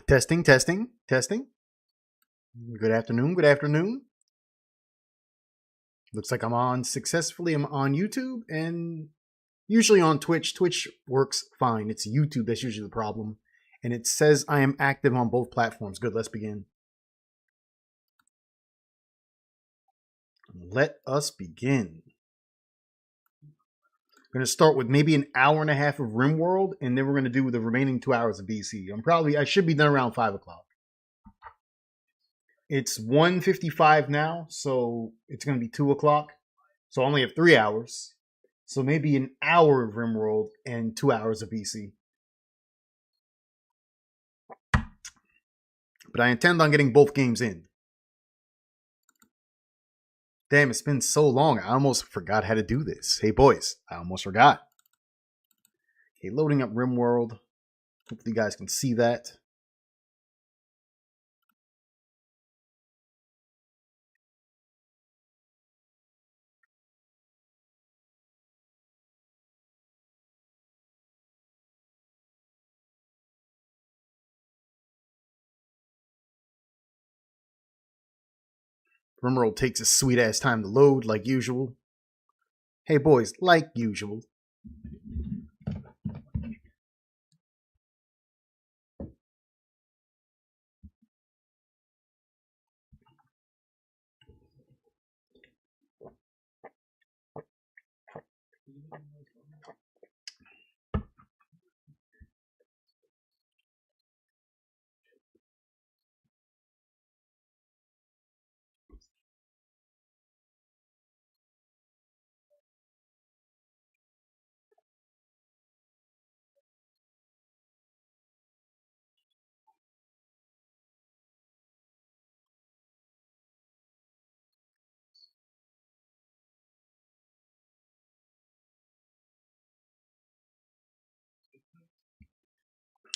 Testing, testing, testing. Good afternoon, good afternoon. Looks like I'm on successfully. I'm on YouTube and usually on Twitch. Twitch works fine. It's YouTube that's usually the problem. And it says I am active on both platforms. Good, let's begin. Let us begin. I'm going to start with maybe an hour and a half of Rimworld, and then we're going to do the remaining 2 hours of BC. I should be done around 5 o'clock. It's 1:55 now, so it's going to be 2 o'clock. So I only have 3 hours. So maybe an hour of Rimworld and 2 hours of BC. But I intend on getting both games in. Damn, it's been so long. I almost forgot how to do this. Hey, boys, I almost forgot. Okay, loading up Rimworld. Hopefully you guys can see that. Rimworld takes a sweet ass time to load, like usual. Hey, boys, like usual.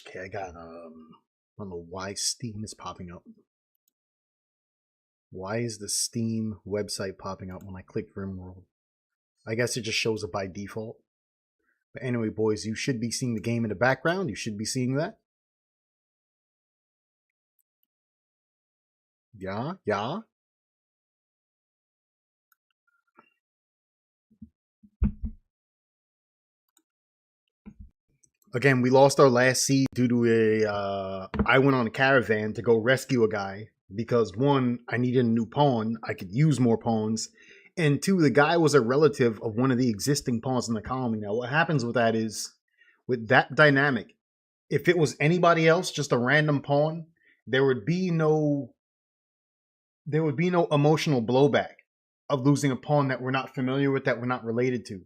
Okay, I got I don't know why Steam is popping up. Why is the Steam website popping up when I click Rimworld? I guess it just shows up by default. But anyway, boys, you should be seeing the game in the background. You should be seeing that. Yeah, yeah. Again, we lost our last seed due to I went on a caravan to go rescue a guy because one, I needed a new pawn. I could use more pawns. And two, the guy was a relative of one of the existing pawns in the colony. Now, what happens with that is, with that dynamic, if it was anybody else, just a random pawn, there would be no emotional blowback of losing a pawn that we're not familiar with, that we're not related to.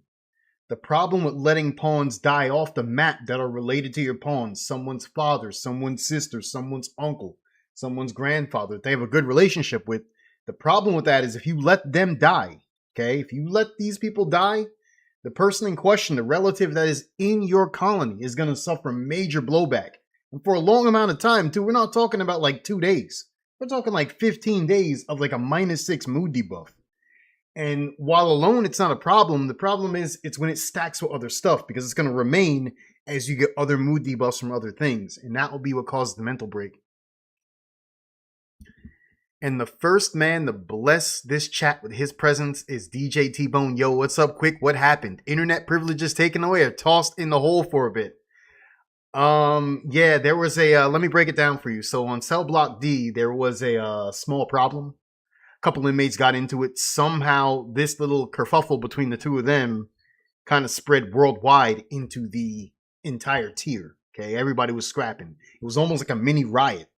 The problem with letting pawns die off the map that are related to your pawns, someone's father, someone's sister, someone's uncle, someone's grandfather, that they have a good relationship with, the problem with that is if you let them die, okay? If you let these people die, the person in question, the relative that is in your colony, is going to suffer major blowback. And for a long amount of time, too. We're not talking about like 2 days. We're talking like 15 days of like a -6 mood debuff. And while alone, it's not a problem. The problem is it's when it stacks with other stuff, because it's going to remain as you get other mood debuffs from other things. And that will be what causes the mental break. And the first man to bless this chat with his presence is DJ T-Bone. Yo, what's up, quick? What happened? Internet privileges taken away or tossed in the hole for a bit? Yeah, there was a, let me break it down for you. So on cell block D, there was a small problem. A couple inmates got into it. Somehow this little kerfuffle between the two of them kind of spread worldwide into the entire tier. Okay, everybody was scrapping. It was almost like a mini riot.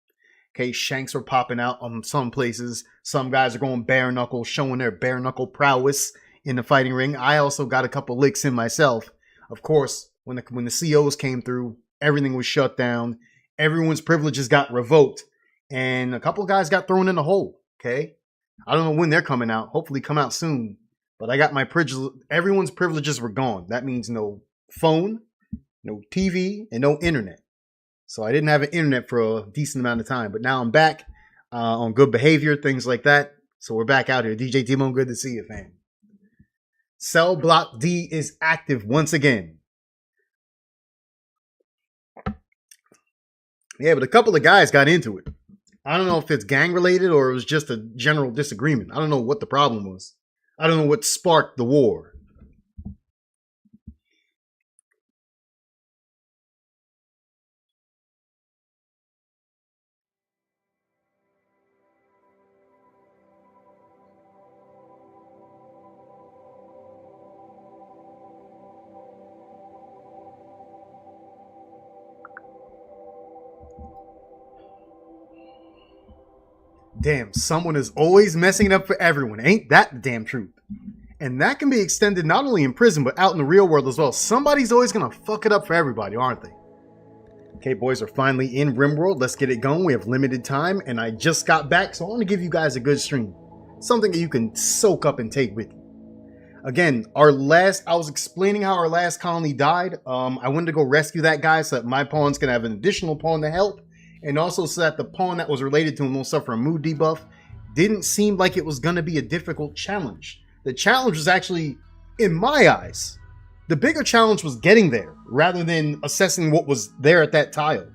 Okay, shanks were popping out on some places. Some guys are going bare knuckle, showing their bare knuckle prowess in the fighting ring. I also got a couple licks in myself. Of course, when the COs came through, everything was shut down. everyone's privileges got revoked, and a couple of guys got thrown in the hole. Okay, I don't know when they're coming out. Hopefully, come out soon. But I got my privileges. Everyone's privileges were gone. That means no phone, no TV, and no internet. So I didn't have an internet for a decent amount of time. But now I'm back on good behavior, things like that. So we're back out here. DJ T-Bone, good to see you, fam. Cell Block D is active once again. Yeah, but a couple of guys got into it. I don't know if it's gang related or it was just a general disagreement. I don't know what the problem was. I don't know what sparked the war. Damn, someone is always messing it up for everyone. Ain't that the damn truth? And that can be extended not only in prison, but out in the real world as well. Somebody's always going to fuck it up for everybody, aren't they? Okay, boys, are finally in Rimworld. Let's get it going. We have limited time, and I just got back, so I want to give you guys a good stream. Something that you can soak up and take with you. Again, I was explaining how our last colony died. I wanted to go rescue that guy so that my pawn's going to have an additional pawn to help. And also so that the pawn that was related to him won't suffer a mood debuff. Didn't seem like it was going to be a difficult challenge. The challenge was actually, in my eyes, the bigger challenge was getting there rather than assessing what was there at that tile.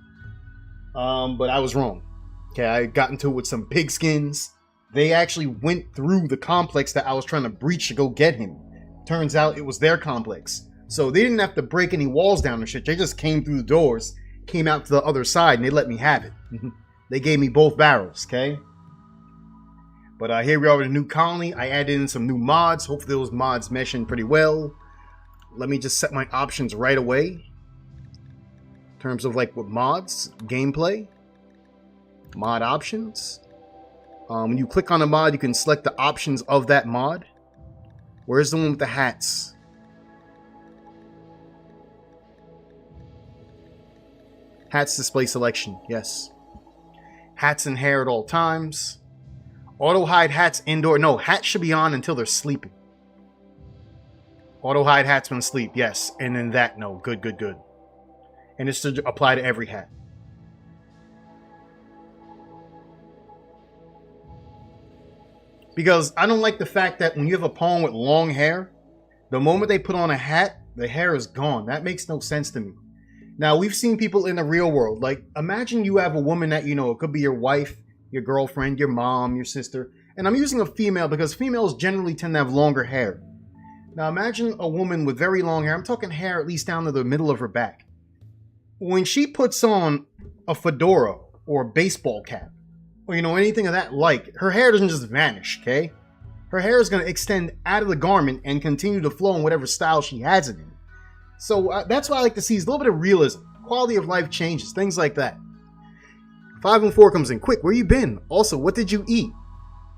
But I was wrong. Okay, I got into it with some pigskins. They actually went through the complex that I was trying to breach to go get him. Turns out it was their complex. So they didn't have to break any walls down and shit. They just came through the doors, came out to the other side, and they let me have it. They gave me both barrels, okay? But here we are with a new colony. I added in some new mods. Hopefully those mods mesh in pretty well. Let me just set my options right away. In terms of like what mods, gameplay, mod options. When you click on a mod, you can select the options of that mod. Where's the one with the hats? Hats display selection, yes. Hats and hair at all times. Auto hide hats indoor. No, hats should be on until they're sleeping. Auto hide hats when asleep, yes. And then that, no. Good, good, good. And it's to apply to every hat. Because I don't like the fact that when you have a pawn with long hair, the moment they put on a hat, the hair is gone. That makes no sense to me. Now, we've seen people in the real world. Like, imagine you have a woman that, you know, it could be your wife, your girlfriend, your mom, your sister. And I'm using a female because females generally tend to have longer hair. Now, imagine a woman with very long hair. I'm talking hair at least down to the middle of her back. When she puts on a fedora or a baseball cap, or, you know, anything of that like, her hair doesn't just vanish, okay? Her hair is going to extend out of the garment and continue to flow in whatever style she has it in. So that's what I like to see is a little bit of realism. Quality of life changes, things like that. 5 and 4 comes in quick. Where you been? Also, what did you eat?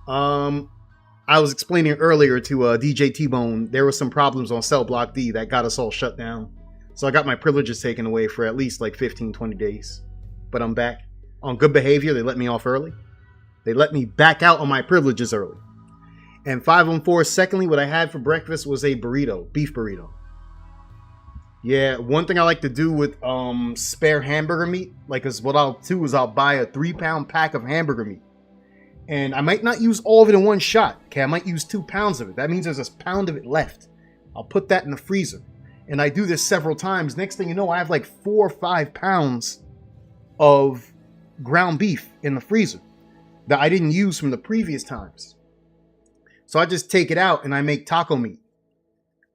I was explaining earlier to DJ T-Bone, there were some problems on Cell Block D that got us all shut down. So I got my privileges taken away for at least like 15, 20 days. But I'm back. On good behavior, they let me off early. They let me back out on my privileges early. And 5 on 4, secondly, what I had for breakfast was a burrito, beef burrito. Yeah, one thing I like to do with spare hamburger meat, like, is what I'll do is I'll buy a 3-pound pack of hamburger meat. And I might not use all of it in one shot. Okay, I might use 2 pounds of it. That means there's a pound of it left. I'll put that in the freezer. And I do this several times. Next thing you know, I have like 4 or 5 pounds of ground beef in the freezer that I didn't use from the previous times. So I just take it out and I make taco meat.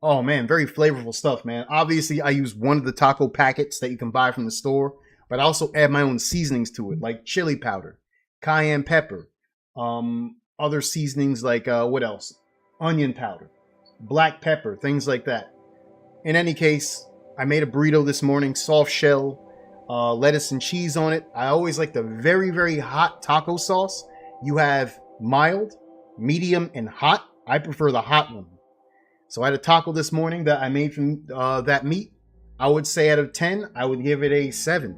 Oh man, very flavorful stuff, man. Obviously, I use one of the taco packets that you can buy from the store, but I also add my own seasonings to it, like chili powder, cayenne pepper, other seasonings like, what else? Onion powder, black pepper, things like that. In any case, I made a burrito this morning, soft shell, lettuce and cheese on it. I always like the very, very hot taco sauce. You have mild, medium, and hot. I prefer the hot one. So I had a taco this morning that I made from that meat. I would say out of 10, I would give it a 7.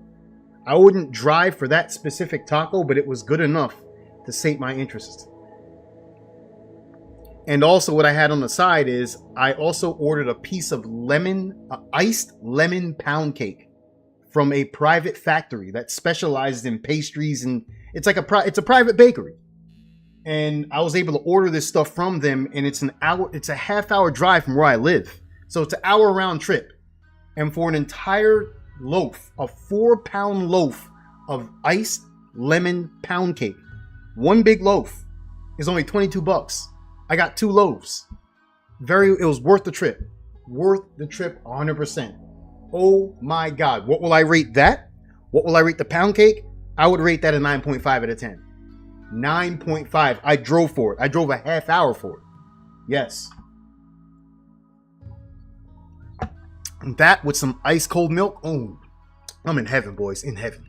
I wouldn't drive for that specific taco, but it was good enough to sate my interest. And also what I had on the side is I also ordered a piece of iced lemon pound cake from a private factory that specializes in pastries, and it's like it's a private bakery. And I was able to order this stuff from them, and it's a half-hour drive from where I live. So it's an hour round trip. And for an entire loaf, a 4-pound loaf of iced lemon pound cake, one big loaf is only $22. I got 2 loaves. It was worth the trip. Worth the trip 100%. Oh my God. What will I rate that? What will I rate the pound cake? I would rate that a 9.5 out of 10. 9.5. I drove for it. I drove a half hour for it. Yes. And that with some ice cold milk. Oh, I'm in heaven, boys. In heaven.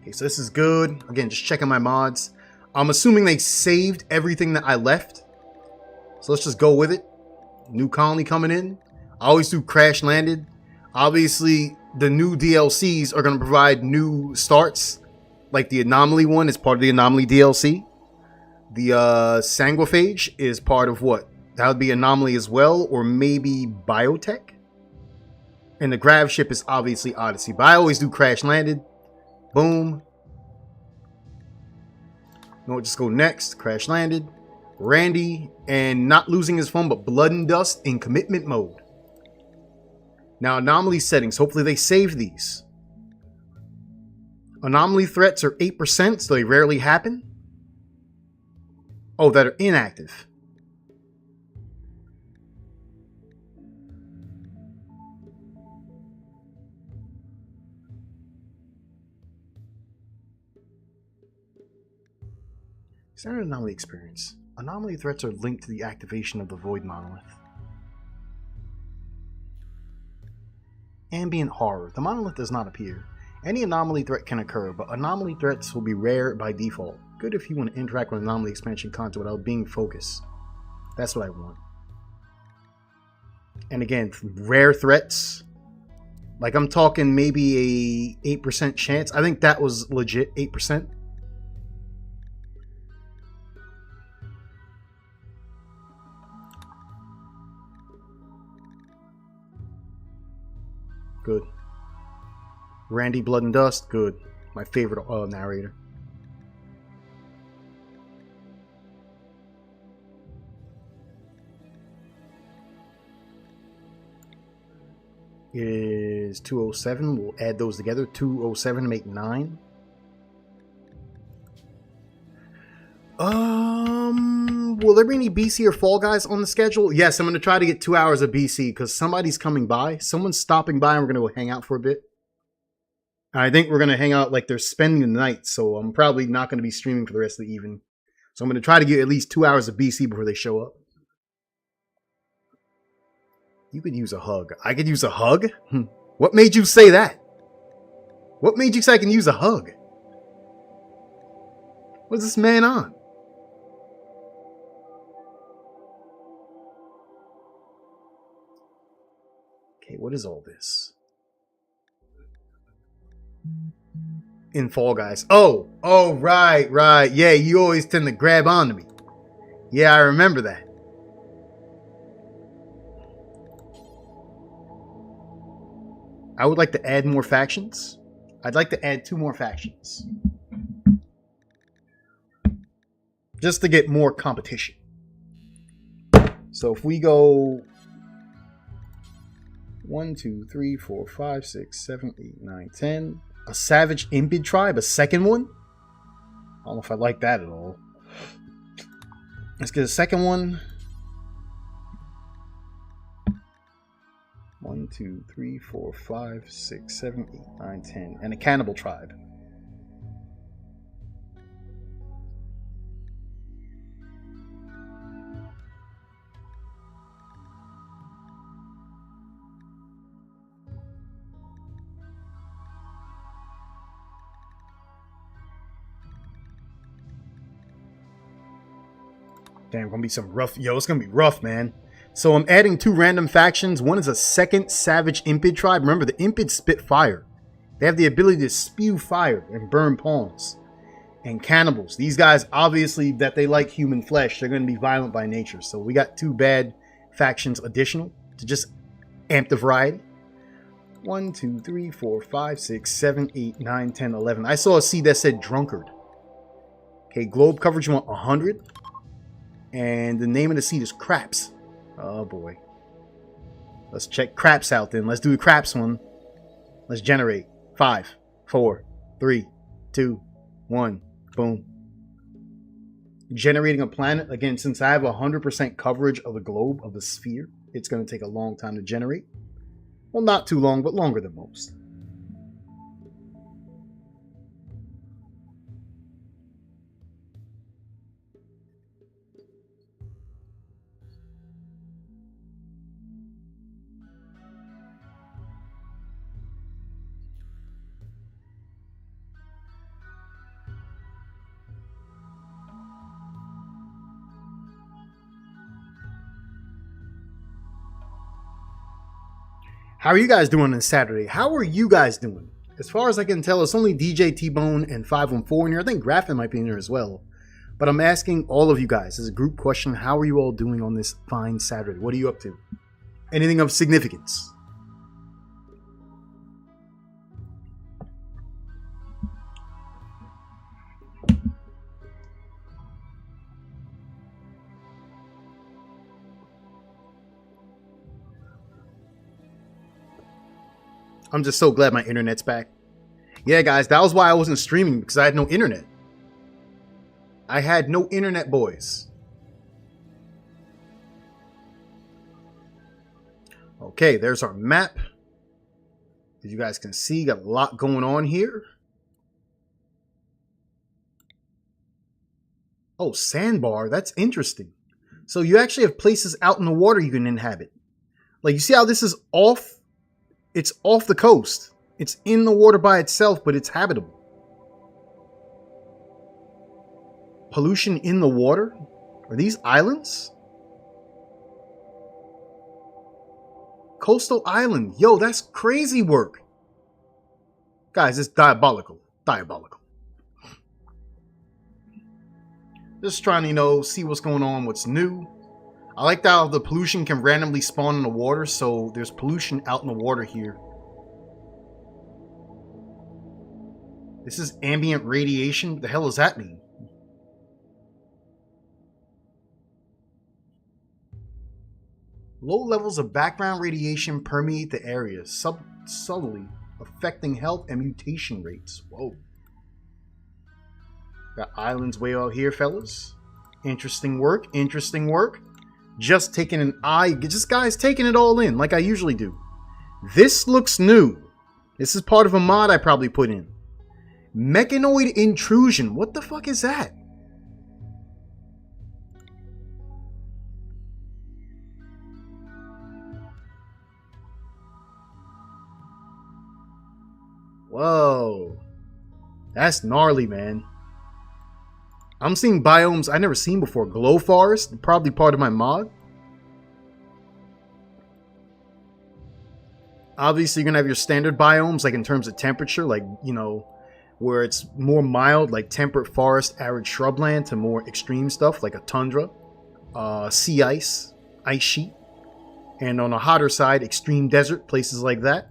Okay, so this is good. Again, just checking my mods. I'm assuming they saved everything that I left. So let's just go with it. New colony coming in. I always do crash landed. Obviously, the new DLCs are going to provide new starts. Like the anomaly one is part of the anomaly DLC. The sanguiphage is part of what? That would be anomaly as well, or maybe biotech. And the grav ship is obviously Odyssey. But I always do crash landed. Boom. No, just go next. Crash landed. Randy, and not losing his phone, but blood and dust in commitment mode. Now, anomaly settings. Hopefully they save these. Anomaly threats are 8%, so they rarely happen. Oh, that are inactive. Standard anomaly experience. Anomaly threats are linked to the activation of the Void Monolith. Ambient horror. The monolith does not appear. Any anomaly threat can occur, but anomaly threats will be rare by default. Good if you want to interact with anomaly expansion content without being focused. That's what I want. And again, rare threats. Like I'm talking maybe a 8% chance. I think that was legit, 8%. Good. Randy, Blood and Dust. Good. My favorite narrator. It is 207. We'll add those together. 207 to make 9. Will there be any BC or Fall Guys on the schedule? Yes, I'm going to try to get 2 hours of BC because somebody's coming by. Someone's stopping by and we're going to go hang out for a bit. I think we're going to hang out like they're spending the night, so I'm probably not going to be streaming for the rest of the evening. So I'm going to try to get at least 2 hours of BC before they show up. You could use a hug. I could use a hug? What made you say that? What made you say I can use a hug? What's this man on? Okay, what is all this? In Fall Guys. Oh, right. Yeah, you always tend to grab onto me. Yeah, I remember that. I would like to add more factions. I'd like to add 2 more factions. Just to get more competition. So if we go 1, 2, 3, 4, 5, 6, 7, 8, 9, 10. A Savage Impid tribe, a second one? I don't know if I like that at all. Let's get a second one. 1, 2, 3, 4, 5, 6, 7, 8, 9, 10. And a cannibal tribe. Damn, gonna be some rough. Yo, it's gonna be rough, man. So I'm adding 2 random factions. One is a second Savage Impid tribe. Remember, the Impid spit fire. They have the ability to spew fire and burn pawns. And cannibals. These guys, obviously, that they like human flesh. They're going to be violent by nature. So we got 2 bad factions additional to just amp the variety. 1, 2, 3, 4, 5, 6, 7, 8, 9, 10, 11. I saw a seed that said drunkard. Okay, globe coverage, you want 100. And the name of the seed is craps. Oh boy. Let's check craps out then. Let's do the craps one. Let's generate. 5, 4, 3, 2, 1. Boom. Generating a planet. Again, since I have 100% coverage of the globe, of the sphere, it's going to take a long time to generate. Well, not too long, but longer than most. How are you guys doing on Saturday? How are you guys doing? As far as I can tell, it's only DJ T-Bone and 514 in here. I think Graffin might be in here as well. But I'm asking all of you guys, as a group question, how are you all doing on this fine Saturday? What are you up to? Anything of significance? I'm just so glad my internet's back. Yeah, guys, that was why I wasn't streaming, because I had no internet. I had no internet, boys. Okay, there's our map. As you guys can see, got a lot going on here. Oh, sandbar. That's interesting. So you actually have places out in the water you can inhabit. Like, you see how this is off? It's off the coast. It's in the water by itself, but it's habitable. Pollution in the water? Are these islands? Coastal island. Yo, that's crazy work. Guys, it's diabolical. Diabolical. Just trying to, you know, see what's going on, what's new. I like how the pollution can randomly spawn in the water, so there's pollution out in the water here. This is ambient radiation. What the hell does that mean? Low levels of background radiation permeate the area, subtly affecting health and mutation rates. Whoa. Got islands way out here, fellas. Interesting work. Interesting work. Just taking an eye. Just guys taking it all in like I usually do. This looks new. This is part of a mod I probably put in. Mechanoid intrusion. What the fuck is that? Whoa. That's gnarly, man. I'm seeing biomes I never seen before. Glow forest, probably part of my mod. Obviously, you're gonna have your standard biomes, like in terms of temperature, like, you know, where it's more mild, like temperate forest, arid shrubland, to more extreme stuff like a tundra, sea ice, ice sheet, and on the hotter side, extreme desert, places like that.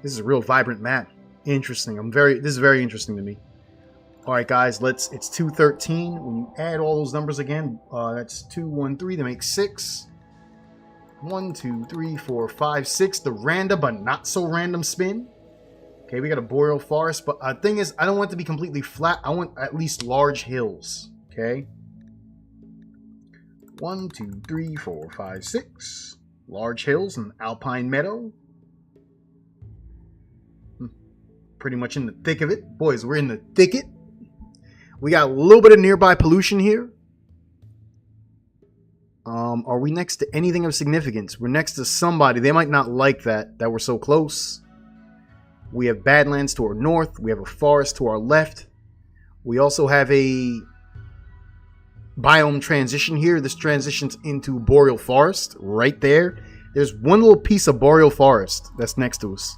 This is a real vibrant map. Interesting. This is very interesting to me. All right, guys, it's 213. When you add all those numbers again, that's 213 to make 6. 1, 2, 3, 4, 5, 6. The random but not so random spin. Okay, we got a boreal forest, but the thing is, I don't want it to be completely flat. I want at least large hills. Okay. 1, 2, 3, 4, 5, 6. Large hills and alpine meadow. Pretty much in the thick of it. Boys, we're in the thicket. We got a little bit of nearby pollution here. Are we next to anything of significance? We're next to somebody. They might not like that we're so close. We have badlands to our north. We have a forest to our left. We also have a biome transition here. This transitions into boreal forest right there. There's one little piece of boreal forest that's next to us.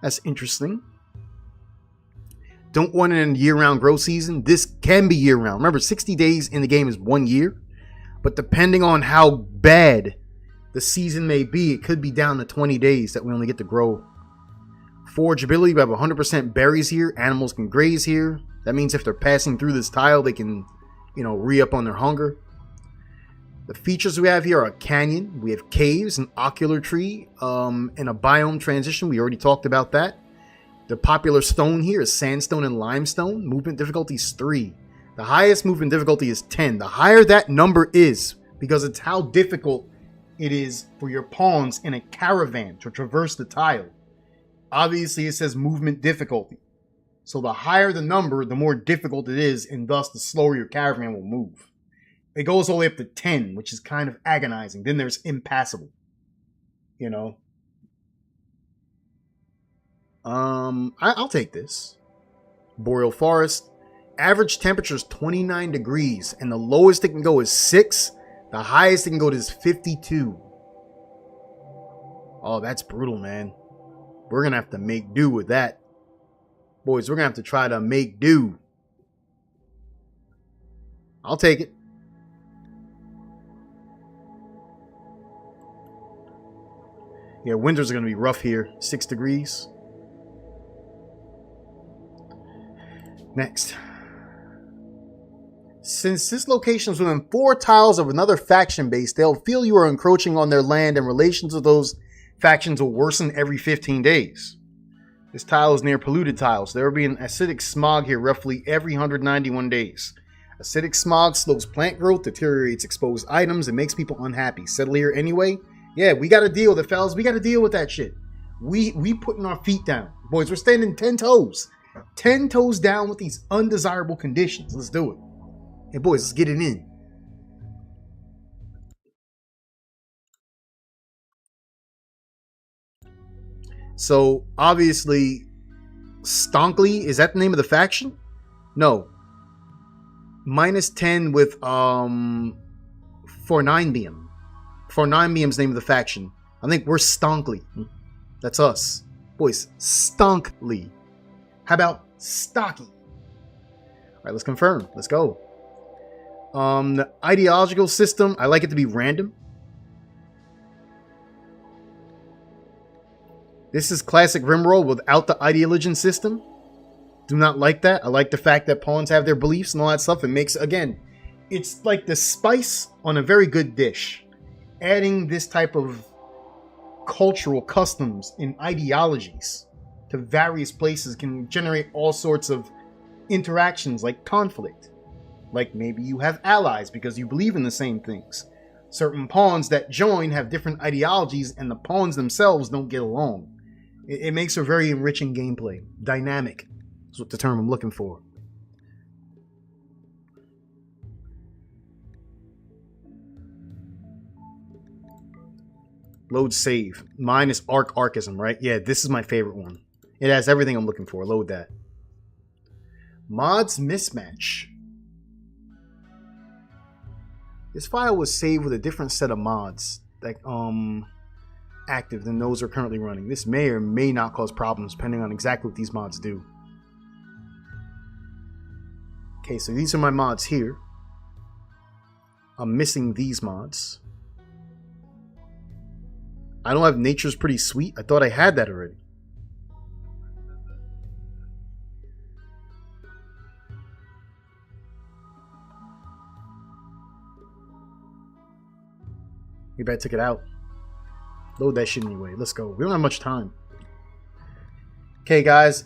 That's interesting. Don't want it in a year-round growth season. This can be year-round. Remember, 60 days in the game is 1 year. But depending on how bad the season may be, it could be down to 20 days that we only get to grow. Forageability, we have 100% berries here. Animals can graze here. That means if they're passing through this tile, they can, re-up on their hunger. The features we have here are a canyon. We have caves, an ocular tree, and a biome transition. We already talked about that. The popular stone here is sandstone and limestone. Movement difficulty is 3. The highest movement difficulty is 10. The higher that number is, because it's how difficult it is for your pawns in a caravan to traverse the tile. Obviously, it says movement difficulty. So the higher the number, the more difficult it is, and thus the slower your caravan will move. It goes all the way up to 10, which is kind of agonizing. Then there's impassable. I'll take this. Boreal forest. Average temperature is 29 degrees, and the lowest it can go is 6. The highest it can go to is 52. Oh, that's brutal, man. We're going to have to make do with that. Boys, we're going to have to try to make do. I'll take it. Yeah, winters are going to be rough here. 6 degrees. Next. Since this location is within 4 tiles of another faction base, they'll feel you are encroaching on their land, and relations with those factions will worsen every 15 days. This tile is near polluted tiles. There will be an acidic smog here roughly every 191 days. Acidic smog slows plant growth, deteriorates exposed items, and makes people unhappy. Settle here anyway? Yeah, we got to deal with it, fellas. We got to deal with that shit. We putting our feet down. Boys, we're standing 10 toes. 10 toes down with these undesirable conditions. Let's do it. Hey, boys, let's get it in. So, obviously, Stonkly, is that the name of the faction? No. -10 with, Forneinbeam. Forneinbeam's name of the faction. I think we're Stonkly. That's us. Boys, Stonkly. How about Stocky? All right, let's confirm. Let's go. The ideological system, I like it to be random. This is classic Rimworld without the ideologian system. Do not like that. I like the fact that pawns have their beliefs and all that stuff. It makes, again, it's like the spice on a very good dish. Adding this type of cultural customs and ideologies to various places can generate all sorts of interactions like conflict. Like maybe you have allies because you believe in the same things. Certain pawns that join have different ideologies and the pawns themselves don't get along. It makes a very enriching gameplay. Dynamic is what the term I'm looking for. Load save. Mine is Archism, right? Yeah, this is my favorite one. It has everything I'm looking for. Load that. Mods mismatch. This file was saved with a different set of mods that active than those are currently running. This may or may not cause problems depending on exactly what these mods do. Okay, so these are my mods here. I'm missing these mods. I don't have Nature's Pretty Sweet. I thought I had that already. Maybe I took it out. Load that shit anyway. Let's go. We don't have much time. Okay, guys.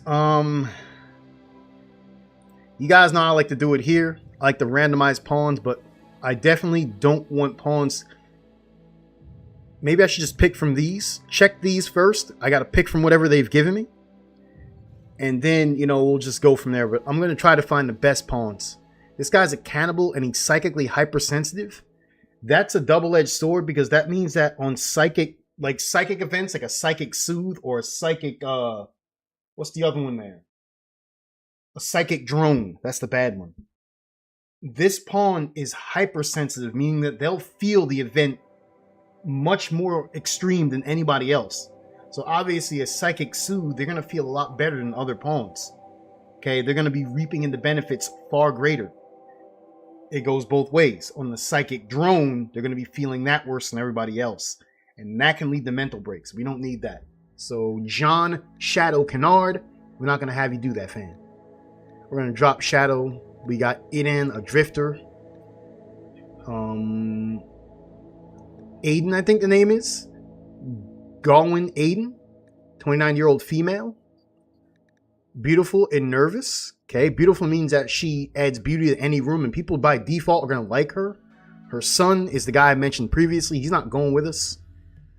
You guys know I like to do it here. I like to randomize pawns, but I definitely don't want pawns. Maybe I should just pick from these. Check these first. I got to pick from whatever they've given me. And then, we'll just go from there. But I'm going to try to find the best pawns. This guy's a cannibal and he's psychically hypersensitive. That's a double-edged sword because that means that on psychic events, like a psychic soothe or a psychic, what's the other one there? A psychic drone. That's the bad one. This pawn is hypersensitive, meaning that they'll feel the event much more extreme than anybody else. So obviously a psychic soothe, they're going to feel a lot better than other pawns. Okay, they're going to be reaping in the benefits far greater. It goes both ways. On the psychic drone, they're going to be feeling that worse than everybody else. And that can lead to mental breaks. We don't need that. So John Shadow Kennard, we're not going to have you do that, fam. We're going to drop Shadow. We got Iden, a drifter. Aiden, I think the name is. Gawain Aiden, 29-year-old female. Beautiful and nervous. Okay, beautiful means that she adds beauty to any room, and people by default are going to like her. Her son is the guy I mentioned previously. He's not going with us.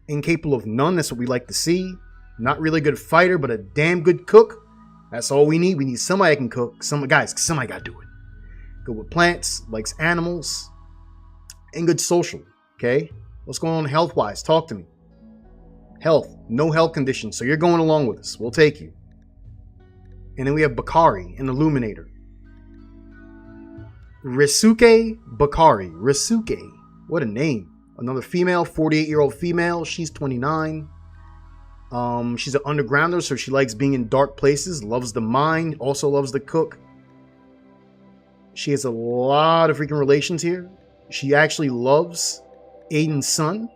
Incapable of none. That's what we like to see. Not really good fighter, but a damn good cook. That's all we need. We need somebody that can cook. Somebody got to do it. Good with plants, likes animals, and good social. Okay, what's going on health-wise? Talk to me. Health, no health conditions, so you're going along with us. We'll take you. And then we have Bakari, an Illuminator. Risuke Bakari. Risuke. What a name. Another female, 48-year-old female. She's 29. She's an undergrounder, so she likes being in dark places. Loves the mine. Also loves to cook. She has a lot of freaking relations here. She actually loves Aiden's son.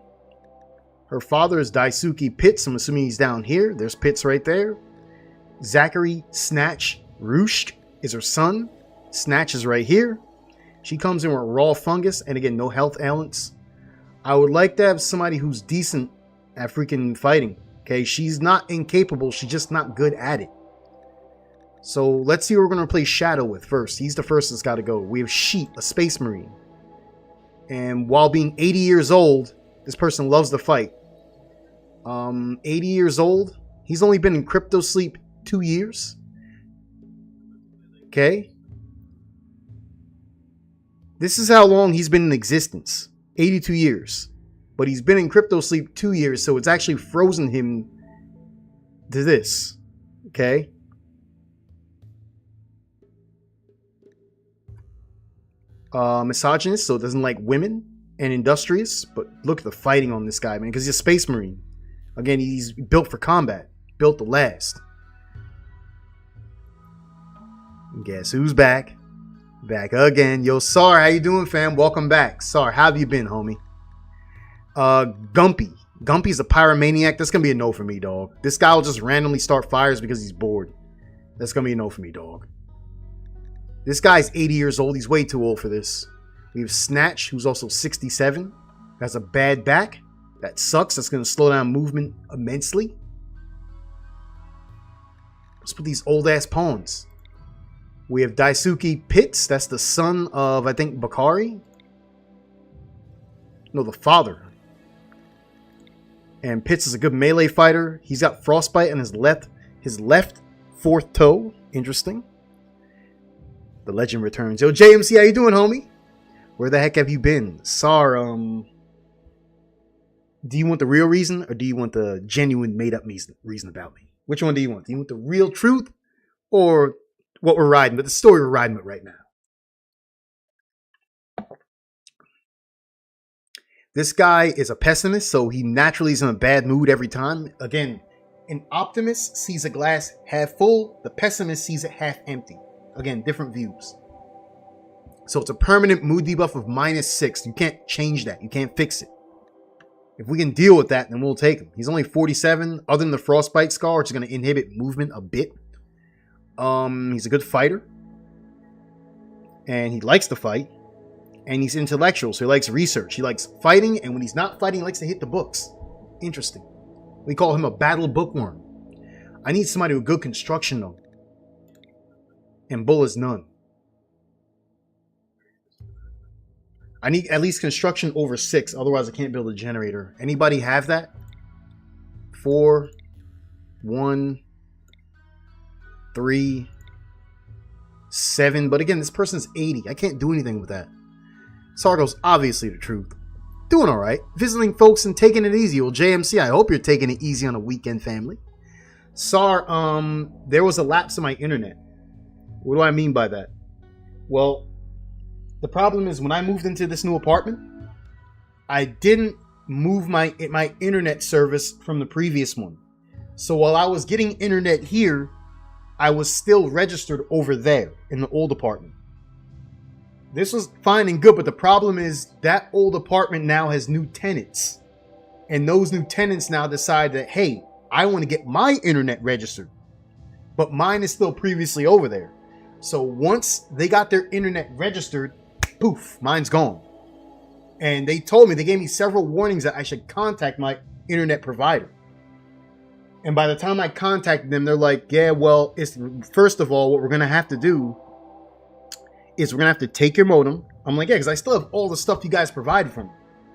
Her father is Daisuke Pitts. I'm assuming he's down here. There's Pitts right there. Zachary Snatch Roosh is her son. Snatch is right here. She comes in with raw fungus, and again, no health ailments. I would like to have somebody who's decent at freaking fighting. Okay, she's not incapable, she's just not good at it. So let's see who we're going to replace Shadow with first. He's the first that's got to go. We have Sheet, a space marine. And while being 80 years old, this person loves to fight. 80 years old. He's only been in crypto sleep 2 years. Okay. This is how long he's been in existence. 82 years. But he's been in crypto sleep 2 years, so it's actually frozen him to this. Okay. Misogynist, so doesn't like women, and industrious. But look at the fighting on this guy, man, because he's a space marine. Again, he's built for combat, built to last. And guess who's back? Back again. Yo, Sar, how you doing, fam? Welcome back. Sar, how have you been, homie? Gumpy. Gumpy's a pyromaniac. That's gonna be a no for me, dog. This guy will just randomly start fires because he's bored. That's gonna be a no for me, dog. This guy's 80 years old. He's way too old for this. We have Snatch, who's also 67. Has a bad back. That sucks. That's going to slow down movement immensely. Let's put these old-ass pawns. We have Daisuke Pitts. That's the son of, I think, Bakari. No, the father. And Pitts is a good melee fighter. He's got frostbite on his left fourth toe. Interesting. The legend returns. Yo, JMC, how you doing, homie? Where the heck have you been? Sar, do you want the real reason, or do you want the genuine made-up reason about me? Which one do you want? Do you want the real truth, or what we're riding with, the story we're riding with right now? This guy is a pessimist, so he naturally is in a bad mood every time. Again, an optimist sees a glass half full. The pessimist sees it half empty. Again, different views. So it's a permanent mood debuff of -6. You can't change that. You can't fix it. If we can deal with that, then we'll take him. He's only 47. Other than the frostbite scar, which is going to inhibit movement a bit. He's a good fighter. And he likes to fight. And he's intellectual, so he likes research. He likes fighting, and when he's not fighting, he likes to hit the books. Interesting. We call him a battle bookworm. I need somebody with good construction, though. And bullets, none. I need at least construction over 6, otherwise I can't build a generator. Anybody have that? 4, 1, 3, 7. But again, this person's 80. I can't do anything with that. Sargo's obviously the truth. Doing all right. Visiting folks and taking it easy. Well, JMC, I hope you're taking it easy on a weekend, family. Sar, there was a lapse in my internet. What do I mean by that? Well, the problem is when I moved into this new apartment, I didn't move my internet service from the previous one. So while I was getting internet here, I was still registered over there in the old apartment. This was fine and good, but the problem is that old apartment now has new tenants. And those new tenants now decide that, hey, I want to get my internet registered. But mine is still previously over there. So once they got their internet registered, poof, mine's gone. And they told me, they gave me several warnings that I should contact my internet provider. And by the time I contacted them, they're like, yeah, well, it's first of all, what we're going to have to do is we're going to have to take your modem. I'm like, yeah, because I still have all the stuff you guys provided for me.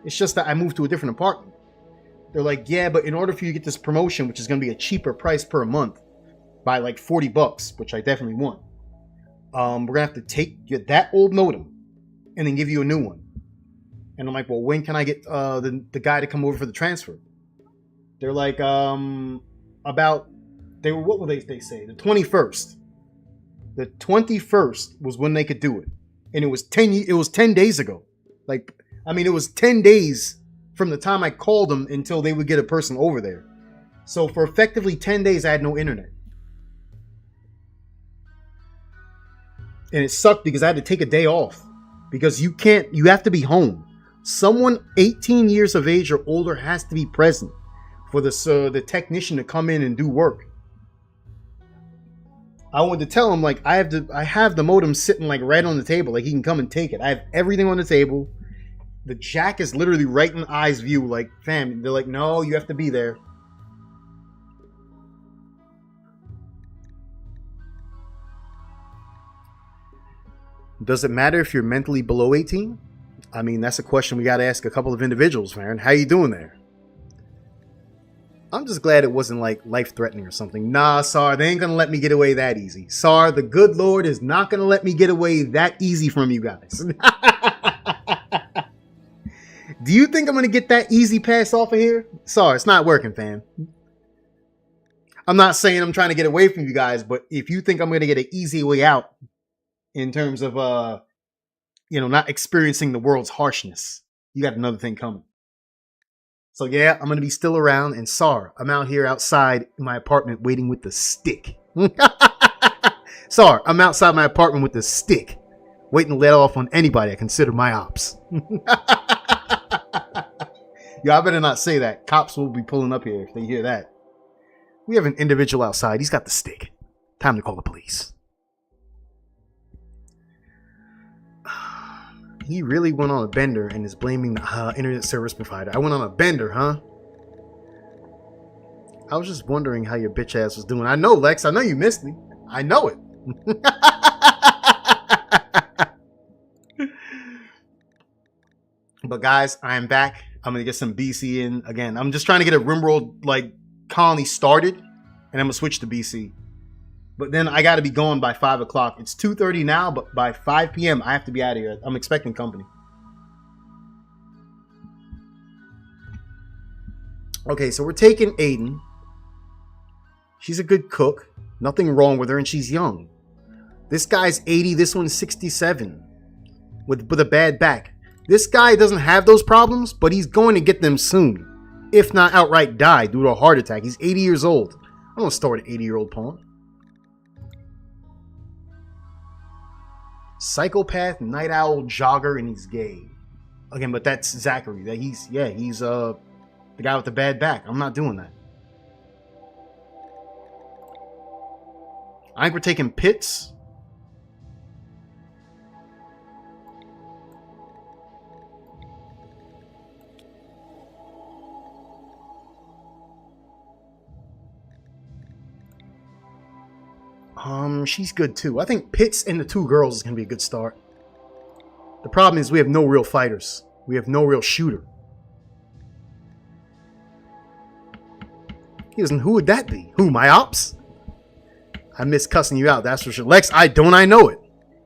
It's just that I moved to a different apartment. They're like, yeah, but in order for you to get this promotion, which is going to be a cheaper price per month by like $40, which I definitely want, we're going to have to take that old modem and then give you a new one. And I'm like, well, when can I get the guy to come over for the transfer? They're like, what were they say? The 21st. The 21st was when they could do it. And it was 10 days ago. Like, I mean, it was 10 days from the time I called them until they would get a person over there. So for effectively 10 days, I had no internet. And it sucked because I had to take a day off. Because you have to be home. Someone 18 years of age or older has to be present for the technician to come in and do work. I wanted to tell him, like, I have the modem sitting like right on the table, like he can come and take it. I have everything on the table. The jack is literally right in eye's view, like, fam. They're like, no, you have to be there. Does it matter if you're mentally below 18? I mean, that's a question we got to ask a couple of individuals, man. How you doing there? I'm just glad it wasn't like life-threatening or something. Nah, Sar, they ain't going to let me get away that easy. Sar, the good Lord is not going to let me get away that easy from you guys. Do you think I'm going to get that easy pass off of here? Sar, it's not working, fam. I'm not saying I'm trying to get away from you guys, but if you think I'm going to get an easy way out in terms of, not experiencing the world's harshness, you got another thing coming. So yeah, I'm going to be still around. And Sar, I'm out here outside my apartment waiting with the stick. Sar, I'm outside my apartment with the stick, waiting to let off on anybody I consider my ops. Yo, I better not say that. Cops will be pulling up here if they hear that. We have an individual outside. He's got the stick. Time to call the police. He really went on a bender and is blaming the internet service provider. I went on a bender, huh? I was just wondering how your bitch ass was doing. I know, Lex. I know you missed me. I know it. But guys, I am back. I'm going to get some BC in again. I'm just trying to get a Rimworld like colony started, and I'm going to switch to BC. But then I got to be gone by 5 o'clock. It's 2:30 now, but by 5 p.m. I have to be out of here. I'm expecting company. Okay, so we're taking Aiden. She's a good cook. Nothing wrong with her, and she's young. This guy's 80. This one's 67 with a bad back. This guy doesn't have those problems, but he's going to get them soon. If not outright die due to a heart attack. He's 80 years old. I don't start an 80-year-old pawn. Psychopath, night owl, jogger, and he's gay. Again, but that's Zachary. He's the guy with the bad back. I'm not doing that. I think we're taking Pitts. She's good too. I think Pitts and the two girls is going to be a good start. The problem is we have no real fighters. We have no real shooter. Who would that be? Who, my ops? I miss cussing you out, that's for sure. Lex, I know it.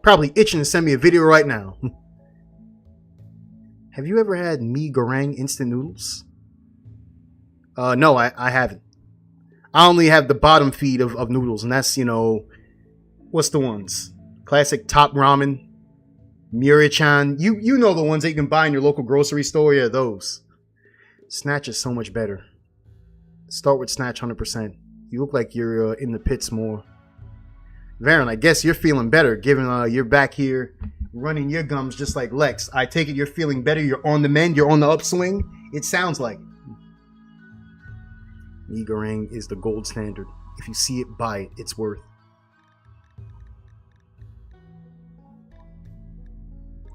Probably itching to send me a video right now. Have you ever had mee goreng instant noodles? No, I haven't. I only have the bottom feed of noodles, and that's, what's the ones? Classic Top Ramen, Murichan. You know the ones that you can buy in your local grocery store. Yeah, those. Snatch is so much better. Start with Snatch 100%. You look like you're in the pits more. Varen, I guess you're feeling better, given you're back here running your gums just like Lex. I take it you're feeling better. You're on the mend. You're on the upswing. It sounds like. Megarang is the gold standard. If you see it, buy it. It's worth.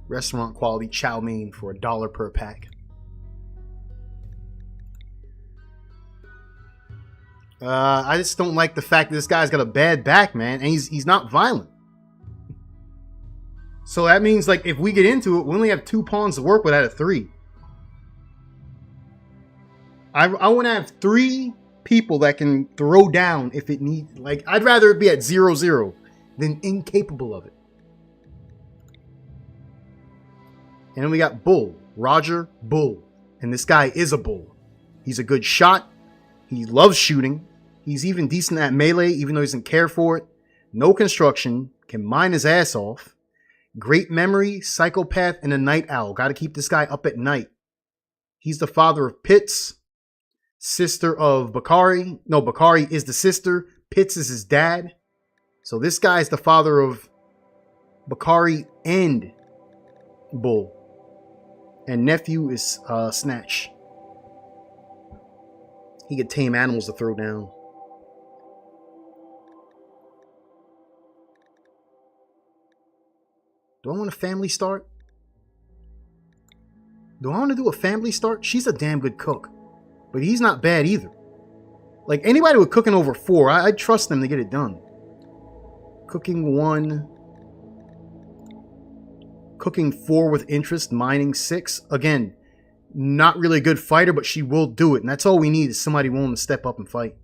Restaurant quality chow mein for $1 per pack. I just don't like the fact that this guy's got a bad back, man, and he's not violent. So that means, like, if we get into it, we only have 2 pawns to work with out of 3. I want to have 3 people that can throw down if it needs. Like, I'd rather it be at 0-0 than incapable of it. And then we got Bull. Roger, Bull. And this guy is a bull. He's a good shot. He loves shooting. He's even decent at melee, even though he doesn't care for it. No construction. Can mine his ass off. Great memory, psychopath, and a night owl. Got to keep this guy up at night. He's the father of Pitts. Sister of Bakari. No, Bakari is the sister. Pitts is his dad. So this guy is the father of Bakari and Bull. And nephew is Snatch. He could tame animals to throw down. Do I want a family start? Do I want to do a family start? She's a damn good cook. But he's not bad either. Like, anybody with cooking over 4, I'd trust them to get it done. Cooking 1. Cooking 4 with interest. Mining 6. Again, not really a good fighter, but she will do it. And that's all we need is somebody willing to step up and fight.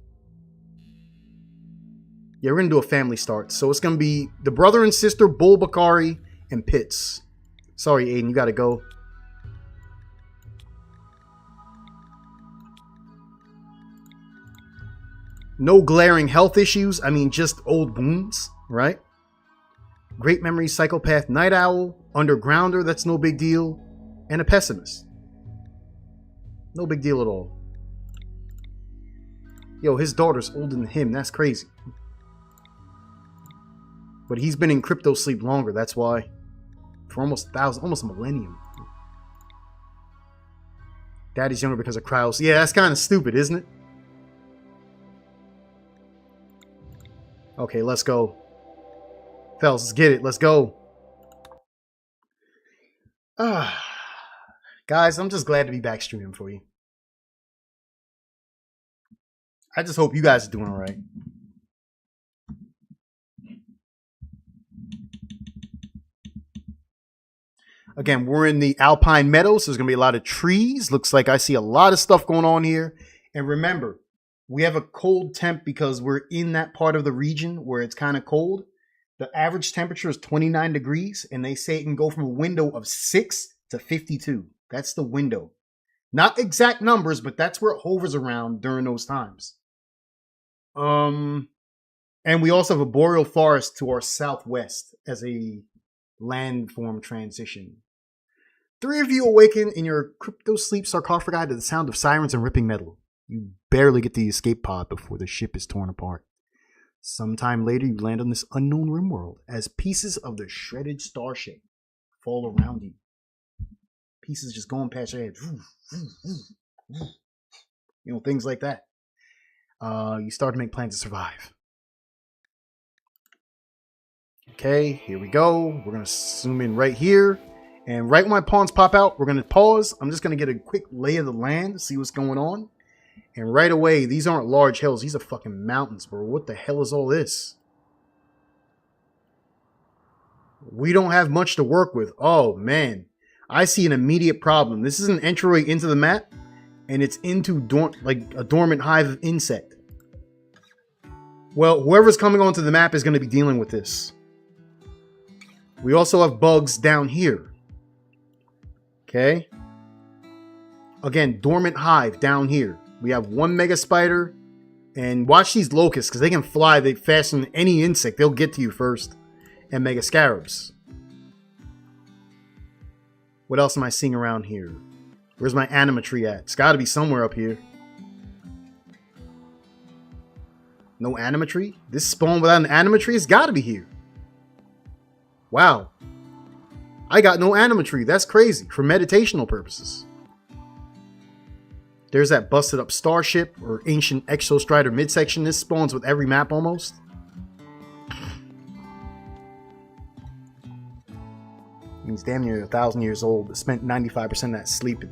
Yeah, we're going to do a family start. So it's going to be the brother and sister, Bull, Bakari, and Pitts. Sorry, Aiden, you got to go. No glaring health issues. I mean, just old wounds, right? Great memory, psychopath, night owl, undergrounder, that's no big deal. And a pessimist. No big deal at all. Yo, his daughter's older than him. That's crazy. But he's been in crypto sleep longer. That's why. For almost a millennium. Daddy's younger because of cryos. Yeah, that's kind of stupid, isn't it? Okay, let's go. Fellas, let's get it. Let's go. Guys, I'm just glad to be back streaming for you. I just hope you guys are doing all right. Again, we're in the Alpine Meadows. So there's going to be a lot of trees. Looks like I see a lot of stuff going on here. And remember, we have a cold temp because we're in that part of the region where it's kind of cold. The average temperature is 29 degrees. And they say it can go from a window of 6 to 52. That's the window. Not exact numbers, but that's where it hovers around during those times. And we also have a boreal forest to our southwest as a landform transition. 3 of you awaken in your crypto sleep sarcophagi to the sound of sirens and ripping metal. You barely get the escape pod before the ship is torn apart. Sometime later, you land on this unknown Rimworld as pieces of the shredded starship fall around you. Pieces just going past your head. You know, things like that. You start to make plans to survive. Okay, here we go. We're going to zoom in right here. And right when my pawns pop out, we're going to pause. I'm just going to get a quick lay of the land to see what's going on. And right away, these aren't large hills. These are fucking mountains, bro. What the hell is all this? We don't have much to work with. Oh, man. I see an immediate problem. This is an entryway into the map. And it's into like a dormant hive of insect. Well, whoever's coming onto the map is going to be dealing with this. We also have bugs down here. Okay. Again, dormant hive down here. We have 1 mega spider. And watch these locusts because they can fly. They faster than any insect. They'll get to you first. And mega scarabs. What else am I seeing around here? Where's my anima tree at? It's got to be somewhere up here. No animatry? This spawn without an animatry has got to be here. Wow. I got no animatry. That's crazy. For meditational purposes. There's that busted up starship or ancient exostrider midsection. This spawns with every map almost. He's damn near 1,000 years old. It spent 95% of that sleeping.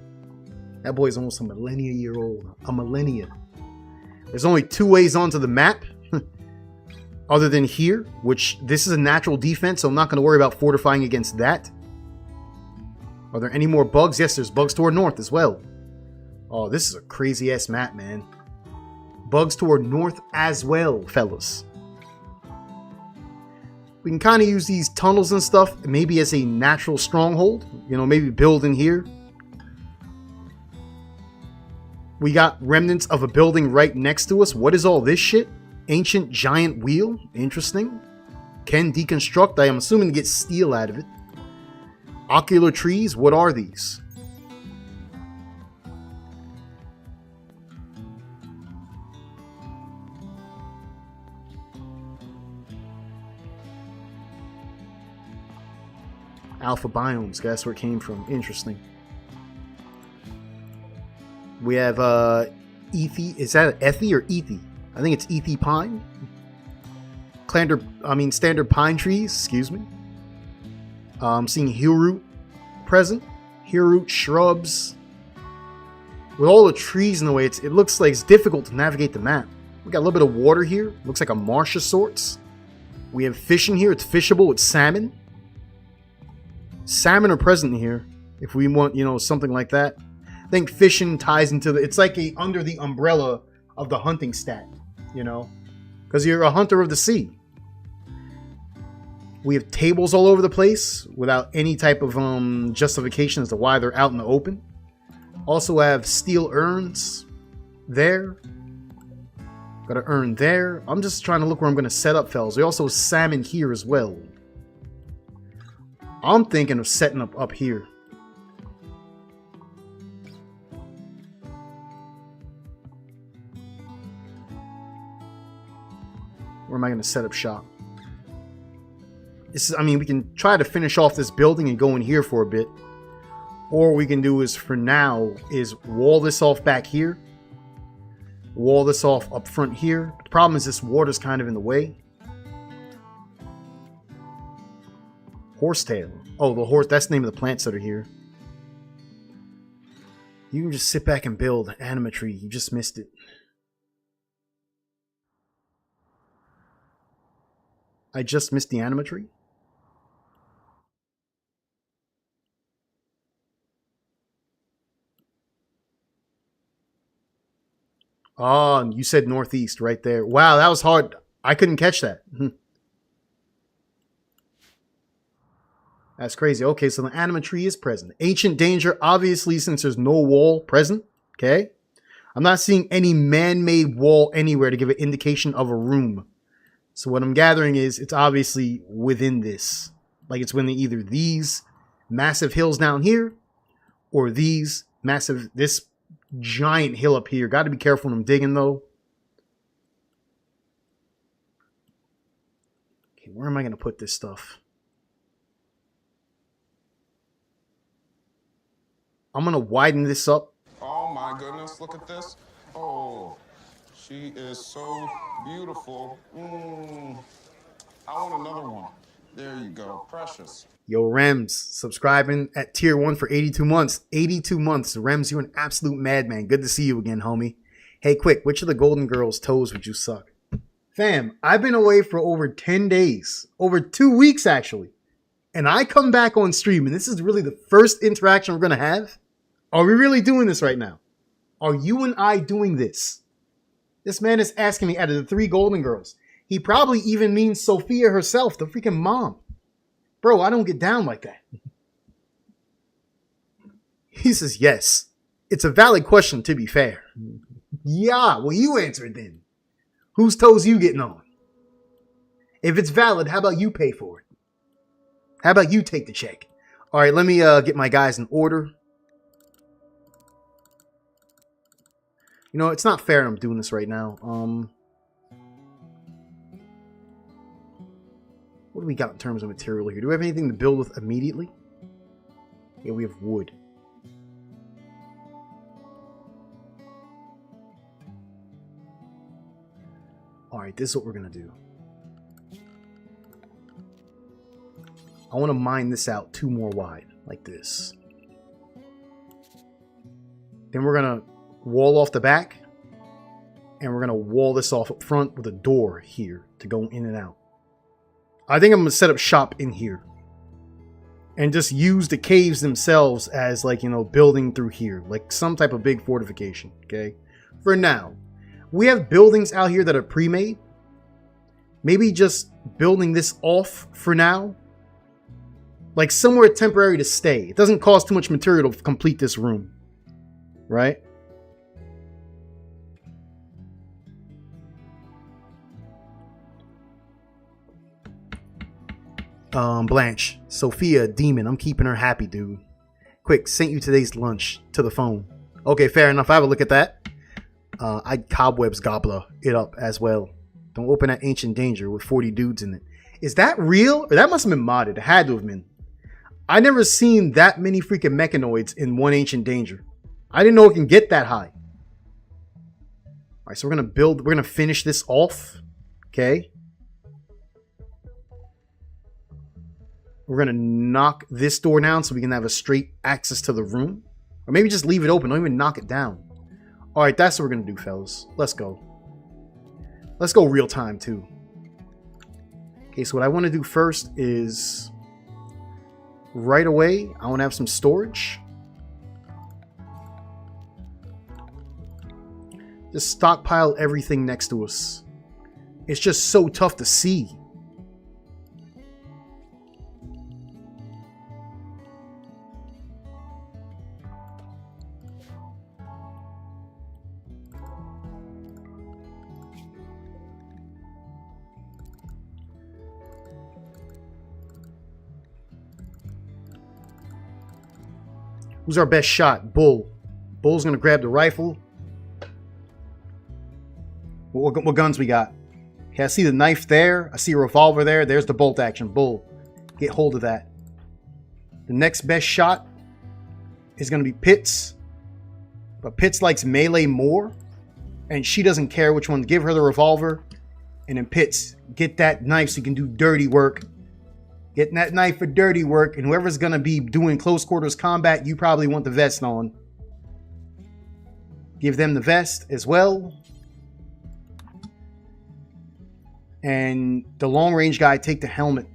That boy's almost a millennia year old. A millennia. There's only 2 ways onto the map. Other than here, which this is a natural defense, so I'm not going to worry about fortifying against that. Are there any more bugs? Yes, there's bugs toward north as well. Oh, this is a crazy ass map, man. Bugs toward north as well, fellas. We can kind of use these tunnels and stuff maybe as a natural stronghold. You know, maybe build in here. We got remnants of a building right next to us. What is all this shit? Ancient giant wheel. Interesting. Can deconstruct. I am assuming to get steel out of it. Ocular trees. What are these? Alpha biomes. That's where it came from. Interesting. We have Ethi. Is that Ethi or Ethi? I think it's Ethi pine. Standard pine trees. Excuse me. I'm seeing heel root present. Heel root shrubs. With all the trees in the way, it looks like it's difficult to navigate the map. We got a little bit of water here. Looks like a marsh of sorts. We have fish in here. It's fishable with salmon. Salmon are present here. If we want, you know, something like that. I think fishing ties into it's like under the umbrella of the hunting stat, you know, because you're a hunter of the sea. We have tables all over the place without any type of justification as to why they're out in the open. Also have steel urns there. Got an urn there. I'm just trying to look where I'm going to set up, fellas. We also have salmon here as well. I'm thinking of setting up here. Where am I going to set up shop? This is, we can try to finish off this building and go in here for a bit. Or what we can do is, for now, is wall this off back here. Wall this off up front here. The problem is this water's kind of in the way. Horsetail. Oh, the horse. That's the name of the plants that are here. You can just sit back and build animatry. You just missed it. I just missed the animatry. Oh, you said northeast right there. Wow, that was hard. I couldn't catch that. That's crazy. Okay, so the animatry is present. Ancient danger, obviously, since there's no wall present. Okay. I'm not seeing any man-made wall anywhere to give an indication of a room. So what I'm gathering is it's obviously within this. Like it's within either these massive hills down here or this giant hill up here. Got to be careful when I'm digging though. Okay, where am I going to put this stuff? I'm going to widen this up. Oh my goodness, look at this. Oh, she is so beautiful. I want another one. There you go, precious. Yo, Rems, subscribing at tier 1 for 82 months. 82 months. Rems, you're an absolute madman. Good to see you again, homie. Hey, quick, which of the Golden Girls' toes would you suck? Fam, I've been away for over 10 days. Over 2 weeks, actually. And I come back on stream, and this is really the first interaction we're going to have. Are we really doing this right now? Are you and I doing this? This man is asking me out of the 3 Golden Girls. He probably even means Sophia herself, the freaking mom. Bro, I don't get down like that. He says, yes. It's a valid question, to be fair. Yeah, well, you answer it then. Whose toes you getting on? If it's valid, how about you pay for it? How about you take the check? All right, let me get my guys in order. You know, it's not fair I'm doing this right now. do we got in terms of material here? Do we have anything to build with immediately? Yeah, we have wood. Alright, this is what we're going to do. I want to mine this out 2 more wide, like this. Then we're going to wall off the back. And we're going to wall this off up front with a door here to go in and out. I think I'm going to set up shop in here. And just use the caves themselves as, like, you know, building through here. Like some type of big fortification, okay? For now. We have buildings out here that are pre-made. Maybe just building this off for now. Like somewhere temporary to stay. It doesn't cost too much material to complete this room. Right? Blanche. Sophia, demon. I'm keeping her happy, dude. Quick, sent you today's lunch to the phone. Okay, fair enough. I have a look at that. I cobwebs gobbler it up as well. Don't open that ancient danger with 40 dudes in it. Is that real? Or that must have been modded. It had to have been. I never seen that many freaking mechanoids in one ancient danger. I didn't know it can get that high. Alright, so we're gonna finish this off. Okay. We're gonna knock this door down so we can have a straight access to the room. Or maybe just leave it open, don't even knock it down. Alright, that's what we're gonna do, fellas. Let's go. Let's go real time too. Okay, so what I want to do first is right away, I want to have some storage. Just stockpile everything next to us. It's just so tough to see. Who's our best shot? Bull. Bull's gonna grab the rifle. What guns we got? Okay, I see the knife there. I see a revolver there. There's the bolt action. Bull. Get hold of that. The next best shot is gonna be Pitts. But Pitts likes melee more. And she doesn't care which one. Give her the revolver. And then Pitts, get that knife so you can do dirty work. Getting that knife for dirty work, and whoever's going to be doing close quarters combat, you probably want the vest on. Give them the vest as well. And the long range guy, take the helmet.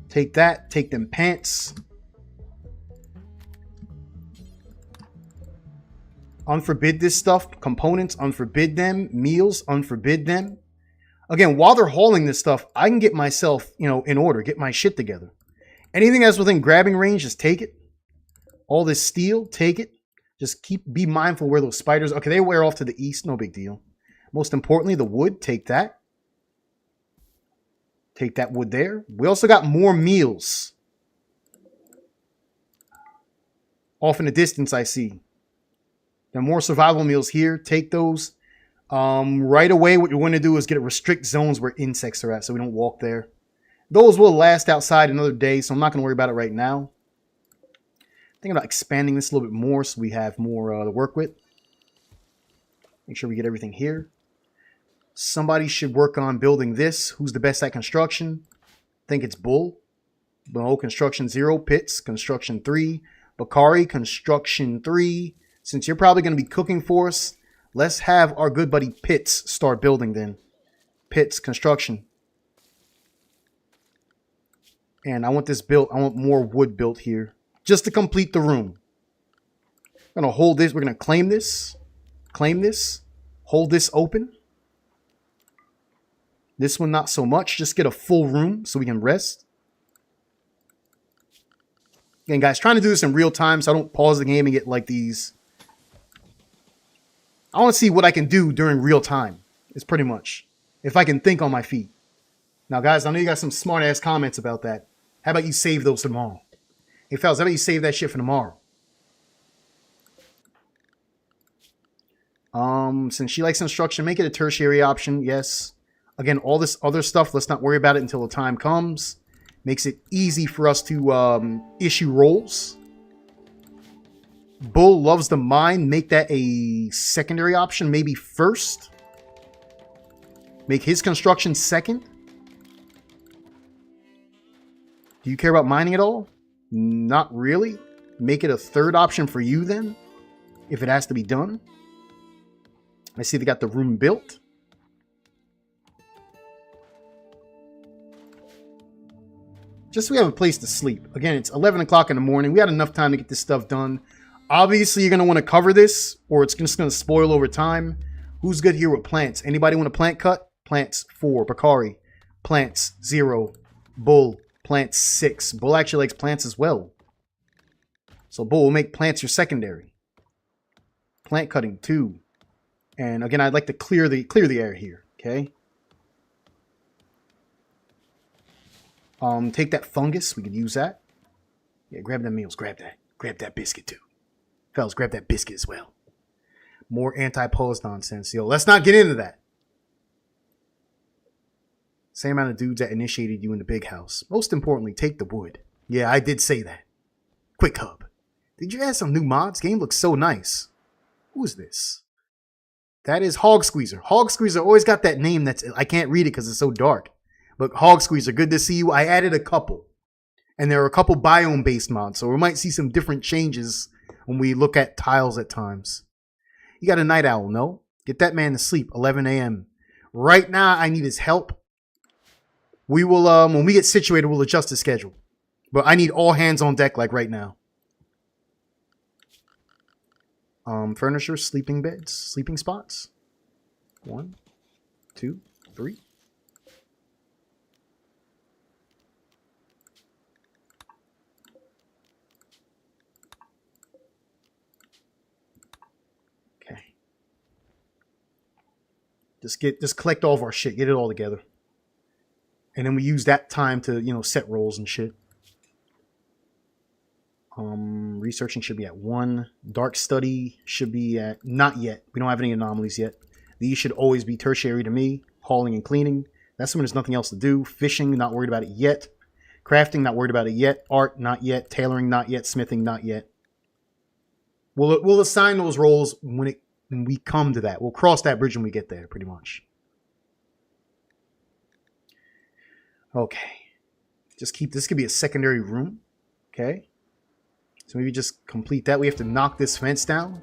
Take that, take them pants. Unforbid this stuff, components, unforbid them, meals, unforbid them. Again, while they're hauling this stuff, I can get myself, you know, in order, get my shit together. Anything that's within grabbing range, just take it. All this steel, take it. Just be mindful where those spiders, okay, they wear off to the east, no big deal. Most importantly, the wood, take that. Take that wood there. We also got more meals. Off in the distance, I see. There are more survival meals here. Take those. Right away, what you want to do is get restrict zones where insects are at so we don't walk there. Those will last outside another day, so I'm not going to worry about it right now. Thinking about expanding this a little bit more so we have more to work with. Make sure we get everything here. Somebody should work on building this. Who's the best at construction? I think it's Bull. No, construction 0. Pitts, construction 3. Bakari, construction 3. Since you're probably going to be cooking for us, let's have our good buddy Pitts start building then. Pitts, construction. And I want this built. I want more wood built here. Just to complete the room. I'm going to hold this. We're going to claim this. Claim this. Hold this open. This one not so much. Just get a full room so we can rest. Again, guys, trying to do this in real time so I don't pause the game and get like these. I want to see what I can do during real time. It's pretty much. If I can think on my feet. Now, guys, I know you got some smart-ass comments about that. How about you save those tomorrow? Hey, fellas, how about you save that shit for tomorrow? Since she likes instruction, make it a tertiary option. Yes. Again, all this other stuff, let's not worry about it until the time comes. Makes it easy for us to issue roles. Bull loves the mine. Make that a secondary option, maybe first. Make his construction second. Do you care about mining at all? Not really. Make it a third option for you then, if it has to be done. I see they got the room built. Just so we have a place to sleep. Again, it's 11 o'clock in the morning. We had enough time to get this stuff done. Obviously, you're going to want to cover this, or it's just going to spoil over time. Who's good here with plants? Anybody want a plant cut? Plants 4. Bakari. Plants 0. Bull. Plants 6. Bull actually likes plants as well. So Bull will make plants your secondary. Plant cutting 2. And again, I'd like to clear the air here. Okay. Take that fungus. We could use that. Yeah, grab them meals. Grab that. Grab that biscuit too. Fellas, grab that biscuit as well. More anti-pause nonsense. Yo, let's not get into that. Same amount of dudes that initiated you in the big house. Most importantly, take the wood. Yeah, I did say that. Quick Hub. Did you add some new mods? Game looks so nice. Who is this? That is Hog Squeezer. Hog Squeezer always got that name that's... I can't read it because it's so dark. But Hog Squeezer, good to see you. I added a couple. And there are a couple biome-based mods. So we might see some different changes when we look at tiles at times. You got a night owl, no? Get that man to sleep. 11 a.m. Right now, I need his help. We will, when we get situated, we'll adjust the schedule. But I need all hands on deck like right now. Furniture, sleeping beds, sleeping spots. 1, 2, 3. Just collect all of our shit, get it all together. And then we use that time to, you know, set roles and shit. Researching should be at 1. Dark study should be at, not yet. We don't have any anomalies yet. These should always be tertiary to me. Hauling and cleaning. That's when there's nothing else to do. Fishing, not worried about it yet. Crafting, not worried about it yet. Art, not yet. Tailoring, not yet. Smithing, not yet. We'll assign those roles when we come to that. We'll cross that bridge when we get there, pretty much. Okay. Just keep, this could be a secondary room. Okay. So maybe just complete that. We have to knock this fence down.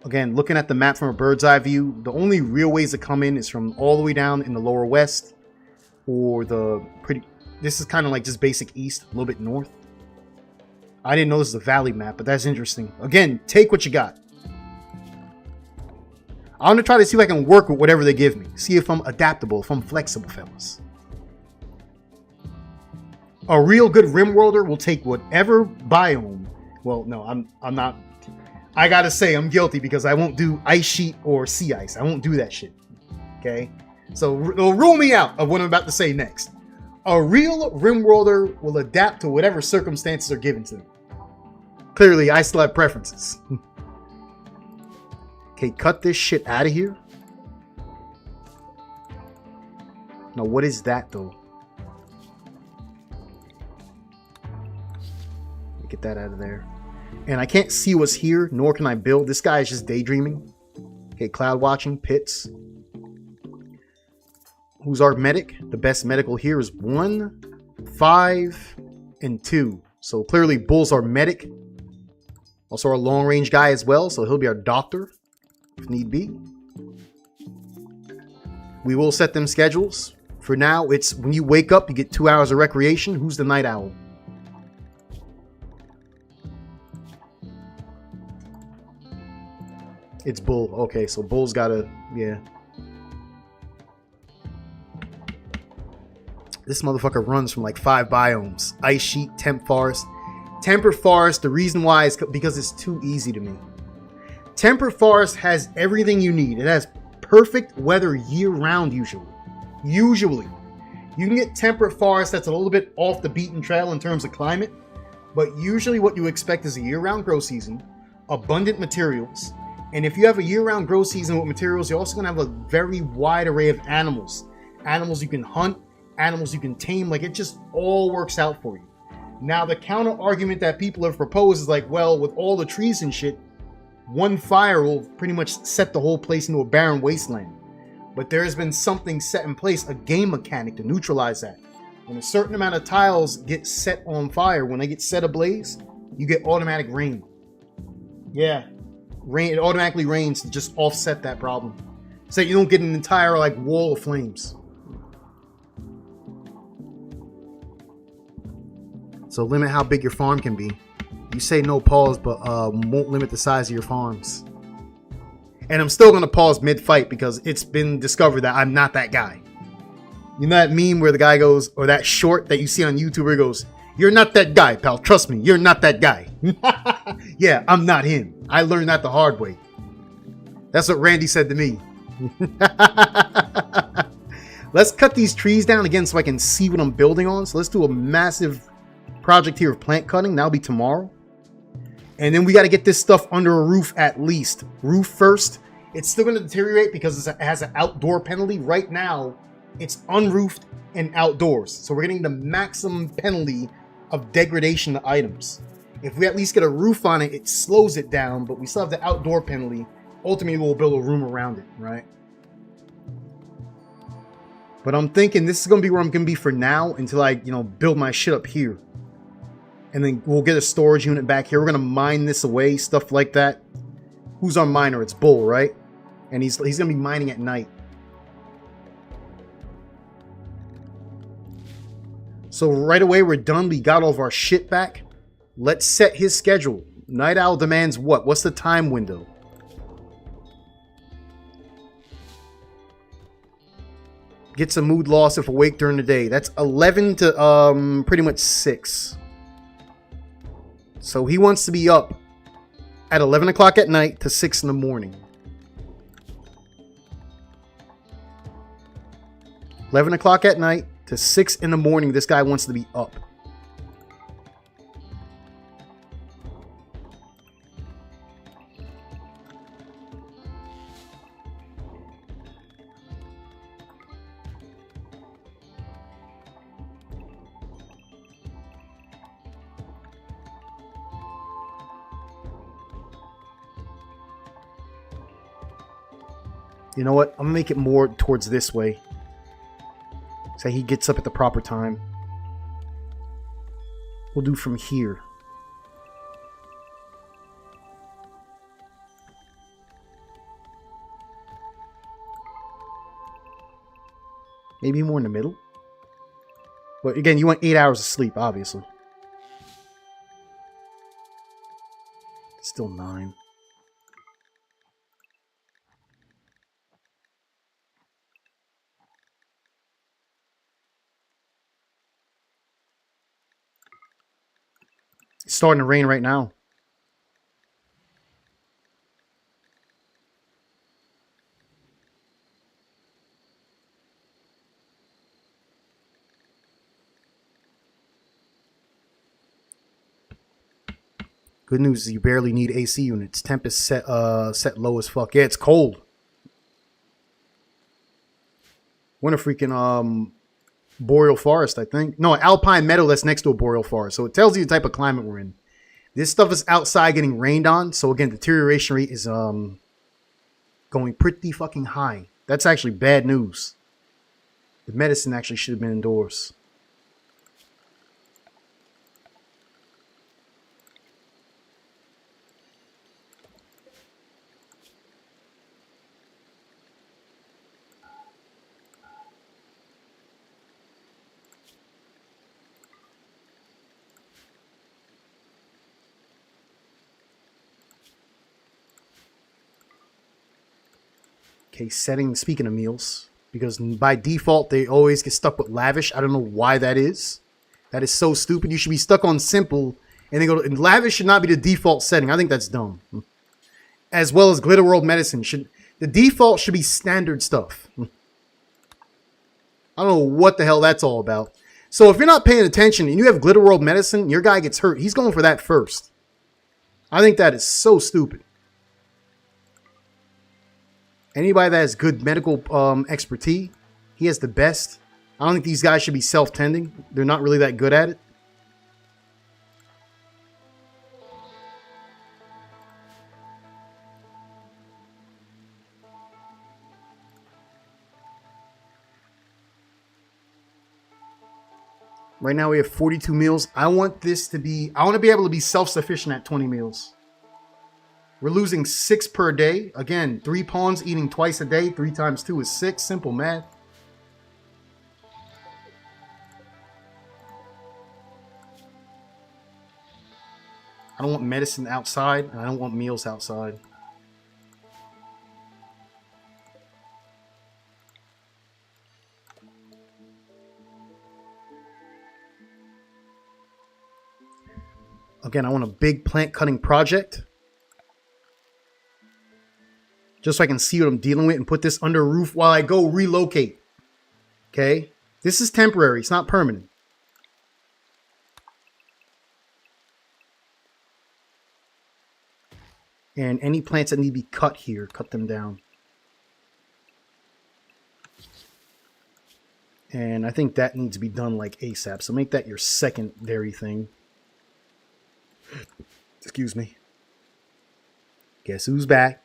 Again, looking at the map from a bird's eye view, the only real ways to come in is from all the way down in the lower west, or the pretty, this is kind of like just basic east, a little bit north. I didn't know this was a valley map, but that's interesting. Again, take what you got. I'm going to try to see if I can work with whatever they give me. See if I'm adaptable, if I'm flexible, fellas. A real good Rimworlder will take whatever biome. Well, no, I'm not. I got to say, I'm guilty because I won't do ice sheet or sea ice. I won't do that shit. Okay? So, rule me out of what I'm about to say next. A real Rimworlder will adapt to whatever circumstances are given to them. Clearly, I still have preferences. Okay, cut this shit out of here. Now, what is that, though? Get that out of there. And I can't see what's here, nor can I build. This guy is just daydreaming. Okay, cloud watching, pits. Who's our medic? The best medical here is 1, 5, and 2. So clearly Bull's our medic. Also our long range guy as well, so he'll be our doctor if need be. We will set them schedules. For now, it's when you wake up, you get 2 hours of recreation. Who's the night owl? It's Bull. Okay, so Bull's gotta, yeah. This motherfucker runs from like 5 biomes. Ice sheet, temp forest. Temperate forest, the reason why is because it's too easy to me. Temperate forest has everything you need. It has perfect weather year-round usually. Usually. You can get temperate forest that's a little bit off the beaten trail in terms of climate. But usually what you expect is a year-round grow season, abundant materials, and if you have a year-round grow season with materials, you're also going to have a very wide array of animals. Animals you can hunt, animals you can tame, like it just all works out for you. Now the counter argument that people have proposed is like, well, with all the trees and shit, one fire will pretty much set the whole place into a barren wasteland. But there has been something set in place, a game mechanic to neutralize that. When a certain amount of tiles get set on fire, when they get set ablaze, you get automatic rain. Yeah, rain. It automatically rains to just offset that problem, so you don't get an entire like wall of flames. So limit how big your farm can be. You say no pause, but won't limit the size of your farms. And I'm still gonna pause mid-fight because it's been discovered that I'm not that guy. You know that meme where the guy goes, or that short that you see on YouTube where he goes, "You're not that guy, pal. Trust me, you're not that guy." Yeah, I'm not him. I learned that the hard way. That's what Randy said to me. Let's cut these trees down again so I can see what I'm building on. So let's do a massive project here of plant cutting. That'll be tomorrow. And then we got to get this stuff under a roof at least. Roof first. It's still going to deteriorate because it has an outdoor penalty. Right now, it's unroofed and outdoors. So we're getting the maximum penalty of degradation to items. If we at least get a roof on it, it slows it down, but we still have the outdoor penalty. Ultimately, we'll build a room around it, right? But I'm thinking this is going to be where I'm going to be for now until I, build my shit up here. And then we'll get a storage unit back here. We're going to mine this away, stuff like that. Who's our miner? It's Bull, right? And he's going to be mining at night. So right away, we're done. We got all of our shit back. Let's set his schedule. Night Owl demands what? What's the time window? Gets a mood loss if awake during the day. That's 11 to pretty much 6. So he wants to be up at 11 o'clock at night to 6 in the morning. 11 o'clock at night to 6 in the morning, this guy wants to be up. You know what? I'm gonna make it more towards this way. So he gets up at the proper time. We'll do from here. Maybe more in the middle. But again, you want 8 hours of sleep, obviously. Still 9. It's starting to rain right now. Good news is you barely need AC units. Temp is set low as fuck. Yeah, it's cold. We're in a freaking boreal forest, I think. No, alpine meadow that's next to a boreal forest. So it tells you the type of climate we're in. This stuff is outside getting rained on. So again, deterioration rate is going pretty fucking high. That's actually bad news. The medicine actually should have been indoors. Okay, speaking of meals, because by default, they always get stuck with lavish. I don't know why that is. That is so stupid. You should be stuck on simple, and they go, and lavish should not be the default setting. I think that's dumb. As well as Glitter World Medicine. The default should be standard stuff. I don't know what the hell that's all about. So if you're not paying attention and you have Glitter World medicine, your guy gets hurt. He's going for that first. I think that is so stupid. Anybody that has good medical expertise, he has the best. I don't think these guys should be self-tending. They're not really that good at it. Right now we have 42 meals. I want to be able to be self-sufficient at 20 meals. We're losing 6 per day. Again, 3 pawns eating twice a day. 3 times 2 is 6. Simple math. I don't want medicine outside, and I don't want meals outside. Again, I want a big plant cutting project. Just so I can see what I'm dealing with and put this under a roof while I go relocate. Okay? This is temporary. It's not permanent. And any plants that need to be cut here, cut them down. And I think that needs to be done like ASAP. So make that your secondary thing. Excuse me. Guess who's back?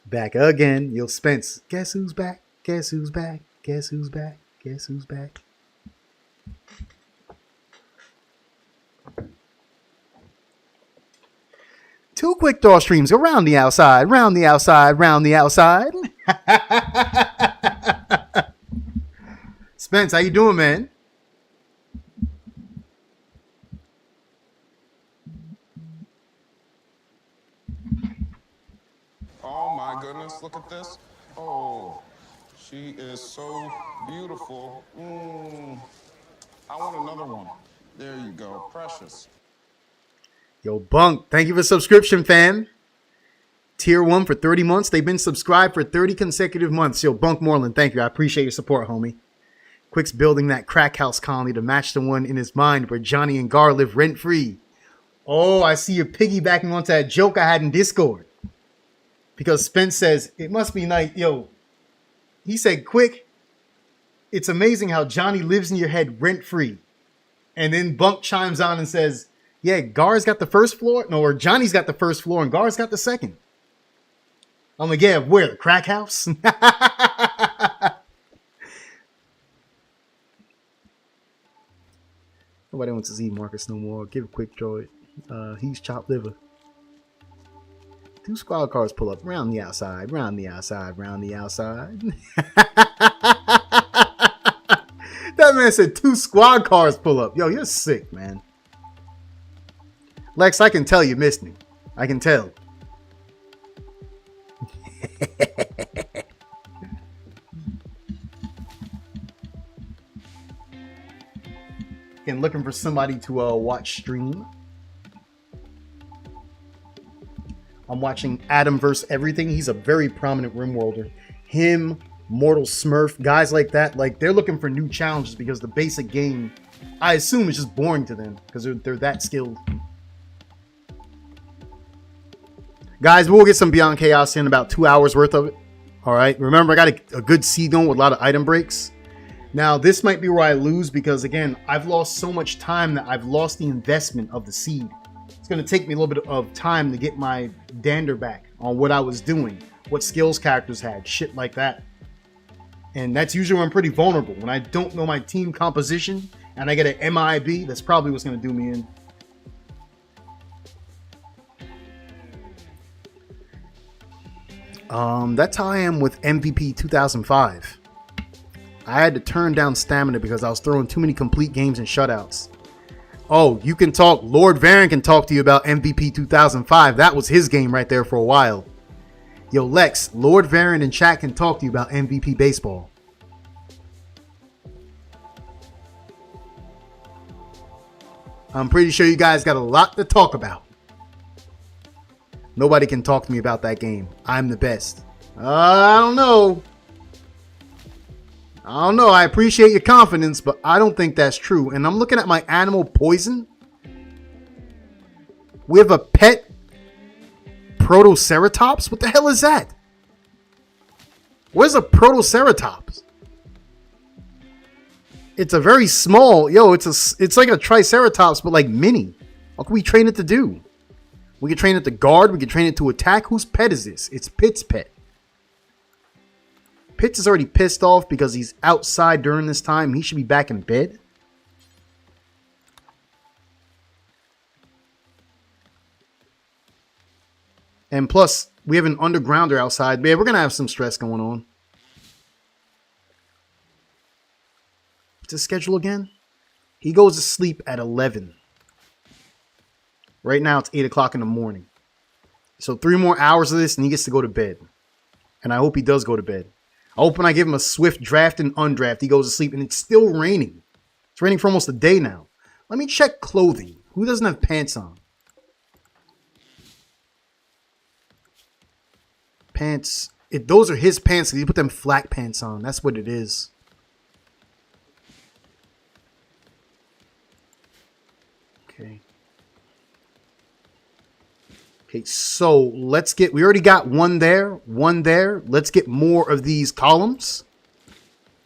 Back again. Yo, Spence. Guess who's back? Guess who's back? Guess who's back? Guess who's back? Two quick draw streams. Around the outside. Round the outside. Round the outside. Spence, how you doing, man? Oh my goodness, look at this. Oh, she is so beautiful. I want another one. There you go, precious. Yo, Bunk, thank you for the subscription, fam. Tier 1 for 30 months. They've been subscribed for 30 consecutive months. Yo, Bunk Moreland, thank you. I appreciate your support, homie. Quick's building that crack house colony to match the one in his mind where Johnny and Gar live rent-free. Oh, I see you're piggybacking onto that joke I had in Discord. Because Spence says, it must be nice. Yo, he said, Quick, it's amazing how Johnny lives in your head rent-free. And then Bunk chimes on and says, yeah, Gar's got the first floor. No, or Johnny's got the first floor and Gar's got the second. I'm like, yeah, where? The crack house? Nobody wants to see Marcus no more. Give a quick joy. He's chopped liver. 2 squad cars pull up. Round the outside. Round the outside. Round the outside. That man said 2 squad cars pull up. Yo, you're sick, man. Lex, I can tell you missed me. I can tell. Again, looking for somebody to watch stream. I'm watching Adam vs. Everything. He's a very prominent Rimworlder. Him, Mortal Smurf, guys like that. Like, they're looking for new challenges because the basic game, I assume, is just boring to them because they're that skilled. Guys, we'll get some Beyond Chaos in about 2 hours worth of it. All right. Remember, I got a good seed going with a lot of item breaks. Now, this might be where I lose because, again, I've lost so much time that I've lost the investment of the seed. It's going to take me a little bit of time to get my dander back on what I was doing, what skills characters had, shit like that. And that's usually when I'm pretty vulnerable. When I don't know my team composition and I get an MIB, that's probably what's going to do me in. That's how I am with MVP 2005. I had to turn down stamina because I was throwing too many complete games and shutouts. Oh, you can talk. Lord Varen can talk to you about MVP 2005. That was his game right there for a while. Yo, Lex, Lord Varen and chat can talk to you about MVP baseball. I'm pretty sure you guys got a lot to talk about. Nobody can talk to me about that game. I'm the best. I don't know. I don't know. I appreciate your confidence, but I don't think that's true. And I'm looking at my animal poison. We have a pet Protoceratops? What the hell is that? Where's a Protoceratops? It's a very small, it's like a Triceratops, but like mini. What can we train it to do? We can train it to guard. We can train it to attack. Whose pet is this? It's Pitt's pet. Pitts is already pissed off because he's outside during this time. He should be back in bed. And plus, we have an undergrounder outside. Yeah, we're going to have some stress going on. What's his schedule again? He goes to sleep at 11. Right now, it's 8 o'clock in the morning. So 3 more hours of this, and he gets to go to bed. And I hope he does go to bed. I hope when I give him a swift draft and undraft, he goes to sleep, and it's still raining. It's raining for almost a day now. Let me check clothing. Who doesn't have pants on? Pants. Those are his pants. He put them flat pants on. That's what it is. Okay. Okay, so let's get, we already got one there. Let's get more of these columns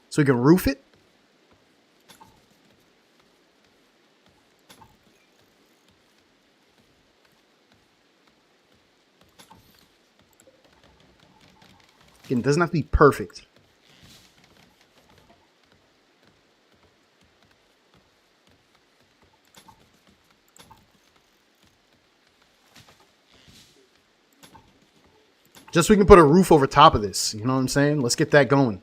so we can roof it. Again, it doesn't have to be perfect. Just so we can put a roof over top of this. You know what I'm saying? Let's get that going.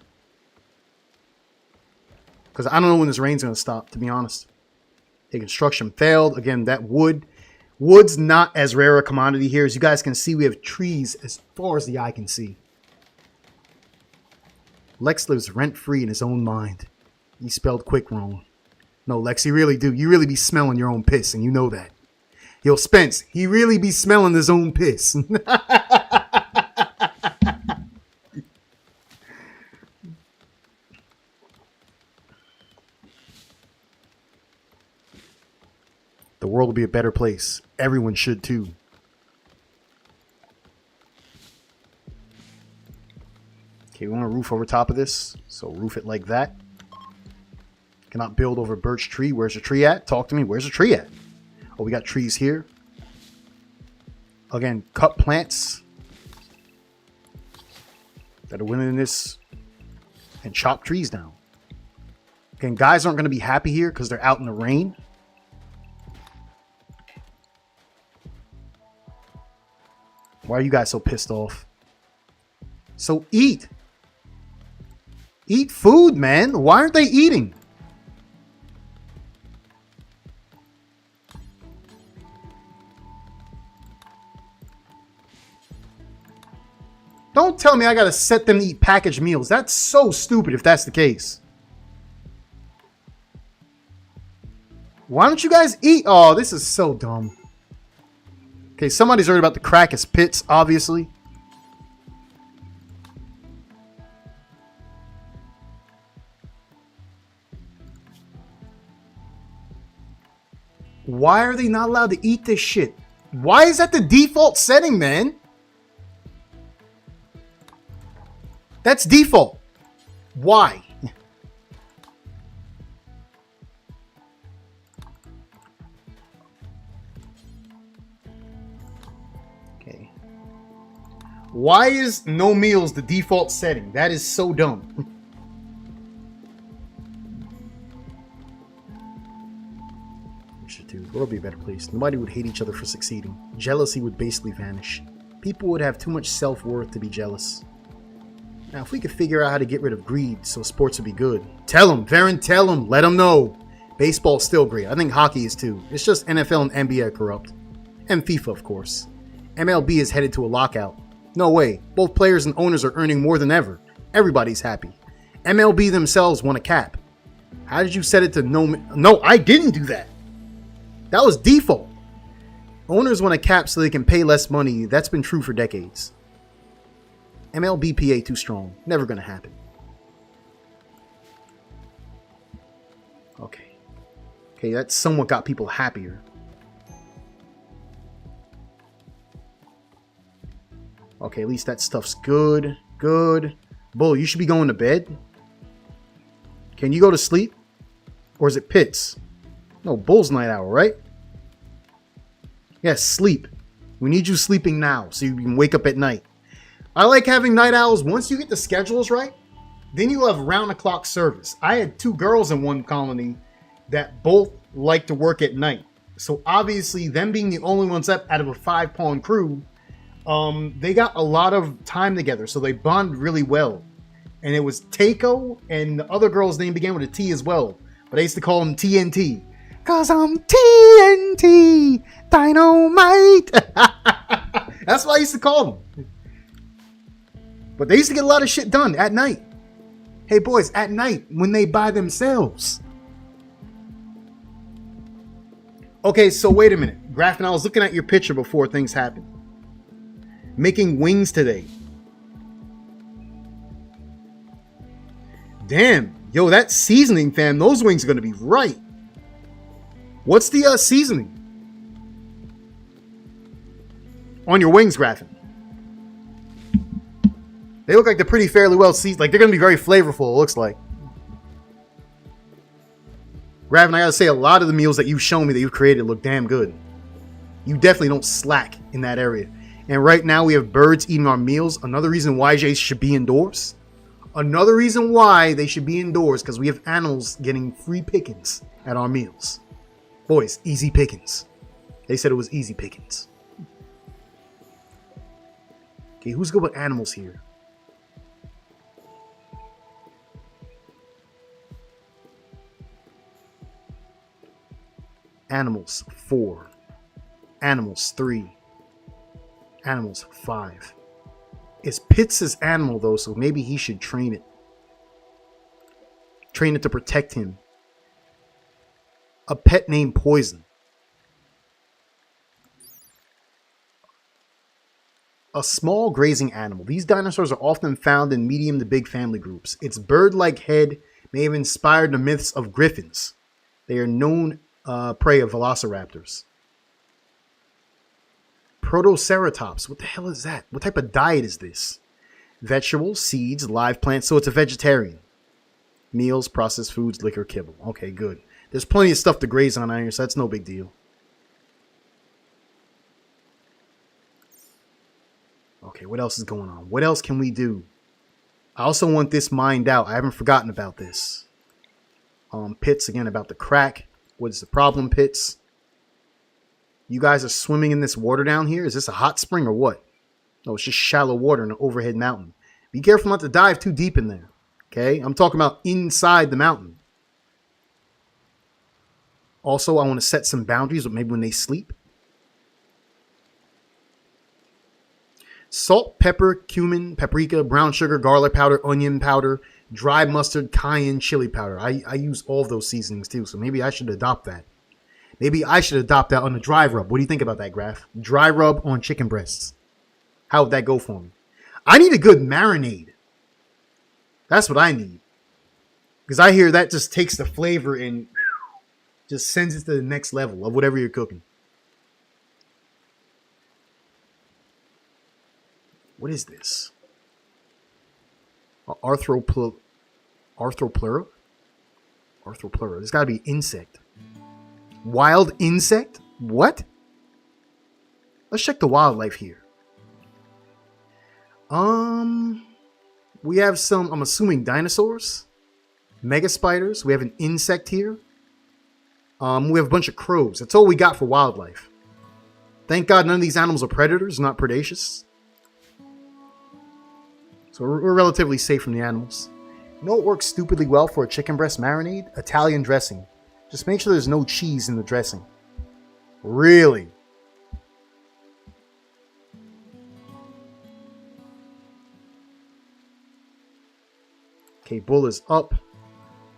Because I don't know when this rain's going to stop, to be honest. The construction failed. Again, that wood. Wood's not as rare a commodity here. As you guys can see, we have trees as far as the eye can see. Lex lives rent-free in his own mind. He spelled quick wrong. No, Lex, you really do. You really be smelling your own piss, and you know that. Yo, Spence, he really be smelling his own piss. The world will be a better place. Everyone should too. Okay, we want a roof over top of this. So roof it like that. Cannot build over birch tree. Where's the tree at? Talk to me. Where's the tree at? Oh, we got trees here. Again, cut plants that are winning this and chop trees down. Again, guys aren't going to be happy here because they're out in the rain. Why are you guys so pissed off? So eat. Eat food, man. Why aren't they eating? Don't tell me I gotta set them to eat packaged meals. That's so stupid if that's the case. Why don't you guys eat? Oh, this is so dumb. Okay, somebody's worried about the crack his pits, obviously. Why are they not allowed to eat this shit? Why is that the default setting, man? That's default. Why? Okay. Why is no meals the default setting? That is so dumb. The world would be a better place. Nobody would hate each other for succeeding. Jealousy would basically vanish. People would have too much self-worth to be jealous. Now, if we could figure out how to get rid of greed so sports would be good. Tell them, Varen, tell them. Let them know. Baseball's still great. I think hockey is too. It's just NFL and NBA are corrupt. And FIFA, of course. MLB is headed to a lockout. No way. Both players and owners are earning more than ever. Everybody's happy. MLB themselves want a cap. How did you set it to no... No, I didn't do that. That was default. Owners want a cap so they can pay less money. That's been true for decades. MLBPA too strong. Never gonna happen. Okay, that somewhat got people happier. Okay, at least that stuff's good. Good. Bull, you should be going to bed. Can you go to sleep? Or is it Pitts? No, Bull's night owl, right? Yes, sleep. We need you sleeping now so you can wake up at night. I like having night owls. Once you get the schedules right, then you'll have round-the-clock service. I had 2 girls in one colony that both like to work at night. So obviously, them being the only ones up out of a 5-pawn crew, they got a lot of time together. So they bond really well. And it was Takeo, and the other girl's name began with a T as well. But I used to call him TNT. Cause I'm TNT Dynamite. That's what I used to call them. But they used to get a lot of shit done at night. Hey boys, at night when they by themselves. Okay, so wait a minute. Graffin, I was looking at your picture before things happened. Making wings today. Damn. Yo, that seasoning, fam. Those wings are going to be right. What's the seasoning? On your wings, Graffin. They look like they're pretty fairly well seasoned. Like, they're going to be very flavorful, it looks like. Graffin, I got to say, a lot of the meals that you've shown me that you've created look damn good. You definitely don't slack in that area. And right now, we have birds eating our meals. Another reason why Jay should be indoors. Another reason why they should be indoors, because we have animals getting free pickings at our meals. Boys, easy pickings. They said it was easy pickings. Okay, who's good with animals here? Animals, 4. Animals, 3. Animals, 5. It's Pitts' animal, though, so maybe he should train it. Train it to protect him. A pet named Poison. A small grazing animal. These dinosaurs are often found in medium to big family groups. Its bird-like head may have inspired the myths of griffins. They are known prey of velociraptors. Protoceratops. What the hell is that? What type of diet is this? Vegetables, seeds, live plants. So it's a vegetarian. Meals, processed foods, liquor, kibble. Okay, good. There's plenty of stuff to graze on here, so that's no big deal. Okay, what else is going on? What else can we do? I also want this mined out. I haven't forgotten about this. Pits, again, about the crack. What is the problem, Pits? You guys are swimming in this water down here? Is this a hot spring or what? No, it's just shallow water in an overhead mountain. Be careful not to dive too deep in there. Okay? I'm talking about inside the mountain. Also, I want to set some boundaries, but maybe when they sleep. Salt, pepper, cumin, paprika, brown sugar, garlic powder, onion powder, dry mustard, cayenne, chili powder. I use all of those seasonings too, so maybe I should adopt that. Maybe I should adopt that on the dry rub. What do you think about that, Graph? Dry rub on chicken breasts. How would that go for me? I need a good marinade. That's what I need. Because I hear that just takes the flavor and just sends it to the next level of whatever you're cooking. What is this? Arthroplura? Arthroplura. This got to be insect. Wild insect? What? Let's check the wildlife here. We have some, I'm assuming, dinosaurs. Mega spiders. We have an insect here. We have a bunch of crows. That's all we got for wildlife. Thank God none of these animals are predators, not predaceous. So we're relatively safe from the animals. You know what works stupidly well for a chicken breast marinade? Italian dressing. Just make sure there's no cheese in the dressing. Really? Okay, Bull is up.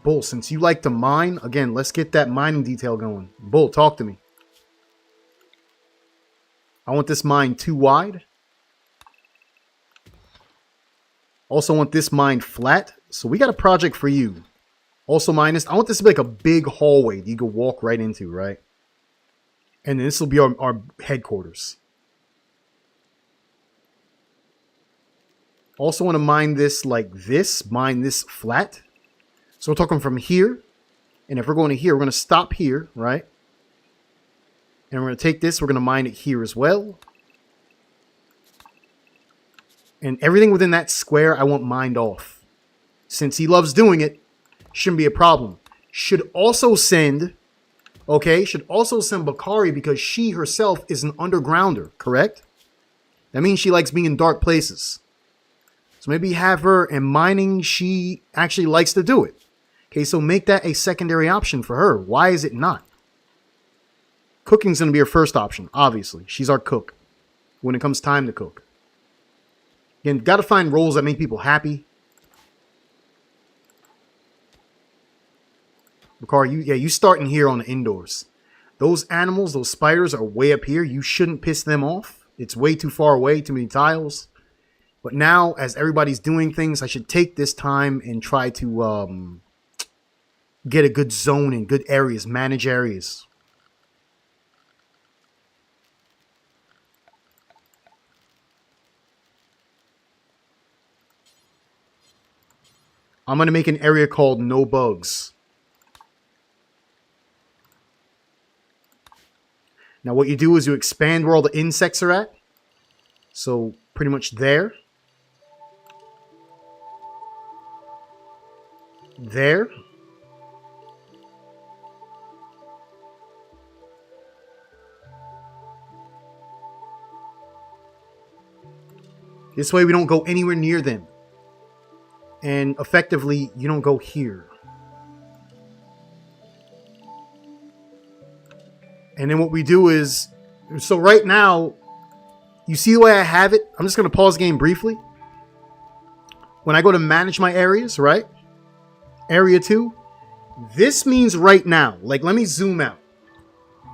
Bull, since you like to mine, again, let's get that mining detail going. Bull, talk to me. I want this mine 2 wide. Also want this mine flat. So we got a project for you. Also minus, I want this to be like a big hallway that you can walk right into, right? And then this will be our headquarters. Also want to mine this like this, mine this flat. So we're talking from here. And if we're going to here, we're going to stop here, right? And we're going to take this, we're going to mine it here as well. And everything within that square, I want mined off. Since he loves doing it, shouldn't be a problem. Should also send, okay, should also send Bakari because she herself is an undergrounder, correct? That means she likes being in dark places. So maybe have her, and mining, she actually likes to do it. Okay, so make that a secondary option for her. Why is it not? Cooking's going to be her first option, obviously. She's our cook when it comes time to cook. Again, got to find roles that make people happy. Bakari, you starting here on the indoors. Those animals, those spiders are way up here. You shouldn't piss them off. It's way too far away, too many tiles. But now, as everybody's doing things, I should take this time and try to get a good zone in good areas, manage areas. I'm going to make an area called No Bugs. Now what you do is you expand where all the insects are at. So pretty much there. There. This way we don't go anywhere near them. And effectively, you don't go here. And then what we do is, so right now, you see the way I have it? I'm just going to pause the game briefly. When I go to manage my areas, right? Area 2. This means right now, like let me zoom out.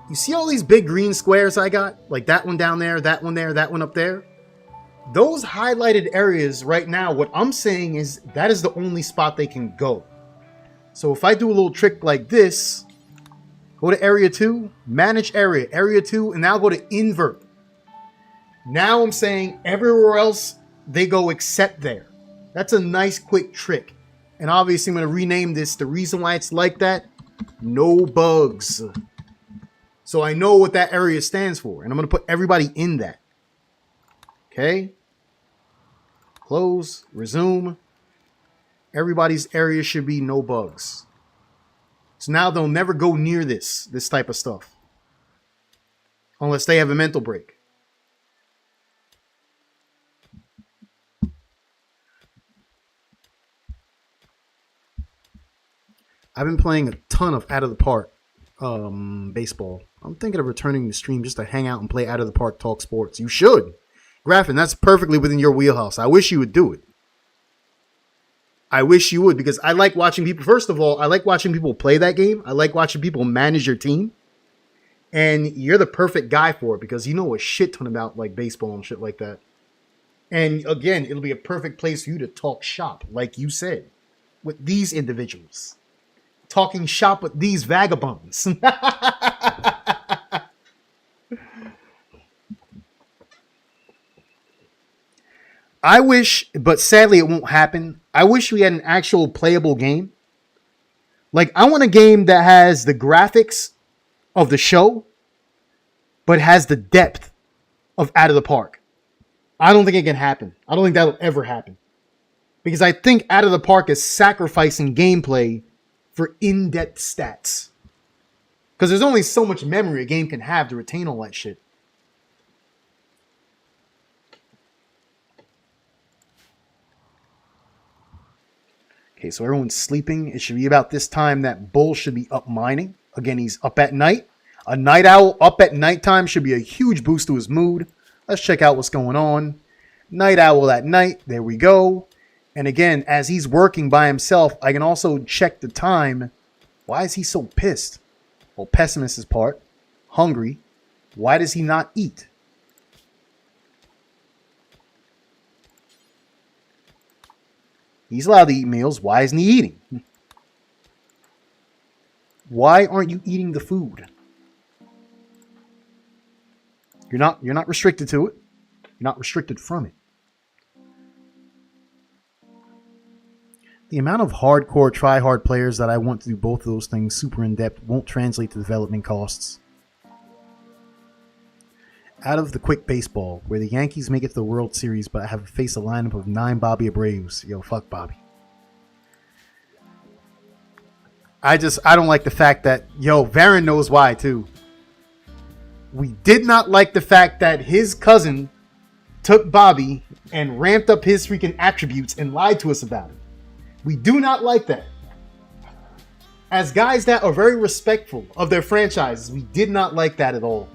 You see all these big green squares I got? Like that one down there, that one there, that one up there? Those highlighted areas right now, what I'm saying is that is the only spot they can go. So if I do a little trick like this, go to area 2, manage area, area 2, and now go to invert. Now I'm saying everywhere else they go except there. That's a nice quick trick. And obviously I'm going to rename this. The reason why it's like that, no bugs. So I know what that area stands for. And I'm going to put everybody in that. Okay. Close, resume. Everybody's area should be no bugs. So now they'll never go near this type of stuff. Unless they have a mental break. I've been playing a ton of Out of the Park baseball. I'm thinking of returning to stream just to hang out and play Out of the Park Talk Sports. You should. Graffin, that's perfectly within your wheelhouse. I wish you would do it. I wish you would, because I like watching people. First of all, I like watching people play that game. I like watching people manage your team. And you're the perfect guy for it because you know a shit ton about like baseball and shit like that. And again, it'll be a perfect place for you to talk shop, like you said, with these individuals. Talking shop with these vagabonds. I wish, but sadly it won't happen. I wish we had an actual playable game. Like, I want a game that has the graphics of the show, but has the depth of Out of the Park. I don't think it can happen. I don't think that'll ever happen. Because I think Out of the Park is sacrificing gameplay for in-depth stats. Because there's only so much memory a game can have to retain all that shit. Okay, so everyone's sleeping. It should be about this time that Bull should be up mining. Again, he's up at night. A night owl up at nighttime should be a huge boost to his mood. Let's check out what's going on. Night owl at night. There we go. And again, as he's working by himself, I can also check the time. Why is he so pissed? Well, pessimist is part. Hungry. Why does he not eat? He's allowed to eat meals. Why isn't he eating? Why aren't you eating the food? You're not restricted to it. You're not restricted from it. The amount of hardcore try-hard players that I want to do both of those things super in-depth won't translate to development costs. Out of the quick baseball, where the Yankees make it to the World Series but have faced a lineup of 9 Bobby Abraus. Yo, fuck Bobby. I don't like the fact that, Varon knows why too. We did not like the fact that his cousin took Bobby and ramped up his freaking attributes and lied to us about it. We do not like that. As guys that are very respectful of their franchises, we did not like that at all.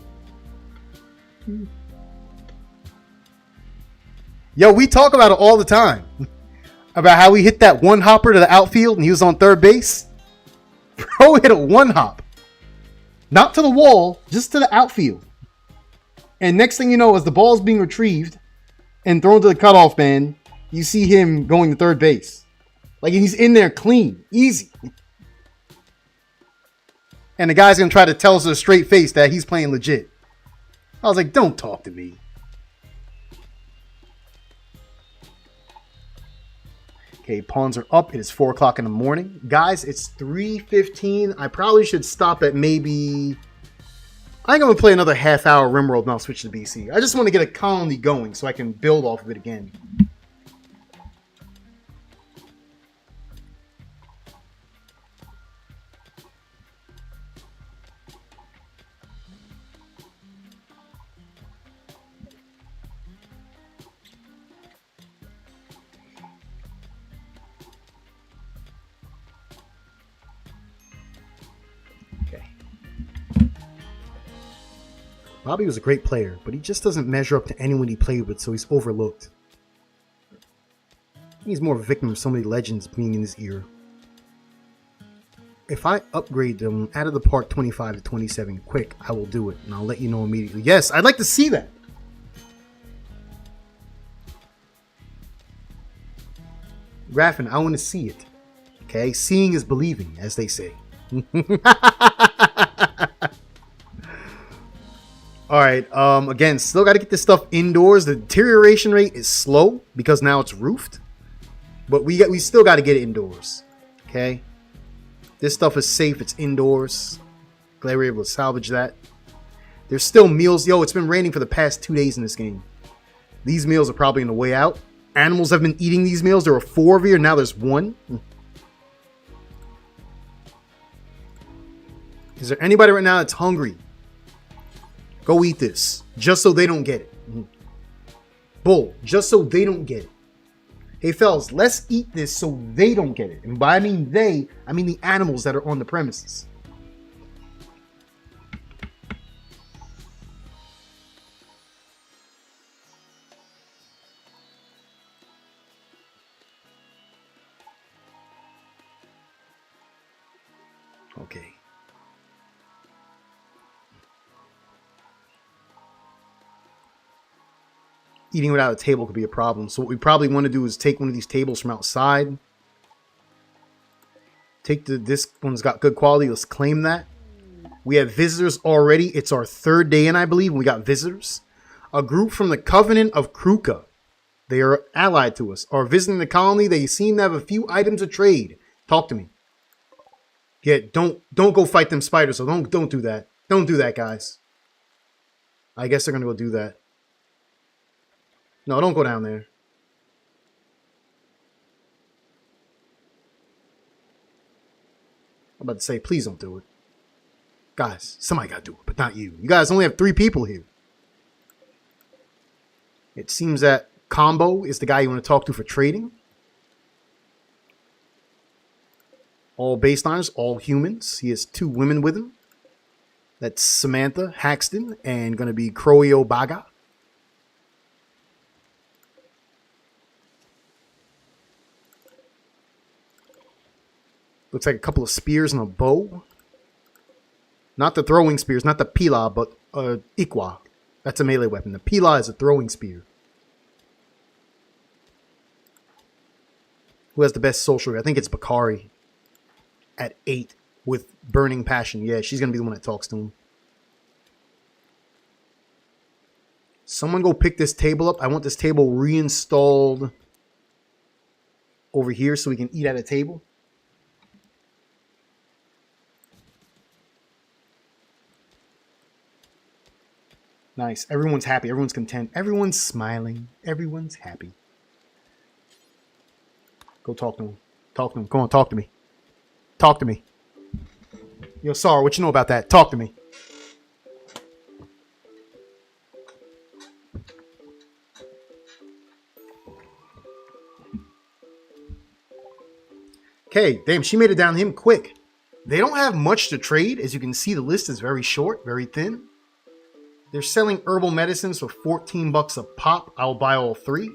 Yo, we talk about it all the time. About how he hit that one hopper to the outfield and he was on third base. Bro hit a one hop. Not to the wall, just to the outfield. And next thing you know, as the ball's being retrieved and thrown to the cutoff man, you see him going to third base. Like he's in there clean, easy. And the guy's going to try to tell us with a straight face that he's playing legit. I was like, don't talk to me. Okay, pawns are up. It is 4 o'clock in the morning. Guys, it's 3:15. I probably should stop at maybe... I think I'm going to play another half hour Rimworld and I'll switch to BC. I just want to get a colony going so I can build off of it again. Bobby was a great player, but he just doesn't measure up to anyone he played with, so he's overlooked. He's more of a victim of so many legends being in his era. If I upgrade them out of the park 25 to 27 quick, I will do it, and I'll let you know immediately. Yes, I'd like to see that. Raffin, I want to see it. Okay, seeing is believing, as they say. Alright, again, still got to get this stuff indoors. The deterioration rate is slow because now it's roofed. But we still got to get it indoors. Okay? This stuff is safe. It's indoors. Glad we're able to salvage that. There's still meals. Yo, it's been raining for the past 2 days in this game. These meals are probably on the way out. Animals have been eating these meals. There were 4 of you, and now there's 1. Is there anybody right now that's hungry? Go eat this, just so they don't get it. Bull, just so they don't get it. Hey, fellas, let's eat this so they don't get it. And by I mean they, I mean the animals that are on the premises. Okay. Eating without a table could be a problem. So what we probably want to do is take one of these tables from outside. This one's got good quality. Let's claim that. We have visitors already. It's our 3rd day in, I believe, and we got visitors. A group from the Covenant of Kruka. They are allied to us. Are visiting the colony. They seem to have a few items of trade. Talk to me. Yeah, don't go fight them spiders. So don't do that. Don't do that, guys. I guess they're gonna go do that. No, don't go down there. I'm about to say, please don't do it. Guys, somebody got to do it, but not you. You guys only have 3 people here. It seems that Combo is the guy you want to talk to for trading. All baseliners, all humans. He has 2 women with him. That's Samantha Haxton and going to be Croio Baga. Looks like a couple of spears and a bow. Not the throwing spears, not the pila, but ikwa. That's a melee weapon. The pila is a throwing spear. Who has the best social? I think it's Bakari at 8. with burning passion. Yeah, she's gonna be the one that talks to him. Someone go pick this table up. I want this table reinstalled over here so we can eat at a table. Nice. Everyone's happy. Everyone's content. Everyone's smiling. Everyone's happy. Go talk to him. Talk to him. Go on, talk to me. Talk to me. Yo, Sarah, what you know about that? Talk to me. Okay, damn, she made it down to him quick. They don't have much to trade. As you can see, the list is very short, very thin. They're selling herbal medicines for 14 bucks a pop. I'll buy all 3.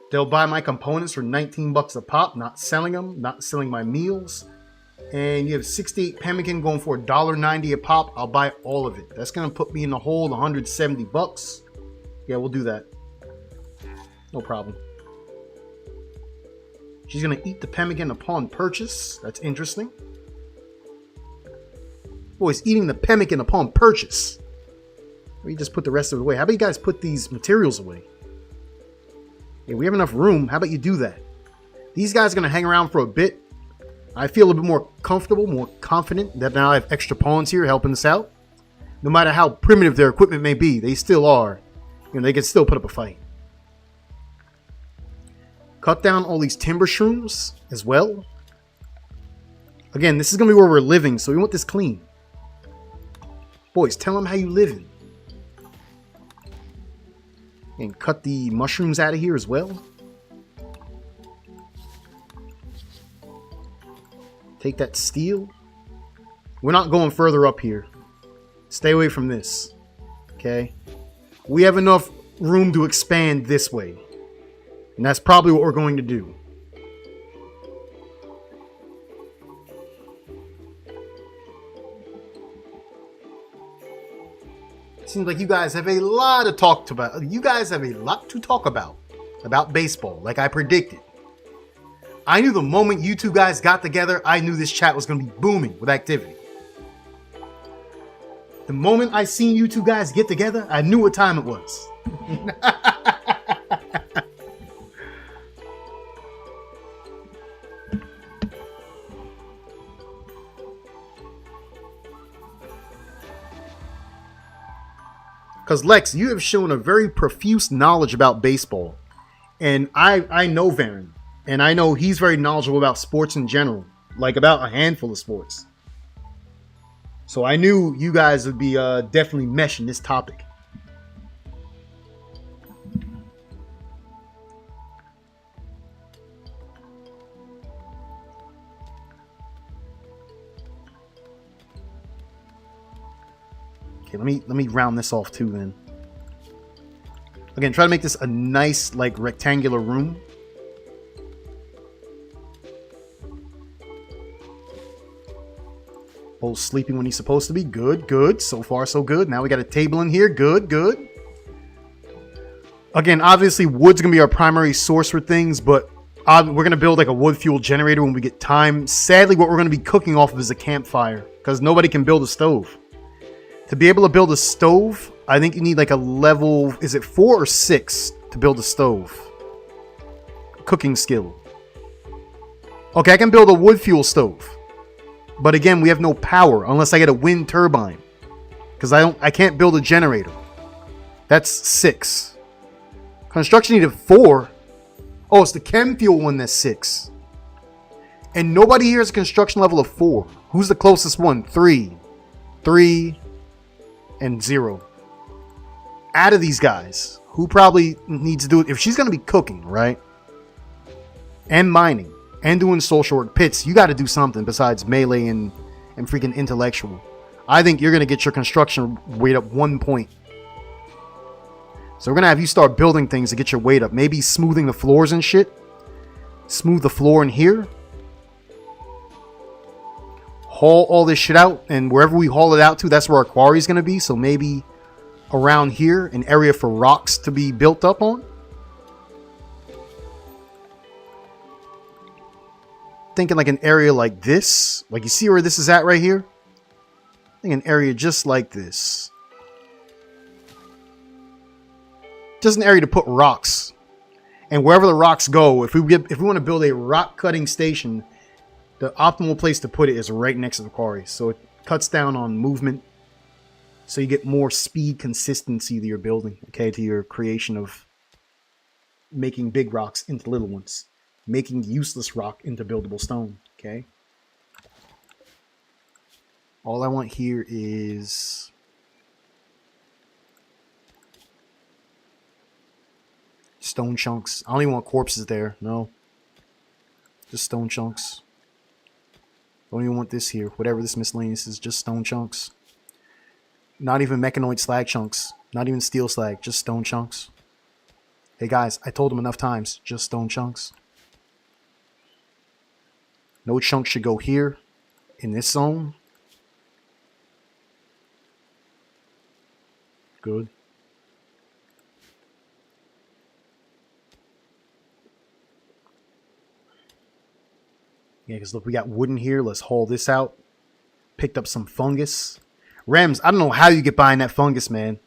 They'll buy my components for 19 bucks a pop. Not selling them, not selling my meals. And you have 68 pemmican going for $1.90 a pop. I'll buy all of it. That's going to put me in the hole 170 bucks. Yeah, we'll do that. No problem. She's going to eat the pemmican upon purchase. That's interesting. Boy, he's eating the pemmican upon purchase. Or you just put the rest of it away. How about you guys put these materials away? Yeah, we have enough room. How about you do that? These guys are going to hang around for a bit. I feel a bit more comfortable, more confident that now I have extra pawns here helping us out. No matter how primitive their equipment may be, they still are. You know, they can still put up a fight. Cut down all these timber shrooms as well. Again, this is going to be where we're living, so we want this clean. Boys, tell them how you living. And cut the mushrooms out of here as well. Take that steel. We're not going further up here. Stay away from this. Okay? We have enough room to expand this way. And that's probably what we're going to do. Seems like you guys have a lot to talk about. You guys have a lot to talk about baseball, like I predicted. I knew the moment you two guys got together, I knew this chat was going to be booming with activity. The moment I seen you two guys get together, I knew what time it was. Because, Lex, you have shown a very profuse knowledge about baseball. And I know Varen. And I know he's very knowledgeable about sports in general. Like, about a handful of sports. So I knew you guys would be definitely meshing this topic. Okay, let me round this off too then. Again, try to make this a nice, like, rectangular room. Bull's sleeping when he's supposed to be. Good, good. So far, so good. Now we got a table in here. Good, good. Again, obviously, wood's going to be our primary source for things, but we're going to build, like, a wood fuel generator when we get time. Sadly, what we're going to be cooking off of is a campfire, because nobody can build a stove. To be able to build a stove, I think you need like a level, is it 4 or 6 to build a stove? Cooking skill. Okay, I can build a wood fuel stove. But again, we have no power unless I get a wind turbine. Because I can't build a generator. That's 6. Construction needed 4. Oh, it's the chem fuel one that's 6. And nobody here has a construction level of 4. Who's the closest one? 3. 3. And 0. Out of these guys, who probably needs to do it? If she's going to be cooking, right? And mining. And doing social work pits, you got to do something besides melee and freaking intellectual. I think you're going to get your construction weight up 1 point. So we're going to have you start building things to get your weight up. Maybe smoothing the floors and shit. Smooth the floor in here. Haul all this shit out, and wherever we haul it out to, that's where our quarry is going to be. So maybe around here, an area for rocks to be built up on. thinking like an area like this. Like you see where this is at right here? I think an area just like this. Just an area to put rocks. And wherever the rocks go, if we want to build a rock cutting station, the optimal place to put it is right next to the quarry. So it cuts down on movement. So you get more speed consistency to your building, okay, to your creation of making big rocks into little ones. Making useless rock into buildable stone, okay? All I want here is stone chunks. I don't even want corpses there, no. Just stone chunks. Don't even want this here. Whatever this miscellaneous is, just stone chunks. Not even mechanoid slag chunks. Not even steel slag, just stone chunks. Hey guys, I told them enough times, just stone chunks. No chunk should go here in this zone. Good. Yeah, because look, we got wooden here. Let's haul this out. Picked up some fungus. Rems, I don't know how you get behind that fungus, man.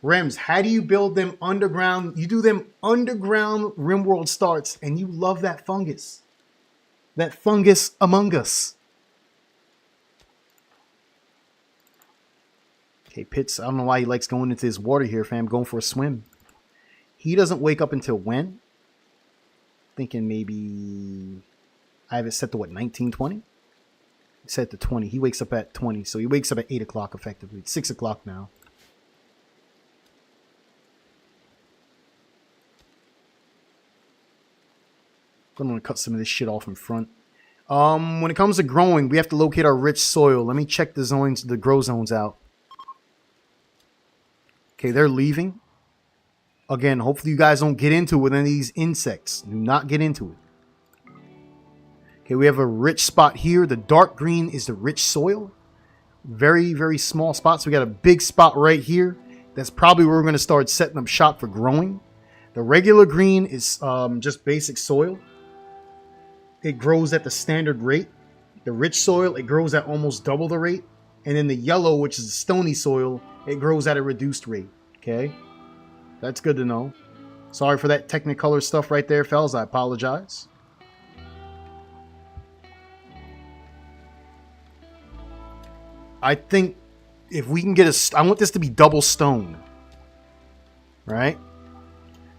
Rems, how do you build them underground? You do them underground Rimworld starts, and you love that fungus. That fungus among us. Okay, Pitts, I don't know why he likes going into his water here, fam. Going for a swim. He doesn't wake up until when? Thinking maybe... I have it set to what, 1920? Set to 20. He wakes up at 20, so he wakes up at 8 o'clock effectively. It's 6 o'clock now. I'm going to cut some of this shit off in front. When it comes to growing, we have to locate our rich soil. Let me check the zones, the grow zones out. Okay, they're leaving. Again, hopefully you guys don't get into it with any of these insects. Do not get into it. Okay, we have a rich spot here. The dark green is the rich soil. Very, very small spots. We got a big spot right here. That's probably where we're going to start setting up shop for growing. The regular green is just basic soil. It grows at the standard rate. The rich soil, it grows at almost double the rate. And then the yellow, which is the stony soil, it grows at a reduced rate. Okay? That's good to know. Sorry for that Technicolor stuff right there, fellas. I apologize. I think if we can get I want this to be double stone. Right?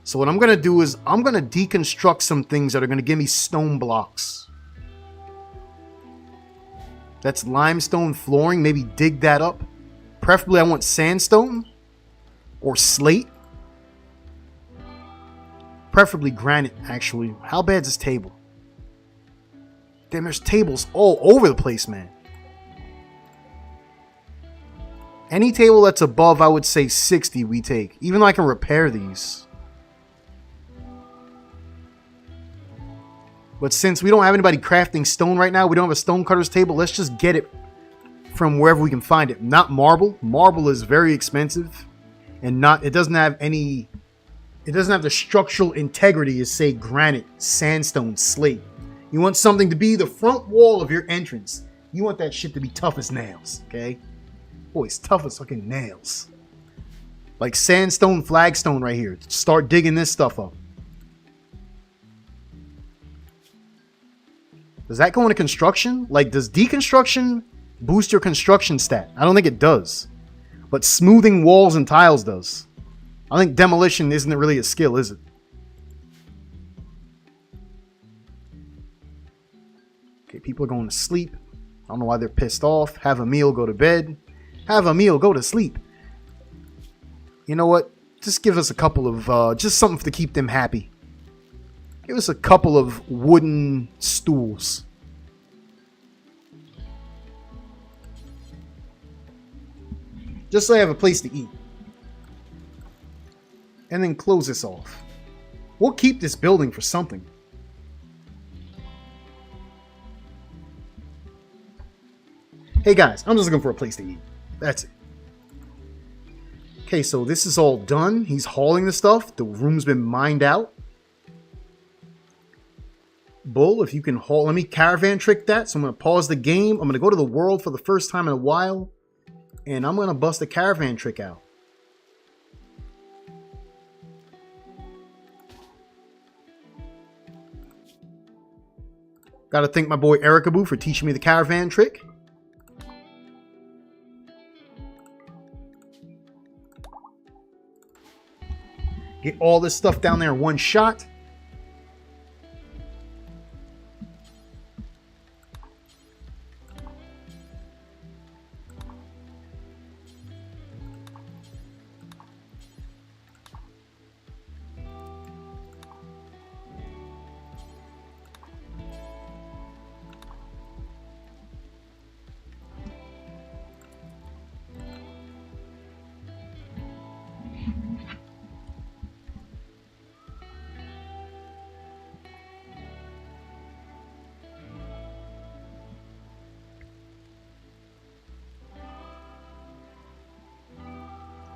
So what I'm going to do is I'm going to deconstruct some things that are going to give me stone blocks. That's limestone flooring. Maybe dig that up. Preferably I want sandstone or slate. Preferably granite, actually. How bad is this table? Damn, there's tables all over the place, man. Any table that's above, I would say 60 we take. Even though I can repair these. But since we don't have anybody crafting stone right now, we don't have a stone cutter's table, let's just get it from wherever we can find it. Not marble. Marble is very expensive. And it doesn't have the structural integrity as, say, granite, sandstone, slate. You want something to be the front wall of your entrance. You want that shit to be tough as nails, okay? Boy, it's tough as fucking nails. Like sandstone, flagstone right here. Start digging this stuff up. Does that go into construction? Like, does deconstruction boost your construction stat? I don't think it does. But smoothing walls and tiles does. I think demolition isn't really a skill, is it? Okay, people are going to sleep. I don't know why they're pissed off. Have a meal, go to bed. Have a meal, go to sleep. You know what? Just give us a couple of, just something to keep them happy. Give us a couple of wooden stools. Just so I have a place to eat. And then close this off. We'll keep this building for something. Hey guys, I'm just looking for a place to eat. That's it. Okay, so this is all done. He's hauling the stuff. The room's been mined out. Bull, if you can hold, let me caravan trick that. So I'm going to pause the game. I'm going to go to the world for the first time in a while. And I'm going to bust a caravan trick out. Got to thank my boy Ericaboo for teaching me the caravan trick. Get all this stuff down there in one shot.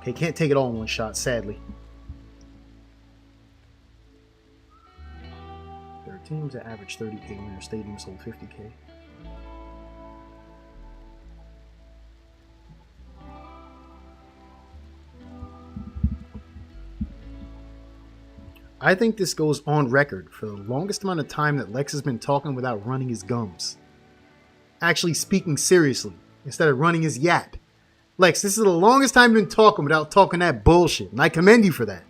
Okay, can't take it all in one shot, sadly. There are teams that average 30K when their stadium sold 50K. I think this goes on record for the longest amount of time that Lex has been talking without running his gums. Actually speaking seriously, instead of running his yap. Lex, this is the longest time you've been talking without talking that bullshit, and I commend you for that.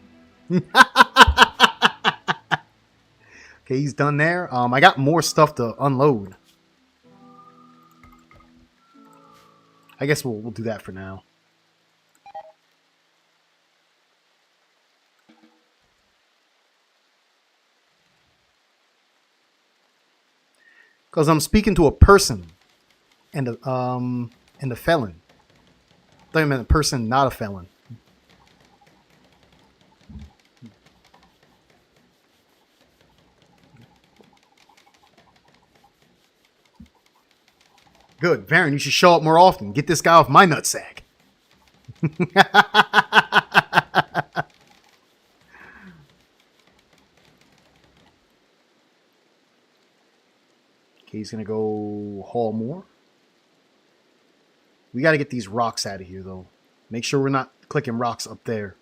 Okay, he's done there. I got more stuff to unload. I guess we'll do that for now. Because I'm speaking to a person and a felon. I thought you meant a person, not a felon. Good. Baron, you should show up more often. Get this guy off my nutsack. Okay, he's going to go haul more. We got to get these rocks out of here, though. Make sure we're not clicking rocks up there.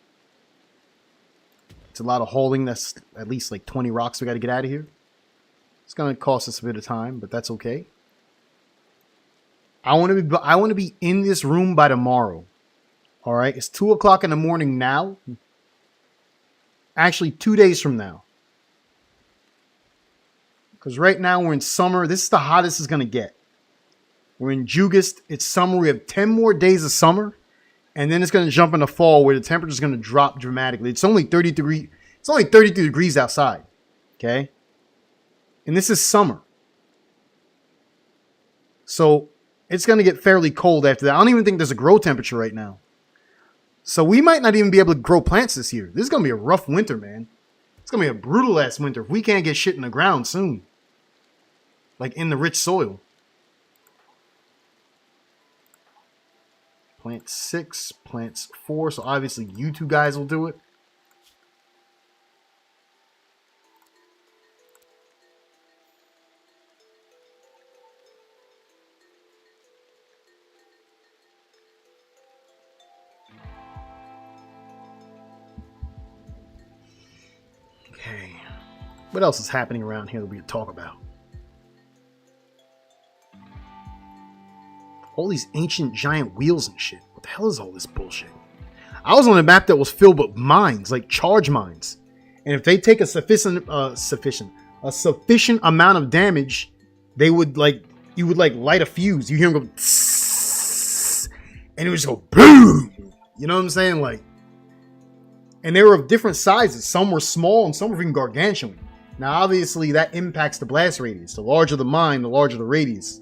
It's a lot of hauling. That's at least like 20 rocks we got to get out of here. It's going to cost us a bit of time, but that's okay. I want to be in this room by tomorrow. All right, it's 2 o'clock in the morning now. Actually, 2 days from now. Because right now we're in summer. This is the hottest it's going to get. We're in Jugust. It's summer. We have 10 more days of summer. And then it's going to jump into fall where the temperature is going to drop dramatically. It's only 30 It's only 32 degrees outside. Okay? And this is summer. So it's going to get fairly cold after that. I don't even think there's a grow temperature right now. So we might not even be able to grow plants this year. This is going to be a rough winter, man. It's going to be a brutal ass winter if we can't get shit in the ground soon. Like in the rich soil. Plant 6, plants 4. So obviously you two guys will do it. Okay. What else is happening around here that we could talk about? All these ancient giant wheels and shit. What the hell is all this bullshit? I was on a map that was filled with mines, like charge mines. And if they take a sufficient amount of damage, they would you would light a fuse. You hear them go tss, and it would just go boom. You know what I'm saying? And they were of different sizes. Some were small and some were even gargantuan. Now, obviously, that impacts the blast radius. The larger the mine, the larger the radius.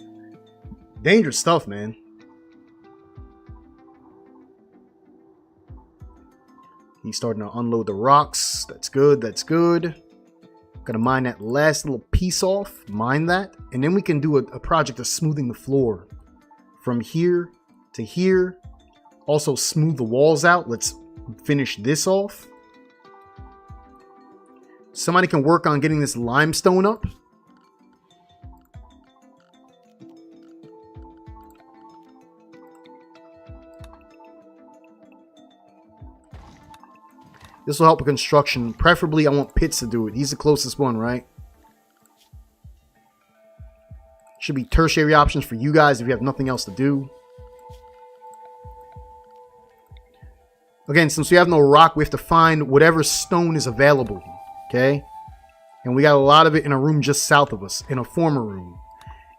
Dangerous stuff, man. He's starting to unload the rocks. That's good. That's good. Gonna mine that last little piece off. Mine that. And then we can do a project of smoothing the floor. From here to here. Also smooth the walls out. Let's finish this off. Somebody can work on getting this limestone up. This will help with construction. Preferably, I want Pitts to do it. He's the closest one, right? Should be tertiary options for you guys if you have nothing else to do. Again, since we have no rock, we have to find whatever stone is available. Okay? And we got a lot of it in a room just south of us, in a former room.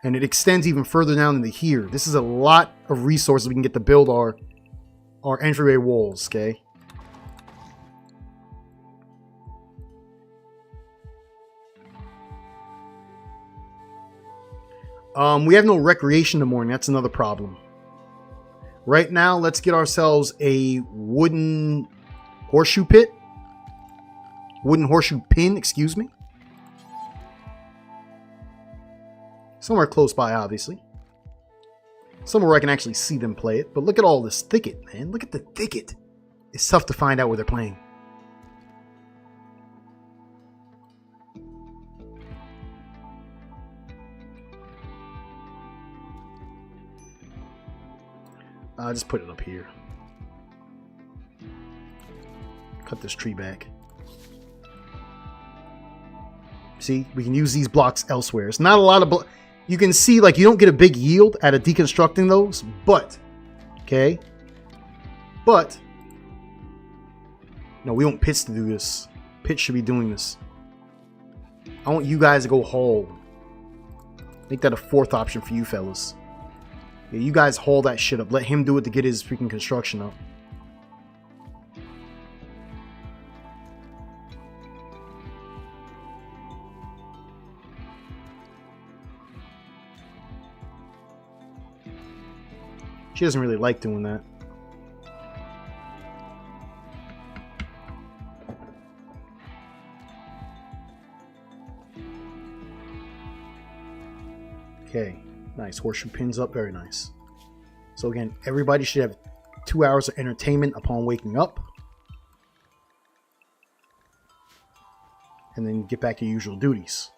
And it extends even further down into here. This is a lot of resources we can get to build our entryway walls, okay? We have no recreation in the morning. That's another problem. Right now, let's get ourselves a wooden horseshoe pit. Wooden horseshoe pin, excuse me. Somewhere close by, obviously. Somewhere where I can actually see them play it. But look at all this thicket, man. Look at the thicket. It's tough to find out where they're playing. I'll just put it up here. Cut this tree back. See, we can use these blocks elsewhere. It's not a lot of you can see, like, you don't get a big yield out of deconstructing those, but, okay, but, no, we want Pitts to do this. Pitts should be doing this. I want you guys to go haul. Make that a fourth option for you fellas. Yeah, you guys haul that shit up. Let him do it to get his freaking construction up. She doesn't really like doing that. Okay, nice. Horseshoe pins up, very nice. So again, everybody should have 2 hours of entertainment upon waking up. And then get back to your usual duties.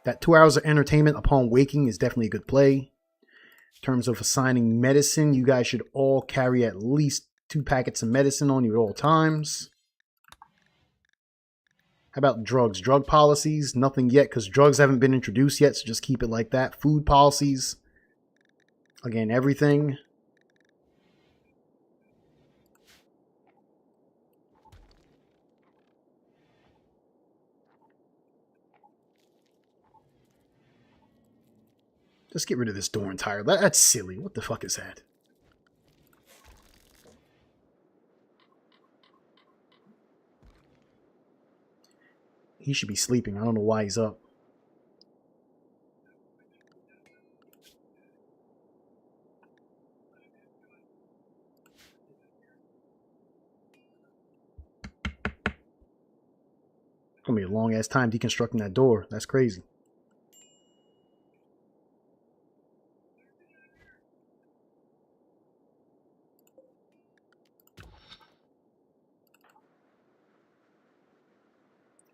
That 2 hours of entertainment upon waking is definitely a good play. In terms of assigning medicine, you guys should all carry at least 2 packets of medicine on you at all times. How about drugs? Drug policies? Nothing yet because drugs haven't been introduced yet, so just keep it like that. Food policies. Again, everything. Just get rid of this door entirely. That's silly. What the fuck is that? He should be sleeping. I don't know why he's up. It's gonna be a long ass time deconstructing that door. That's crazy.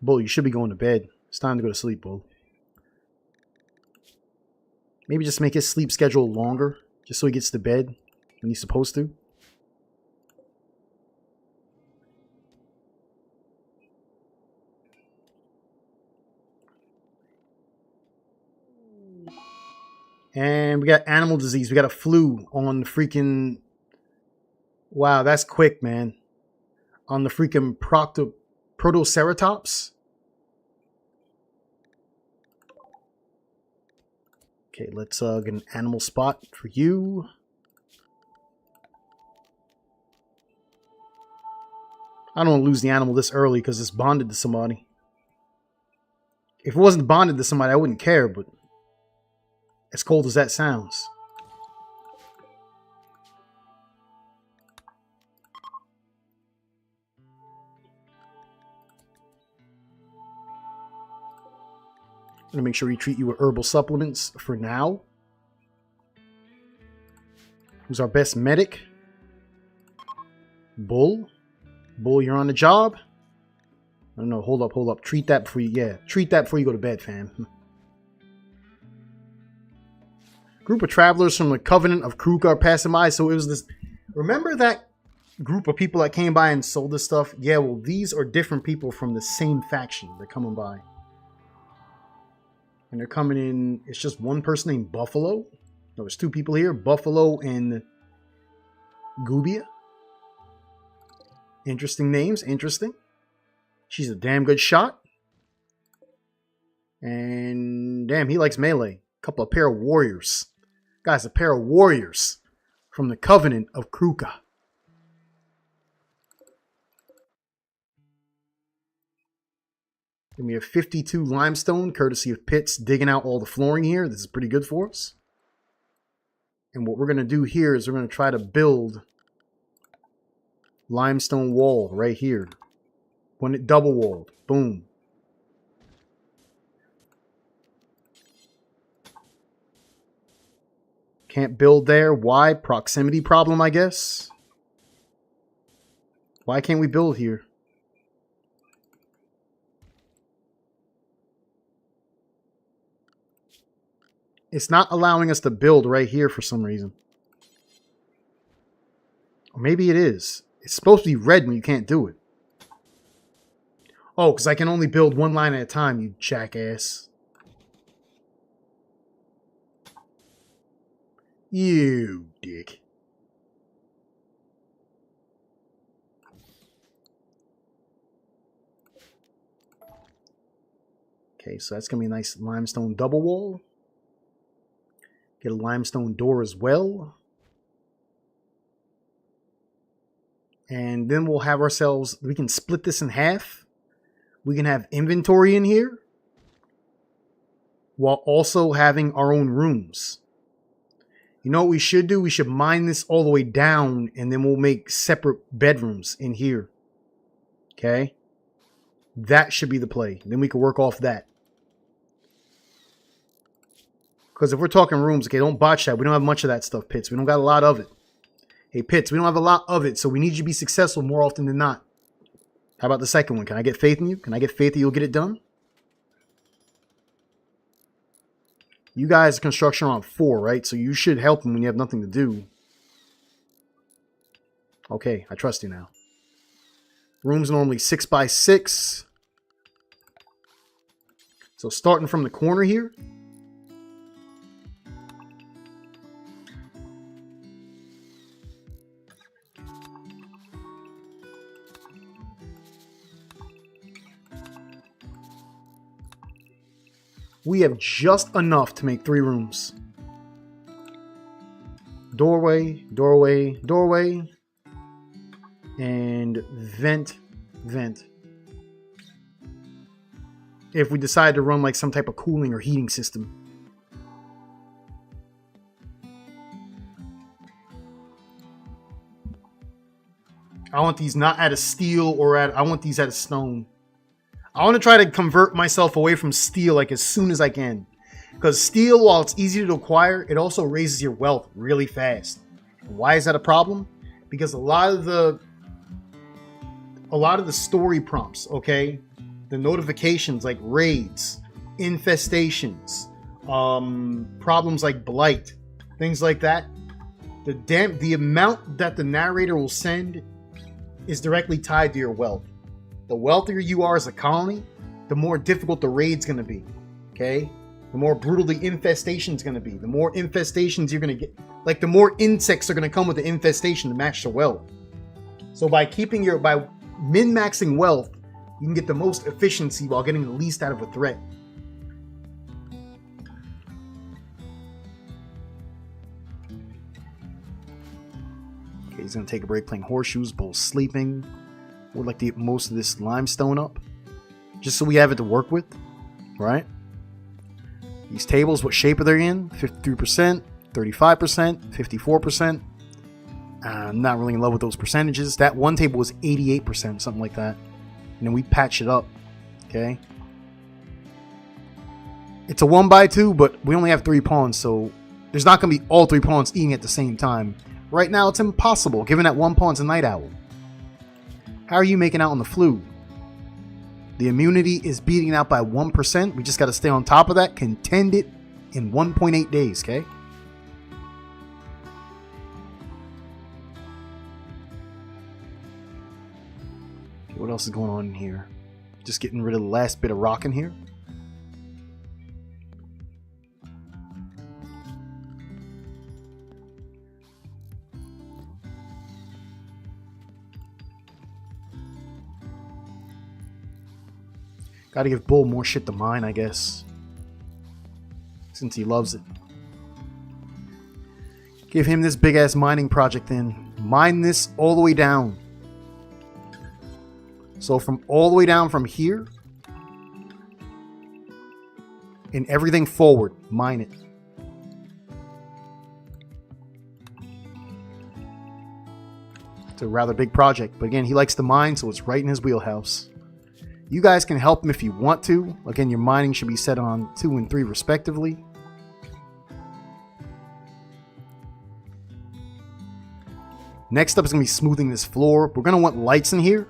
Bull, you should be going to bed. It's time to go to sleep, Bull. Maybe just make his sleep schedule longer, just so he gets to bed when he's supposed to. And we got animal disease. We got a flu on the freaking... Wow, that's quick, man. On the freaking Protoceratops. Okay, let's get an animal spot for you. I don't want to lose the animal this early because it's bonded to somebody. If it wasn't bonded to somebody, I wouldn't care, but as cold as that sounds. I'm going to make sure we treat you with herbal supplements for now. Who's our best medic? Bull? Bull, you're on the job? I don't know. Hold up. Treat that before you... Yeah, treat that before you go to bed, fam. Group of travelers from the Covenant of Kruk are passing by. So it was this... Remember that group of people that came by and sold this stuff. Yeah, well, these are different people from the same faction. They're coming by. And they're coming in. It's just one person named Buffalo. No, there's two people here. Buffalo and Gubia. Interesting names. Interesting. She's a damn good shot. And damn, he likes melee. A pair of warriors. Guys, a pair of warriors from the Covenant of Kruka. Give me a 52 limestone, courtesy of Pitts digging out all the flooring here. This is pretty good for us. And what we're going to do here is we're going to try to build limestone wall right here. When it double walled. Boom. Can't build there. Why? Proximity problem, I guess. Why can't we build here? It's not allowing us to build right here for some reason. Or maybe it is. It's supposed to be red when you can't do it. Oh, because I can only build one line at a time, you jackass. You dick. Okay, so that's going to be a nice limestone double wall. Get a limestone door as well. And then we'll have ourselves, we can split this in half. We can have inventory in here while also having our own rooms. You know what we should do? We should mine this all the way down and then we'll make separate bedrooms in here. Okay? That should be the play. Then we can work off that. Because if we're talking rooms, okay, don't botch that. We don't have much of that stuff, Pitts. We don't got a lot of it. Hey, Pitts, we don't have a lot of it, so we need you to be successful more often than not. How about the second one? Can I get faith in you? Can I get faith that you'll get it done? You guys, construction are on 4, right? So you should help them when you have nothing to do. Okay, I trust you now. Rooms normally 6 by 6. So starting from the corner here. We have just enough to make 3 rooms. Doorway, doorway, doorway. And vent, vent. If we decide to run like some type of cooling or heating system. I want these not out of steel or I want these out of stone. I want to try to convert myself away from steel like as soon as I can. Because steel, while it's easy to acquire, it also raises your wealth really fast. Why is that a problem? Because a lot of the story prompts, okay, the notifications like raids, infestations, problems like blight, things like that, the amount that the narrator will send is directly tied to your wealth. The wealthier you are as a colony, the more difficult the raid's going to be, okay? The more brutal the infestation's going to be. The more infestations you're going to get, like the more insects are going to come with the infestation to match the wealth. So by min-maxing wealth, you can get the most efficiency while getting the least out of a threat. Okay, he's going to take a break playing horseshoes, both sleeping. We'd like to get most of this limestone up, just so we have it to work with, right? These tables, what shape are they in? 53%, 35%, 54%. I'm not really in love with those percentages. That one table was 88%, something like that. And then we patch it up, okay? It's a 1x2, but we only have 3 pawns, so there's not going to be all 3 pawns eating at the same time. Right now, it's impossible, given that 1 pawn's a night owl. How are you making out on the flu? The immunity is beating out by 1%. We just got to stay on top of that. Contend it in 1.8 days, okay? Okay, what else is going on in here? Just getting rid of the last bit of rock in here. Gotta give Bull more shit to mine, I guess. Since he loves it. Give him this big ass mining project then. Mine this all the way down. So from all the way down from here. And everything forward. Mine it. It's a rather big project. But again, he likes to mine, so it's right in his wheelhouse. You guys can help him if you want to. Again, your mining should be set on 2 and 3 respectively. Next up is going to be smoothing this floor. We're going to want lights in here.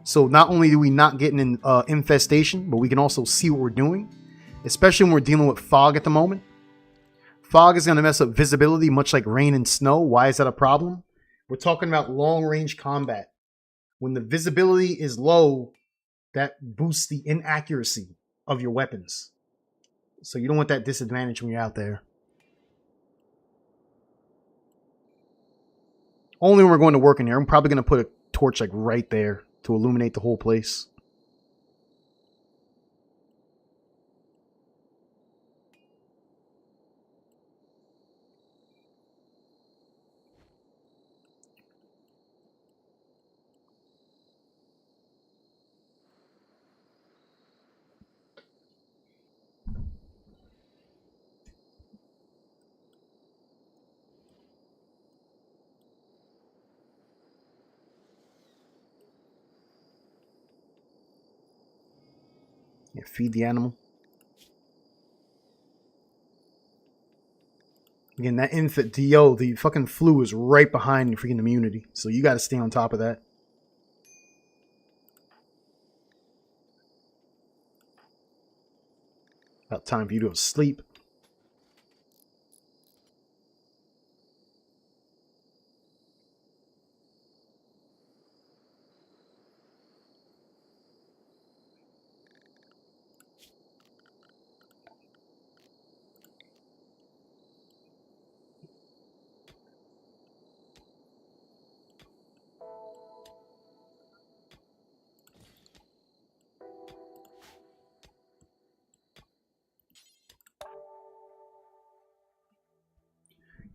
So not only do we not get an infestation, but we can also see what we're doing. Especially when we're dealing with fog at the moment. Fog is going to mess up visibility, much like rain and snow. Why is that a problem? We're talking about long-range combat. When the visibility is low, that boosts the inaccuracy of your weapons. So you don't want that disadvantage when you're out there. Only when we're going to work in here. I'm probably going to put a torch like right there to illuminate the whole place. Yeah, feed the animal. Again, that the fucking flu is right behind the freaking immunity. So you got to stay on top of that. About time for you to go to sleep.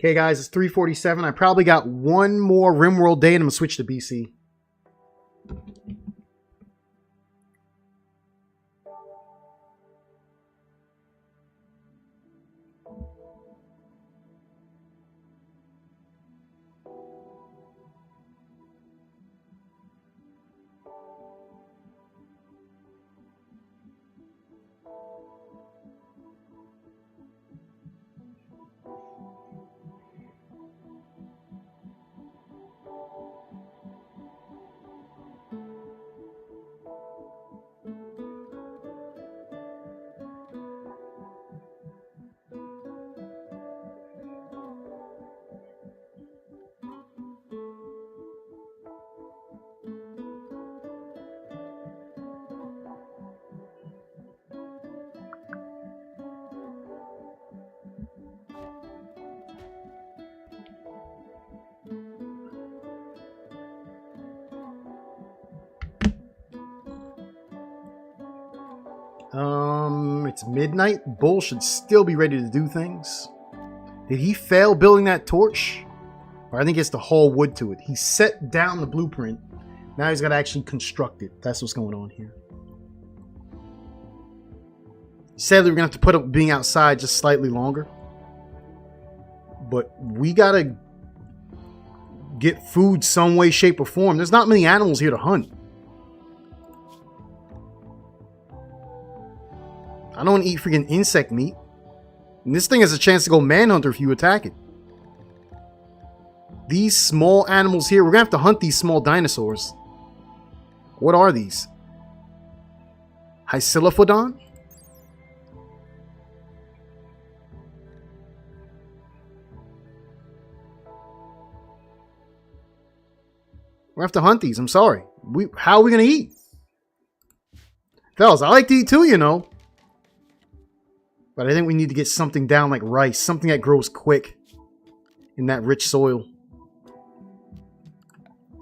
Okay, guys, it's 3:47. I probably got one more Rimworld day and I'm going to switch to BC. It's midnight. Bull should still be ready to do things. Did he fail building that torch? Or I think he has to haul wood to it. He set down the blueprint. Now he's got to actually construct it. That's what's going on here. Sadly, we're going to have to put up being outside just slightly longer. But we got to get food some way, shape, or form. There's not many animals here to hunt. I don't eat freaking insect meat. And this thing has a chance to go manhunter if you attack it. These small animals here, we're going to have to hunt these small dinosaurs. What are these? Hysilophodon? We're going to have to hunt these. I'm sorry. How are we gonna eat? Fellas, I like to eat too, you know. But I think we need to get something down like rice. Something that grows quick in that rich soil.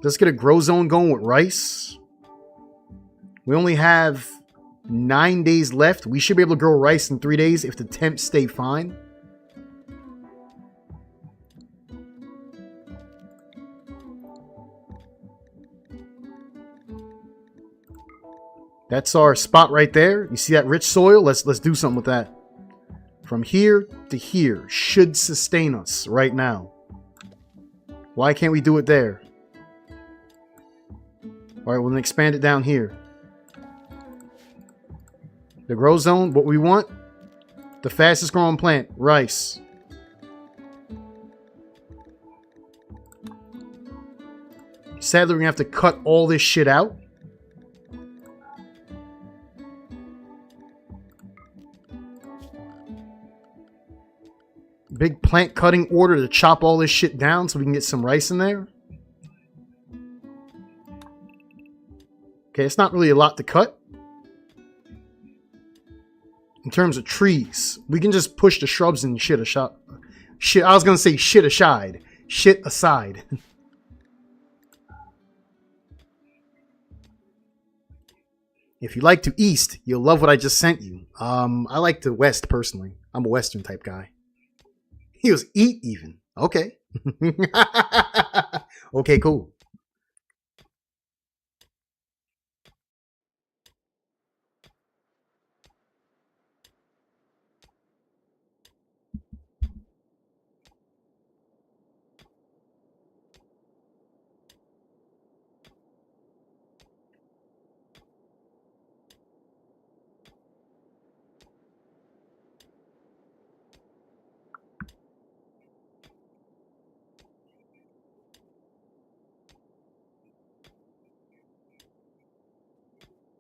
Let's get a grow zone going with rice. We only have 9 days left. We should be able to grow rice in 3 days if the temps stay fine. That's our spot right there. You see that rich soil? Let's do something with that. From here to here should sustain us right now. Why can't we do it there? All right, we'll then expand it down here. The grow zone, what we want? The fastest growing plant, rice. Sadly, we're gonna have to cut all this shit out. Big plant cutting order to chop all this shit down so we can get some rice in there. Okay, it's not really a lot to cut. In terms of trees, we can just push the shrubs and shit aside. Shit, I was gonna say shit aside. Shit aside. If you like to east, you'll love what I just sent you. I like the west personally. I'm a western type guy. He was eat even. Okay. Okay, cool.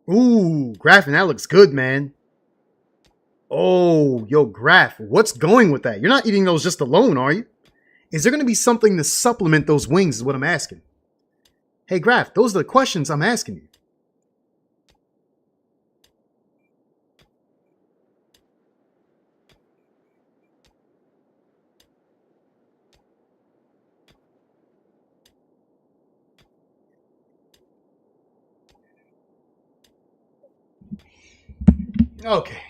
Ooh, Graffin, that looks good, man. Oh, yo, Graff, what's going with that? You're not eating those just alone, are you? Is there going to be something to supplement those wings is what I'm asking. Hey, Graff, those are the questions I'm asking you. Okay.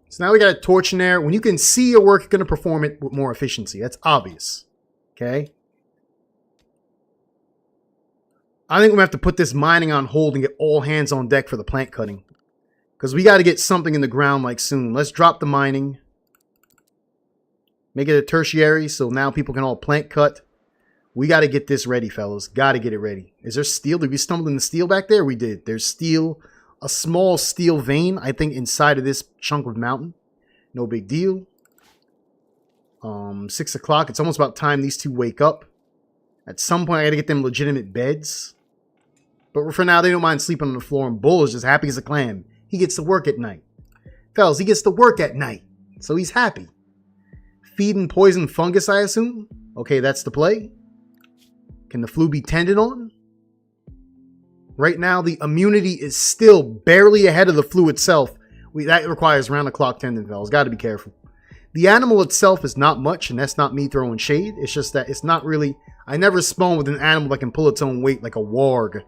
So now we got a torch in there. When you can see your work, you're going to perform it with more efficiency. That's obvious. Okay. I think we're going to have to put this mining on hold and get all hands on deck for the plant cutting. Because we got to get something in the ground like soon. Let's drop the mining. Make it a tertiary so now people can all plant cut. We got to get this ready, fellas. Got to get it ready. Is there steel? Did we stumble in the steel back there? We did. There's steel. A small steel vein, I think, inside of this chunk of mountain. No big deal. 6 o'clock. It's almost about time these two wake up. At some point, I gotta get them legitimate beds. But for now, they don't mind sleeping on the floor, and Bull is just happy as a clam. He gets to work at night. Fellas, he gets to work at night. So he's happy. Feeding poison fungus, I assume? Okay, that's the play. Can the flu be tended on? Right now, the immunity is still barely ahead of the flu itself. That requires round-the-clock tendon, fellas. Got to be careful. The animal itself is not much, and that's not me throwing shade. It's just that it's not really... I never spawned with an animal that can pull its own weight, like a warg,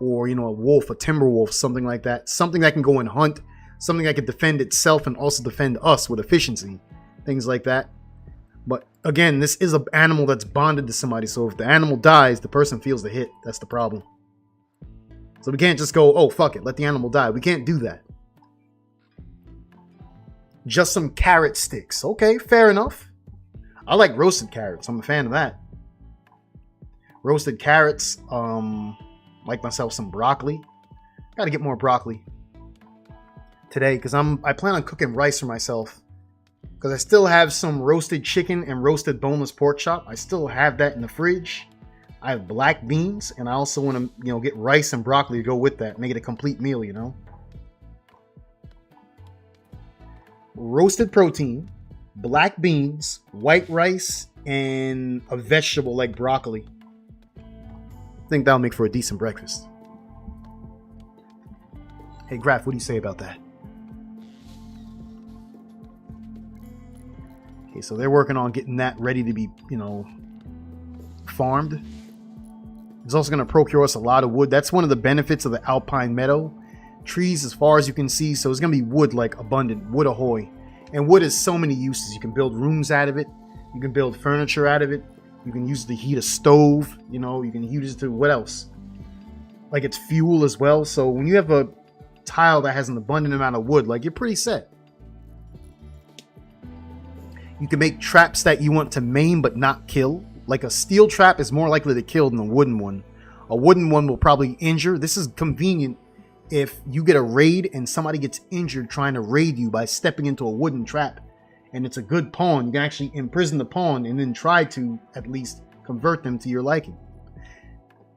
or, you know, a wolf, a timber wolf, something like that. Something that can go and hunt, something that can defend itself and also defend us with efficiency. Things like that. But, again, this is an animal that's bonded to somebody, so if the animal dies, the person feels the hit. That's the problem. So we can't just go, oh, fuck it, let the animal die. We can't do that. Just some carrot sticks. Okay, fair enough. I like roasted carrots. I'm a fan of that. Roasted carrots. Like myself some broccoli. Gotta get more broccoli today because I plan on cooking rice for myself. Because I still have some roasted chicken and roasted boneless pork chop. I still have that in the fridge. I have black beans, and I also want to, you know, get rice and broccoli to go with that. Make it a complete meal, you know. Roasted protein, black beans, white rice, and a vegetable like broccoli. I think that'll make for a decent breakfast. Hey, Graf, what do you say about that? Okay, so they're working on getting that ready to be, you know, farmed. It's also going to procure us a lot of wood. That's one of the benefits of the alpine meadow. Trees as far as you can see, so it's going to be wood like abundant. Wood ahoy. And wood has so many uses. You can build rooms out of it. You can build furniture out of it. You can use it to heat a stove. You know, you can use it to what else? Like it's fuel as well. So when you have a tile that has an abundant amount of wood, like you're pretty set. You can make traps that you want to maim but not kill. Like a steel trap is more likely to kill than a wooden one. A wooden one will probably injure. This is convenient if you get a raid and somebody gets injured trying to raid you by stepping into a wooden trap. And it's a good pawn. You can actually imprison the pawn and then try to at least convert them to your liking.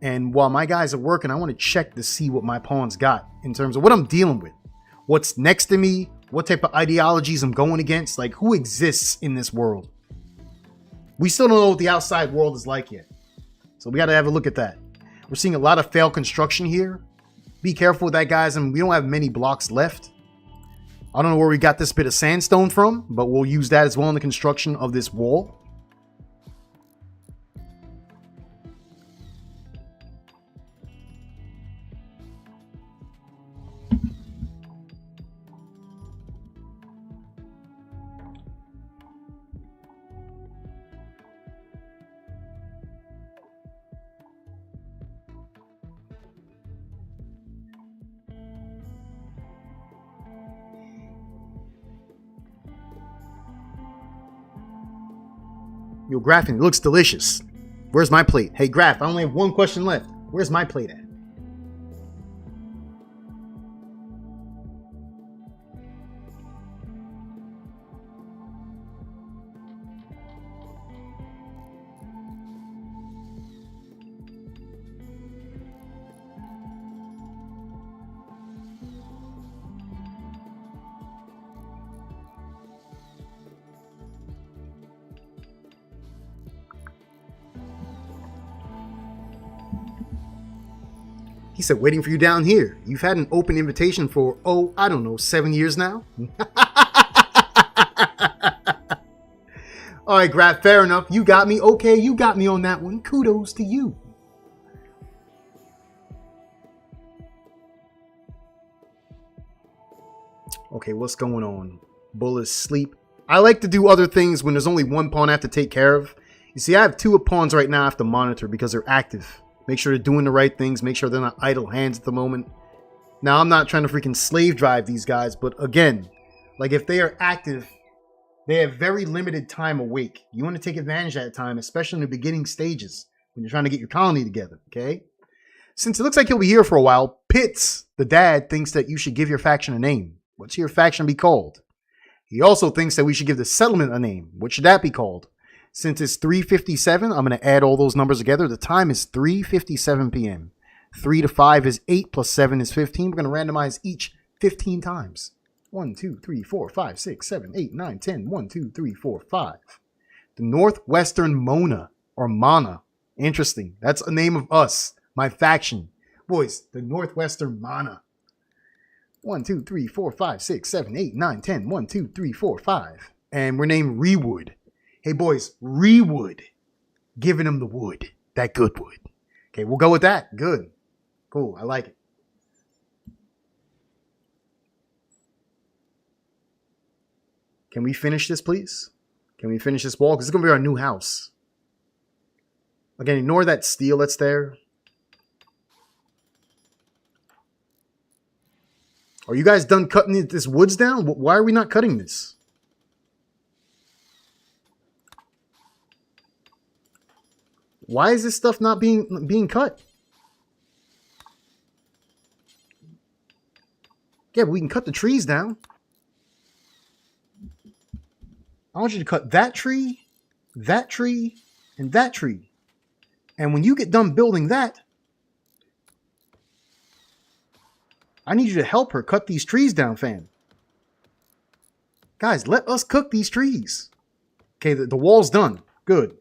And while my guys are working, I want to check to see what my pawns got in terms of what I'm dealing with. What's next to me, what type of ideologies I'm going against, like who exists in this world. We still don't know what the outside world is like yet. So we got to have a look at that. We're seeing a lot of failed construction here. Be careful with that, guys. And we don't have many blocks left. I don't know where we got this bit of sandstone from, but we'll use that as well in the construction of this wall. Yo, Graffin, it looks delicious. Where's my plate? Hey, Graf, I only have one question left. Where's my plate at? He said, waiting for you down here. You've had an open invitation for, oh, I don't know, 7 years now? All right, Graf, fair enough. You got me. Okay, you got me on that one. Kudos to you. Okay, what's going on? Bull is asleep. I like to do other things when there's only one pawn I have to take care of. You see, I have two pawns right now I have to monitor because they're active. Make sure they're doing the right things. Make sure they're not idle hands at the moment. Now, I'm not trying to freaking slave drive these guys, but again, like if they are active, they have very limited time awake. You want to take advantage of that time, especially in the beginning stages when you're trying to get your colony together, okay? Since it looks like he'll be here for a while, Pitts, the dad, thinks that you should give your faction a name. What should your faction be called? He also thinks that we should give the settlement a name. What should that be called? Since it's 3:57, I'm going to add all those numbers together. The time is 3:57 p.m. 3 to 5 is 8 plus 7 is 15. We're going to randomize each 15 times. 1, 2, 3, 4, 5, 6, 7, 8, 9, 10. 1, 2, 3, 4, 5. The Northwestern Mona or Mana. Interesting. That's a name of us, my faction. Boys, the Northwestern Mana. 1, 2, 3, 4, 5, 6, 7, 8, 9, 10. 1, 2, 3, 4, 5. And we're named Rewood. Hey, boys, Rewood. Giving them the wood. That good wood. Okay, we'll go with that. Good. Cool. I like it. Can we finish this, please? Can we finish this wall? Because it's going to be our new house. Again, ignore that steel that's there. Are you guys done cutting this woods down? Why are we not cutting this? Why is this stuff not being cut? Yeah, but we can cut the trees down. I want you to cut that tree, and that tree. And when you get done building that, I need you to help her cut these trees down, fam. Guys, let us cook these trees. Okay, the wall's done. Good.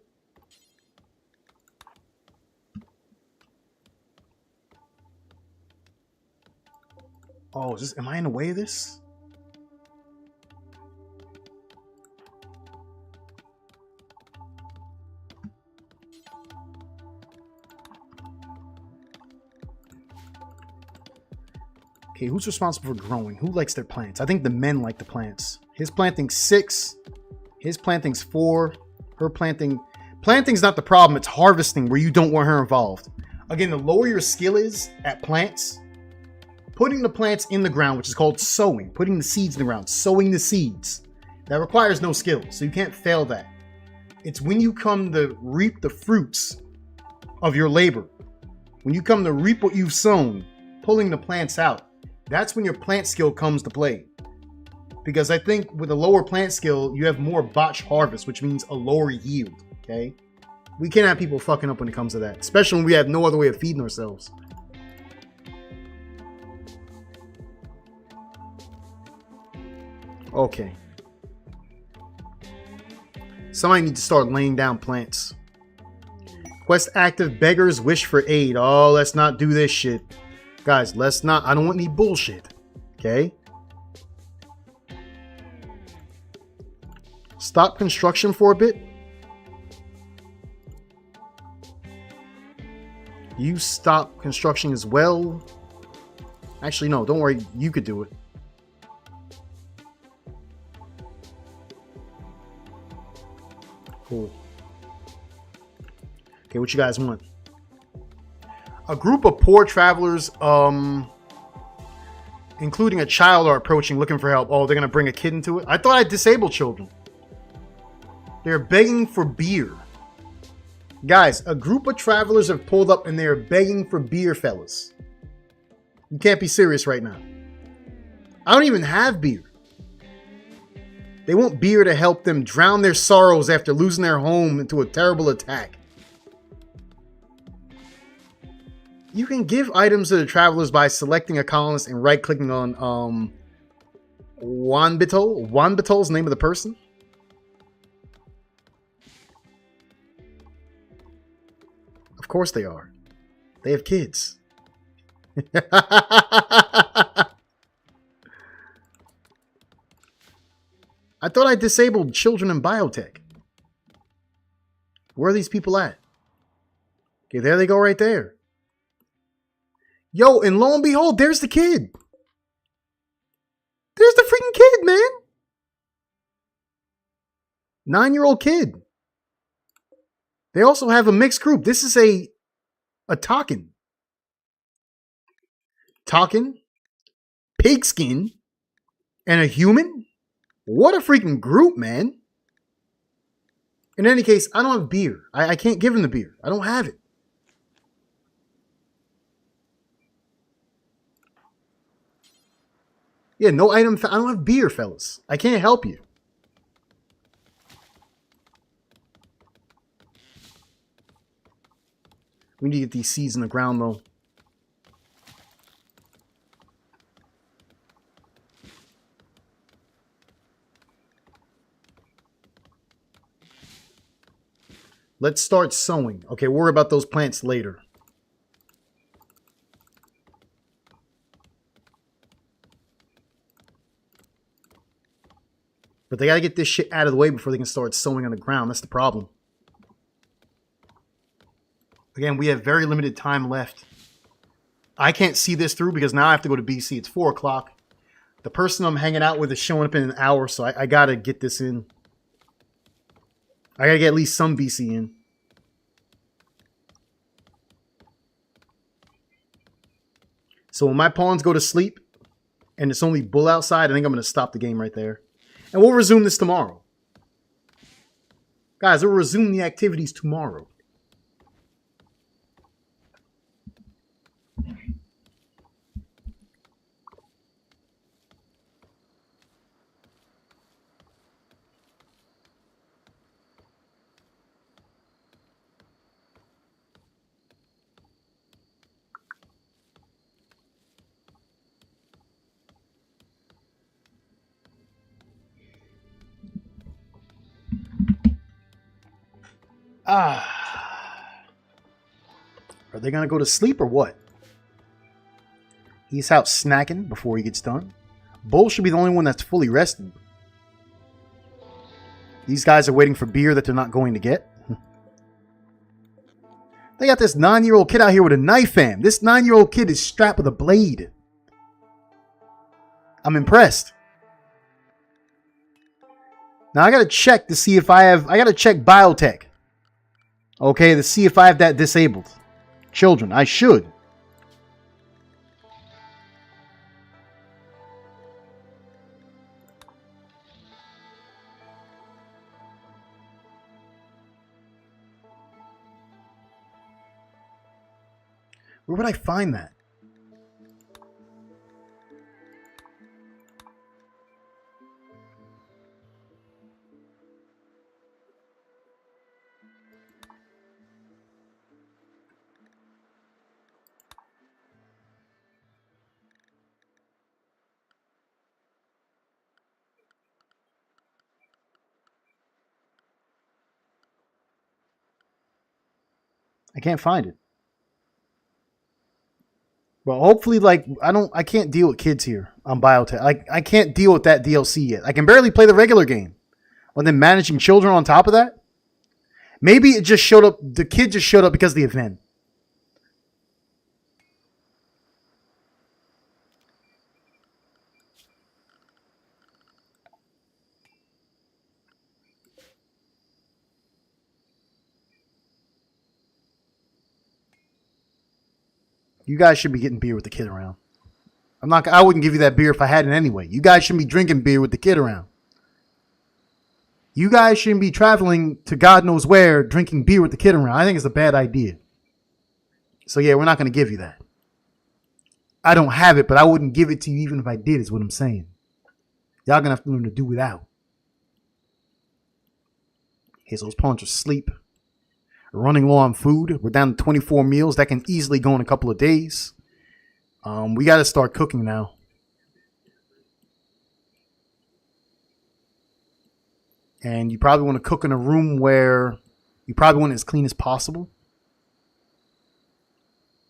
Oh, is this, am I in the way of this? Okay, who's responsible for growing? Who likes their plants? I think the men like the plants. His planting's 6. His planting's 4. Her planting... Planting's not the problem. It's harvesting where you don't want her involved. Again, the lower your skill is at plants, putting the plants in the ground, which is called sowing, putting the seeds in the ground, sowing the seeds, that requires no skill, so you can't fail that. It's when you come to reap the fruits of your labor, when you come to reap what you've sown, pulling the plants out, that's when your plant skill comes to play. Because I think with a lower plant skill, you have more botch harvest, which means a lower yield, okay? We can't have people fucking up when it comes to that, especially when we have no other way of feeding ourselves. Okay. Somebody needs to start laying down plants. Quest active, beggars wish for aid. Oh, let's not do this shit. Guys, let's not. I don't want any bullshit. Okay? Stop construction for a bit. You stop construction as well. Actually, no, don't worry. You could do it. Cool. Okay, what you guys want? A group of poor travelers, including a child, are approaching looking for help. Oh, they're going to bring a kid into it? I thought I disabled children. They're begging for beer. Guys, a group of travelers have pulled up and they're begging for beer, fellas. You can't be serious right now. I don't even have beer. They want beer to help them drown their sorrows after losing their home into a terrible attack. You can give items to the travelers by selecting a colonist and right-clicking on Wanbitol. Wanbitol's the name of the person. Of course they are. They have kids. I thought I disabled children in biotech. Where are these people at? Okay, there they go right there. Yo, and lo and behold, there's the kid. There's the freaking kid, man. 9-year-old kid. They also have a mixed group. This is a Talkin. Talkin, pigskin, and a human? What a freaking group, man. In any case, I don't have beer. I can't give him the beer. I don't have it. Yeah, no item. I don't have beer, fellas. I can't help you. We need to get these seeds in the ground, though. Let's start sowing. Okay, worry about those plants later. But they gotta get this shit out of the way before they can start sowing on the ground. That's the problem. Again, we have very limited time left. I can't see this through because now I have to go to BC. It's 4 o'clock. The person I'm hanging out with is showing up in an hour, so I gotta get this in. I gotta get at least some BC in. So when my pawns go to sleep and it's only bull outside, I think I'm gonna stop the game right there. And we'll resume this tomorrow. Guys, we'll resume the activities tomorrow. Are they gonna go to sleep or what? He's out snacking before he gets done. Bull should be the only one that's fully rested. These guys are waiting for beer that they're not going to get. They got this 9-year-old kid out here with a knife, fam. This 9-year-old kid is strapped with a blade. I'm impressed. Now I gotta check to see if I gotta check biotech. Okay, to see if I have that disabled. Children, I should. Where would I find that? I can't find it. Well, hopefully, like, I can't deal with kids here on biotech. I can't deal with that DLC yet. I can barely play the regular game. And then managing children on top of that? Maybe it just showed up, the kid just showed up because of the event. You guys should be getting beer with the kid around. I wouldn't give you that beer if I had it anyway. You guys shouldn't be drinking beer with the kid around. You guys shouldn't be traveling to God knows where drinking beer with the kid around. I think it's a bad idea. So yeah, we're not going to give you that. I don't have it, but I wouldn't give it to you even if I did, is what I'm saying. Y'all going to have to learn to do without. Okay, so those pawns are asleep. We're running low on food. We're down to 24 meals. That can easily go in a couple of days. We got to start cooking now. And you probably want to cook in a room where you probably want it as clean as possible.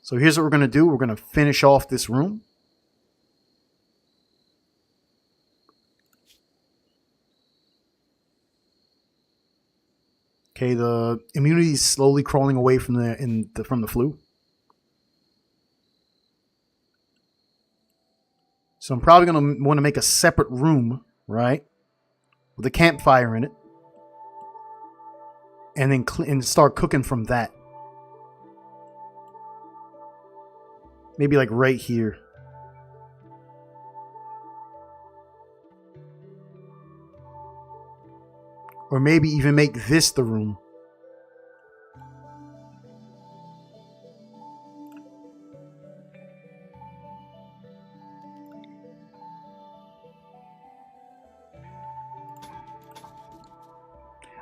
So here's what we're going to do. We're going to finish off this room. Okay, the immunity is slowly crawling away from the flu. So I'm probably going to want to make a separate room, right? With a campfire in it. And then start cooking from that. Maybe like right here. Or maybe even make this the room.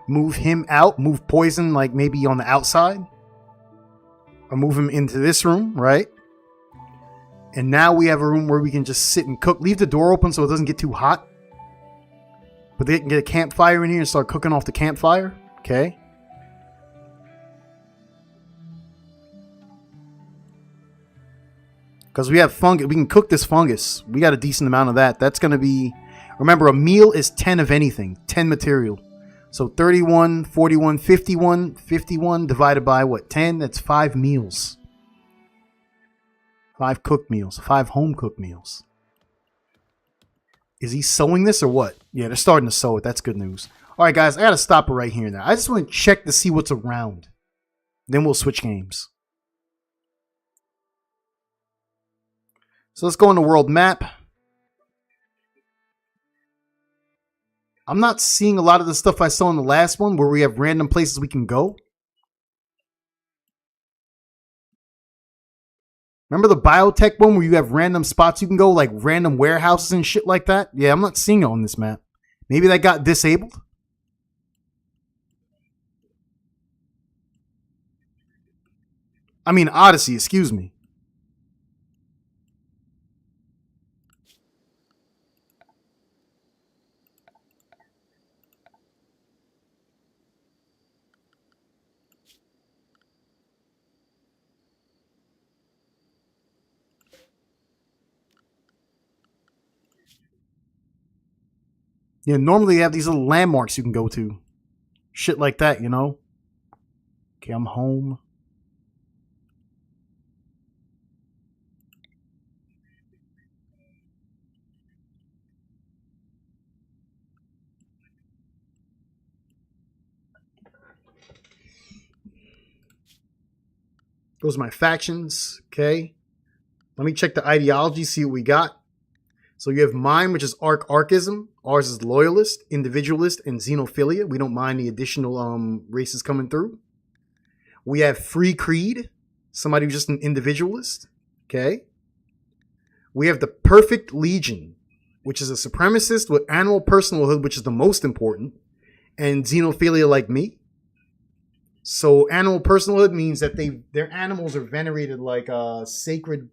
Move him out, move poison like maybe on the outside. Or move him into this room, right? And now we have a room where we can just sit and cook. Leave the door open so it doesn't get too hot. But they can get a campfire in here and start cooking off the campfire. Okay. Because we have fungus. We can cook this fungus. We got a decent amount of that. That's going to be... Remember, a meal is 10 of anything. 10 material. So 31, 41, 51. 51 divided by what? 10? That's 5 meals. 5 cooked meals. 5 home cooked meals. Is he sewing this or what? Yeah, they're starting to sew it. That's good news. All right, guys, I got to stop it right here now. I just want to check to see what's around. Then we'll switch games. So let's go on the world map. I'm not seeing a lot of the stuff I saw in the last one where we have random places we can go. Remember the biotech one where you have random spots you can go, like random warehouses and shit like that? Yeah, I'm not seeing it on this map. Maybe that got disabled? I mean, Odyssey, excuse me. Yeah, normally they have these little landmarks you can go to. Shit like that, you know? Okay, I'm home. Those are my factions. Okay. Let me check the ideology, see what we got. So you have mine, which is archism. Ours is loyalist, individualist, and xenophilia. We don't mind the additional races coming through. We have free creed, somebody who's just an individualist. Okay. We have the perfect legion, which is a supremacist with animal personalhood, which is the most important, and xenophilia like me. So animal personalhood means that their animals are venerated like sacred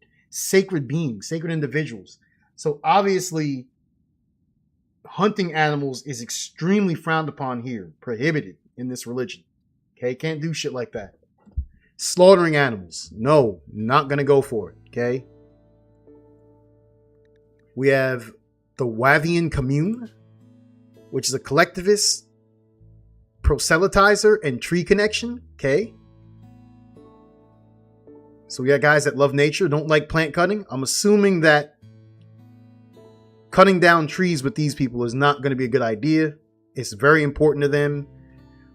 beings, sacred individuals. So obviously, hunting animals is extremely frowned upon here, prohibited in this religion. Okay, can't do shit like that. Slaughtering animals, no, not gonna go for it. Okay. We have the Wavian Commune, which is a collectivist, proselytizer, and tree connection. Okay. So we got guys that love nature, don't like plant cutting. I'm assuming that cutting down trees with these people is not going to be a good idea. It's very important to them.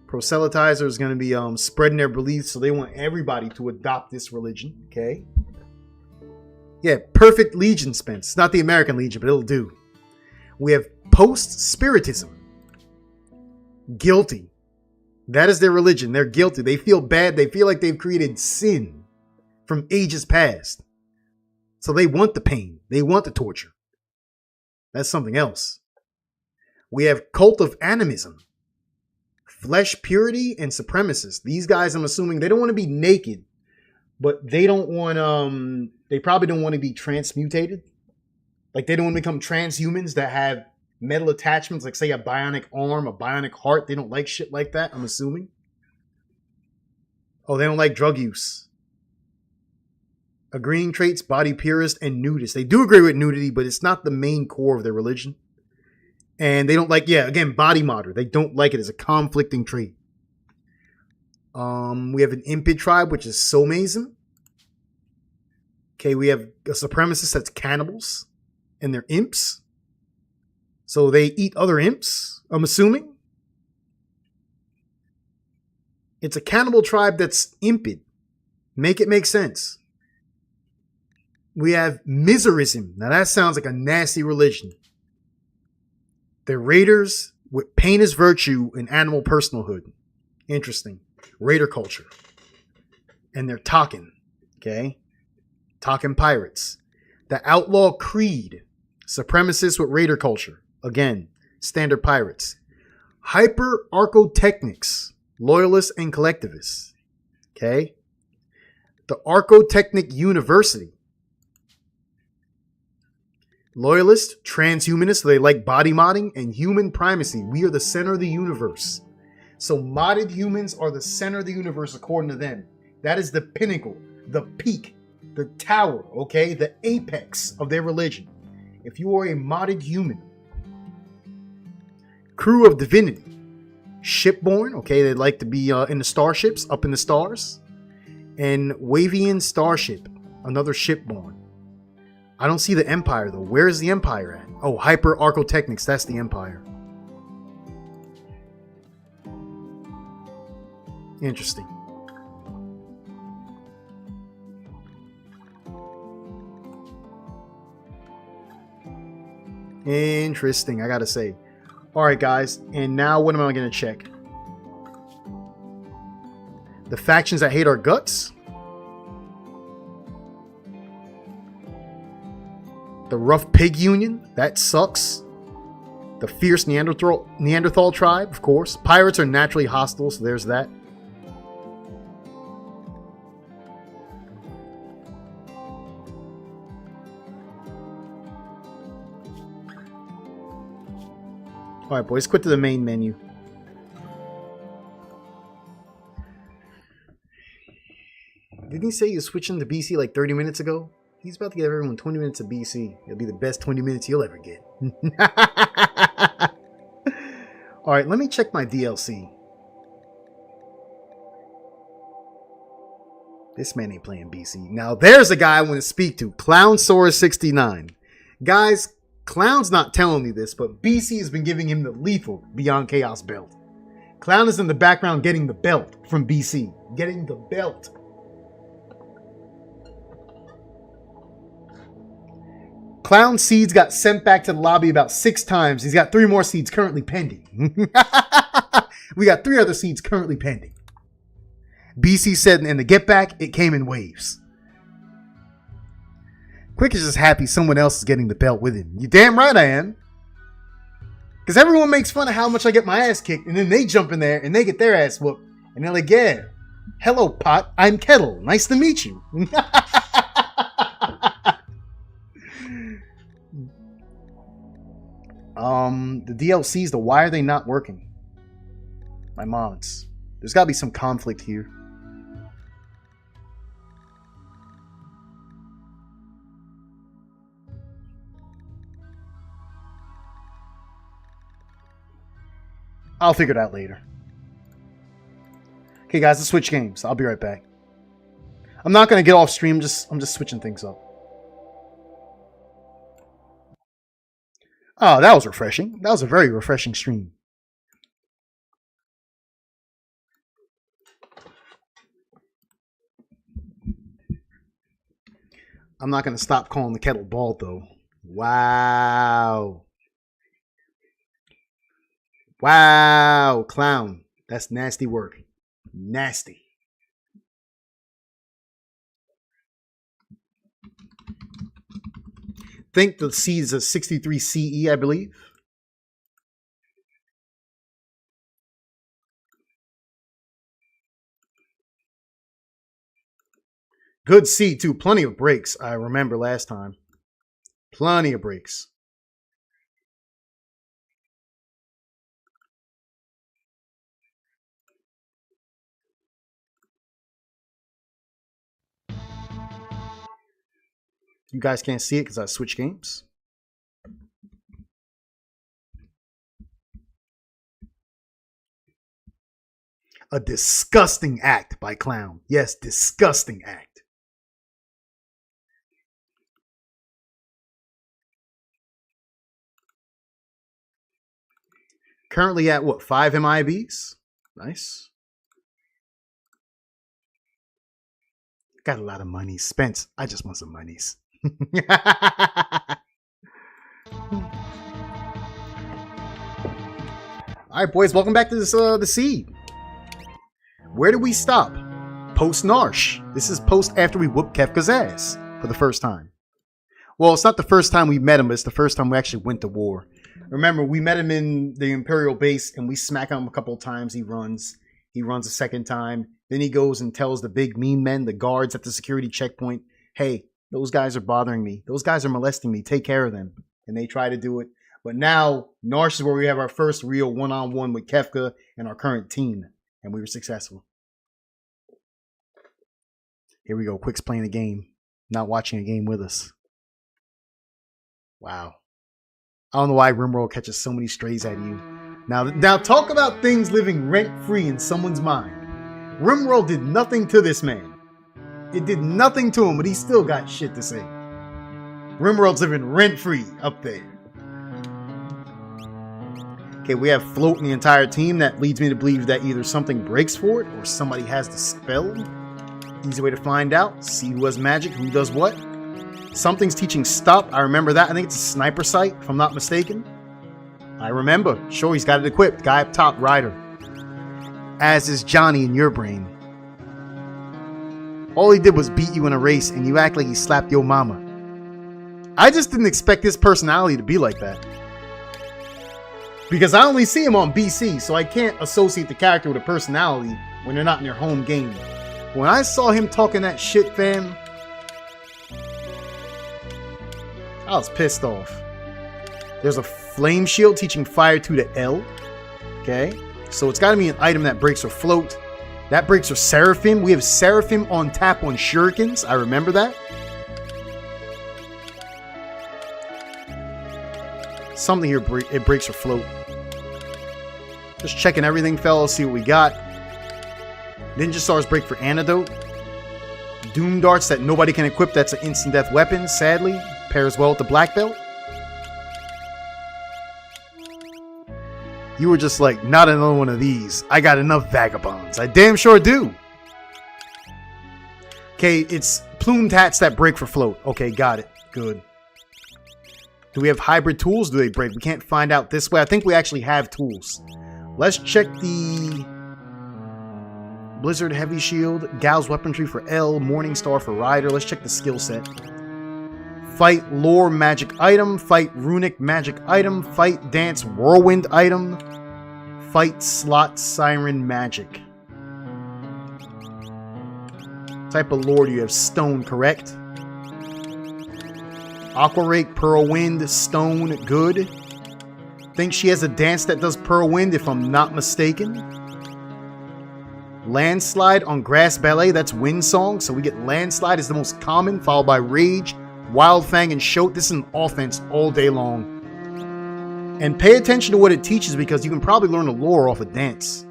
Proselytizer is going to be spreading their beliefs, so they want everybody to adopt this religion. Okay. Yeah, perfect legion, Spence. It's not the American Legion, but it'll do. We have post-spiritism. Guilty. That is their religion. They're guilty. They feel bad. They feel like they've created sin from ages past. So they want the pain. They want the torture. That's something else. We have cult of animism. Flesh purity and supremacists. These guys, I'm assuming, they don't want to be naked, but they don't want, they probably don't want to be transmutated. Like they don't want to become transhumans that have metal attachments, like say a bionic arm, a bionic heart. They don't like shit like that, I'm assuming. Oh, they don't like drug use. Agreeing traits, body purist, and nudist. They do agree with nudity, but it's not the main core of their religion. And they don't like, yeah, again, body modder. They don't like it as a conflicting trait. We have an impid tribe, which is Somaism. Okay, we have a supremacist that's cannibals. And they're imps. So they eat other imps, I'm assuming. It's a cannibal tribe that's impid. Make it make sense. We have Miserism. Now that sounds like a nasty religion. They're raiders with pain as virtue and animal personalhood. Interesting. Raider culture. And they're Taken. Okay? Taken pirates. The Outlaw Creed. Supremacists with raider culture. Again, standard pirates. Hyper-archotechnics. Loyalists and collectivists. Okay? The Archotechnic University. Loyalist, transhumanists, so they like body modding, and human primacy. We are the center of the universe. So modded humans are the center of the universe according to them. That is the pinnacle, the peak, the tower, okay? The apex of their religion. If you are a modded human. Crew of divinity. Shipborn, okay? They like to be in the starships, up in the stars. And Wavian starship, another shipborn. I don't see the Empire, though. Where is the Empire at? Oh, Hyper-Archotechnics. That's the Empire. Interesting. Interesting, I gotta say. Alright, guys. And now what am I going to check? The factions that hate our guts. The Rough Pig Union, that sucks. The Fierce Neanderthal tribe, of course. Pirates are naturally hostile, so there's that. Alright, boys, quit to the main menu. Didn't he say he was switching to BC like 30 minutes ago? He's about to give everyone 20 minutes of BC. It'll be the best 20 minutes you'll ever get. All right, let me check my DLC. This man ain't playing BC. Now, there's a guy I want to speak to. Clownsaurus69. Guys, Clown's not telling me this, but BC has been giving him the lethal Beyond Chaos belt. Clown is in the background getting the belt from BC. Getting the belt. Clown seeds got sent back to the lobby about 6 times. He's got 3 more seeds currently pending. We got 3 other seeds currently pending. BC said in the get back, it came in waves. Quick is just happy someone else is getting the belt with him. You damn right I am. Because everyone makes fun of how much I get my ass kicked, and then they jump in there and they get their ass whooped. And they're like, yeah, hello pot, I'm Kettle. Nice to meet you. The DLCs, why are they not working? My mods. There's got to be some conflict here. I'll figure it out later. Okay, guys, let's switch games. I'll be right back. I'm not going to get off stream. I'm just switching things up. Oh, that was refreshing. That was a very refreshing stream. I'm not going to stop calling the kettle bald, though. Wow. Wow, Clown. That's nasty work. Nasty. Think the seed is a 63 CE, I believe. Good seed, too. Plenty of breaks, I remember last time. Plenty of breaks. You guys can't see it because I switched games. A disgusting act by Clown. Yes, disgusting act. Currently at what, 5 MIBs? Nice. Got a lot of money. Spence, I just want some monies. Alright, boys, welcome back to this the seed. Where did we stop? Post Narsh. This is post after we whooped Kefka's ass for the first time. Well, it's not the first time we met him, but it's the first time we actually went to war. Remember, we met him in the Imperial base and we smack him a couple of times. He runs a second time. Then he goes and tells the big mean men, the guards at the security checkpoint, hey, those guys are bothering me. Those guys are molesting me. Take care of them. And they try to do it. But now, Narsh is where we have our first real one-on-one with Kefka and our current team. And we were successful. Here we go. Quick's playing a game. Not watching a game with us. Wow. I don't know why Rimworld catches so many strays at you. Now talk about things living rent-free in someone's mind. Rimworld did nothing to this man. It did nothing to him, but he still got shit to say. Rimworld's living rent-free up there. Okay, we have float in the entire team. That leads me to believe that either something breaks for it or somebody has the spell. Easy way to find out. See who has magic, who does what. Something's teaching stop. I remember that. I think it's a sniper sight, if I'm not mistaken. I remember. Sure, he's got it equipped. Guy up top, Ryder. As is Johnny in your brain. All he did was beat you in a race and you act like he slapped your mama. I just didn't expect his personality to be like that. Because I only see him on BC, so I can't associate the character with a personality when they're not in their home game. When I saw him talking that shit, fam, I was pissed off. There's a flame shield teaching fire 2 to L. Okay. So it's got to be an item that breaks or float. That breaks or Seraphim. We have Seraphim on tap on shurikens. I remember that. Something here, it breaks or float. Just checking everything, fellas. See what we got. Ninja Stars break for Antidote. Doom Darts that nobody can equip. That's an instant death weapon, sadly. Pairs well with the black belt. You were just like, not another one of these. I got enough vagabonds. I damn sure do. Okay, it's plumed hats that break for float. Okay, got it. Good. Do we have hybrid tools? Do they break? We can't find out this way. I think we actually have tools. Let's check the Blizzard Heavy Shield, Gal's Weaponry for L, Morningstar for Rider. Let's check the skill set. Fight Lore Magic Item, Fight Runic Magic Item, Fight Dance Whirlwind Item, Fight Slot Siren Magic. Type of lore do you have? Stone, correct? Aqua Rake, Pearl Wind, Stone, good. Think she has a dance that does Pearl Wind if I'm not mistaken. Landslide on Grass Ballet, that's Wind Song. So we get Landslide is the most common, followed by Rage, Wild Fang, and Shoat. This is an offense all day long. And pay attention to what it teaches because you can probably learn the lore off a dance.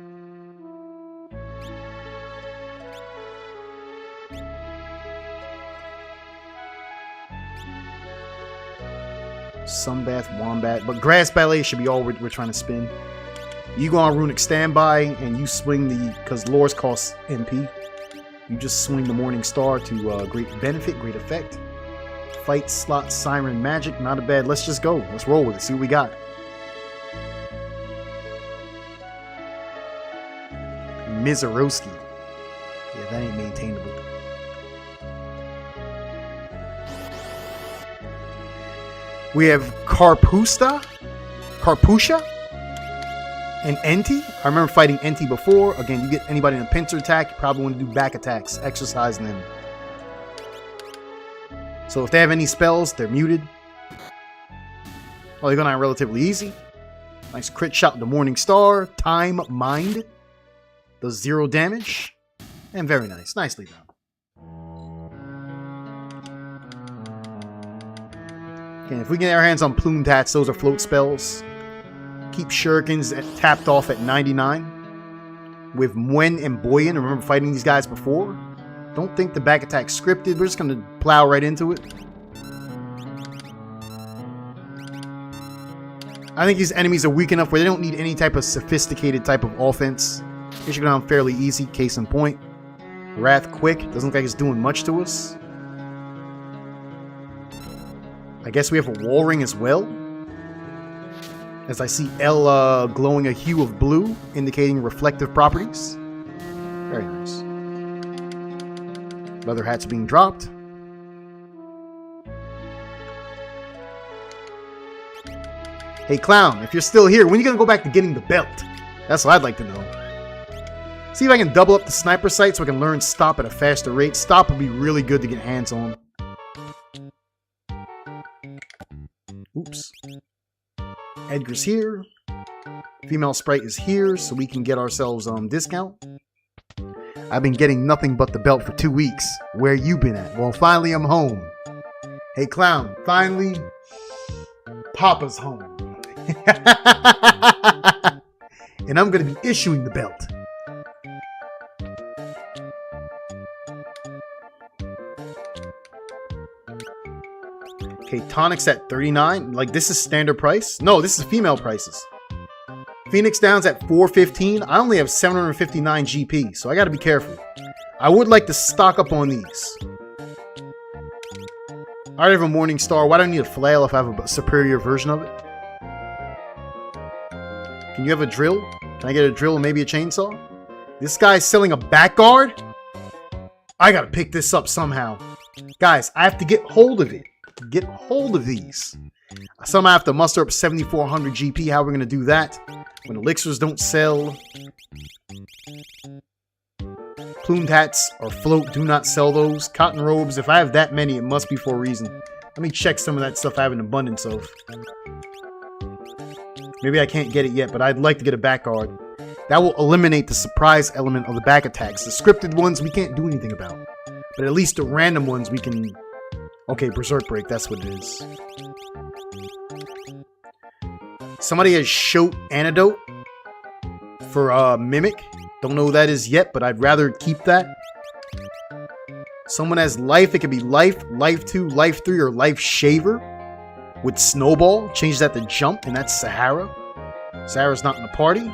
Sunbath, Wombat, but Grass Ballet should be all we're trying to spin. You go on Runic Standby and you swing the, because lores cost MP. You just swing the Morning Star to great benefit, great effect. Fight Slot Siren Magic, not a bad. Let's just go. Let's roll with it. See what we got. Mizorowski. Yeah, that ain't maintainable. We have Karpusha, and Enti. I remember fighting Enti before. Again, you get anybody in a pincer attack, you probably want to do back attacks, exercising them. So if they have any spells, they're muted. Well, they're going on relatively easy. Nice crit shot with the Morning Star. Time Mind. Does 0 damage. And very nice. Nicely done. Okay, if we get our hands on Plumed Hats, those are float spells. Keep Shurikens tapped off at 99. With Muen and Boyan, remember fighting these guys before? Don't think the back attack's scripted. We're just going to plow right into it. I think these enemies are weak enough where they don't need any type of sophisticated type of offense. They should go down fairly easy, case in point. Wrath Quick, doesn't look like it's doing much to us. I guess we have a Wall Ring as well. As I see L glowing a hue of blue, indicating reflective properties. Very nice. Leather hats being dropped. Hey Clown, if you're still here, when are you going to go back to getting the belt? That's what I'd like to know. See if I can double up the sniper sight so I can learn Stop at a faster rate. Stop would be really good to get hands on. Oops. Edgar's here. Female Sprite is here, so we can get ourselves discount. I've been getting nothing but the belt for 2 weeks. Where you been at? Well, finally I'm home. Hey Clown, finally Papa's home. And I'm going to be issuing the belt. Okay, Tonics at 39. Like, this is standard price? No, this is female prices. Phoenix Down's at 415. I only have 759 GP, so I got to be careful. I would like to stock up on these. I already have a Morning Star. Why do I need a flail if I have a superior version of it? Can you have a drill? Can I get a drill and maybe a chainsaw? This guy's selling a back guard? I gotta pick this up somehow. Guys, I have to get hold of it. Get hold of these. Somehow I have to muster up 7,400 GP. How are we going to do that? When elixirs don't sell. Plumed hats or float, do not sell those. Cotton robes, if I have that many, it must be for a reason. Let me check some of that stuff I have an abundance of. Maybe I can't get it yet, but I'd like to get a back guard. That will eliminate the surprise element of the back attacks. The scripted ones we can't do anything about. But at least the random ones we can... Okay, Berserk Break, that's what it is. Somebody has Shoat Antidote. for Mimic. Don't know who that is yet, but I'd rather keep that. Someone has life. It could be life, life 2, life 3, or life shaver. With Snowball. Change that to jump, and that's Sahara. Sahara's not in the party.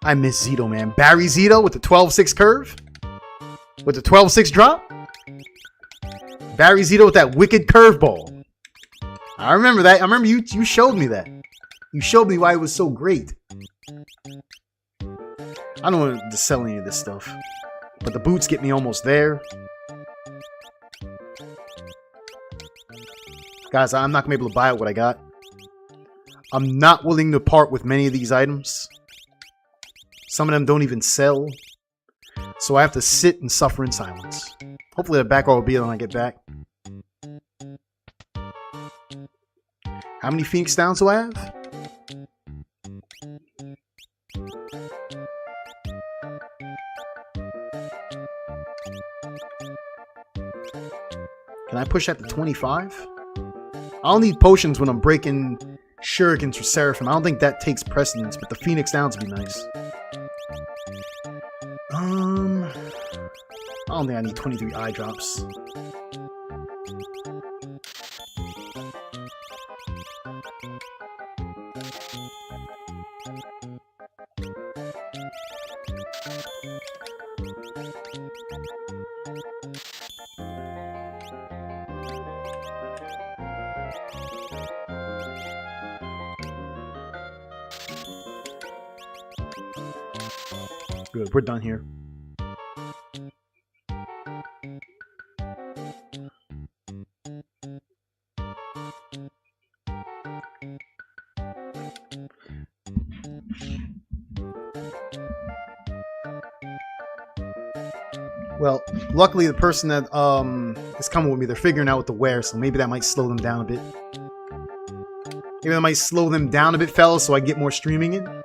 I miss Zito, man. Barry Zito with the 12-6 curve. With the 12-6 drop. Barry Zito with that wicked curveball. I remember that. I remember you showed me that. You showed me why it was so great. I don't want to sell any of this stuff. But the boots get me almost there. Guys, I'm not going to be able to buy out what I got. I'm not willing to part with many of these items. Some of them don't even sell. So I have to sit and suffer in silence. Hopefully the back row will be when I get back. How many Phoenix Downs do I have? Can I push that to 25? I'll need potions when I'm breaking shurikens for Seraphim. I don't think that takes precedence, but the Phoenix Downs would be nice. I don't think I need 23 eye drops. Good, we're done here. Well, luckily the person that is coming with me, they're figuring out what to wear, so maybe that might slow them down a bit. Maybe that might slow them down a bit, fellas, so I get more streaming in.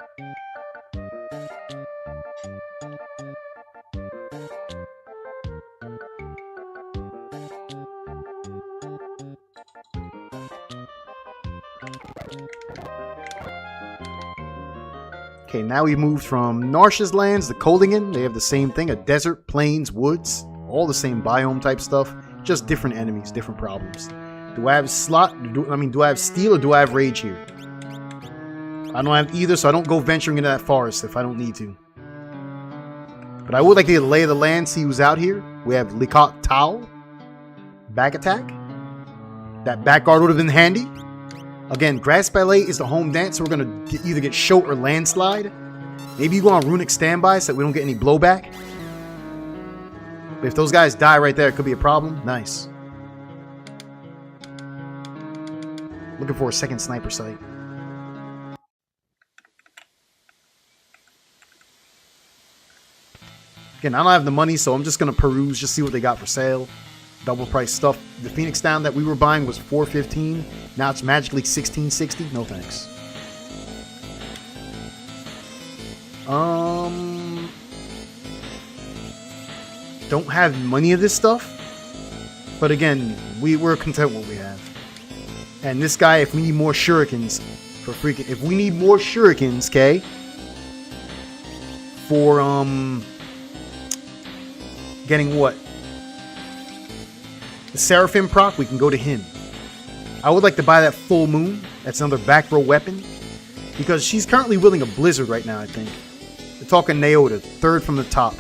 Okay, now we moved from Narsha's Lands to Kolingen. They have the same thing, a desert, plains, woods, all the same biome type stuff, just different enemies, different problems. Do I have slot? Do I have steel or do I have rage here? I don't have either, so I don't go venturing into that forest if I don't need to. But I would like to get a lay of the land, see who's out here. We have Likot Tau, back attack. That back guard would have been handy. Again, Grass Ballet is the home dance, so we're going to either get Shoat or Landslide. Maybe you go on Runic Standby so that we don't get any blowback. But if those guys die right there, it could be a problem. Nice. Looking for a second sniper sight. Again, I don't have the money, so I'm just going to peruse, just see what they got for sale. Double price stuff. The Phoenix Down that we were buying was $415. Now it's magically $1660. No thanks. Don't have money of this stuff. But again, we're content with what we have. And this guy, if we need more shurikens for freaking, if we need more shurikens, okay, for getting what? The Seraphim proc, we can go to him. I would like to buy that Full Moon. That's another back row weapon. Because she's currently wielding a Blizzard right now, I think. We're talking Naota, third from the top.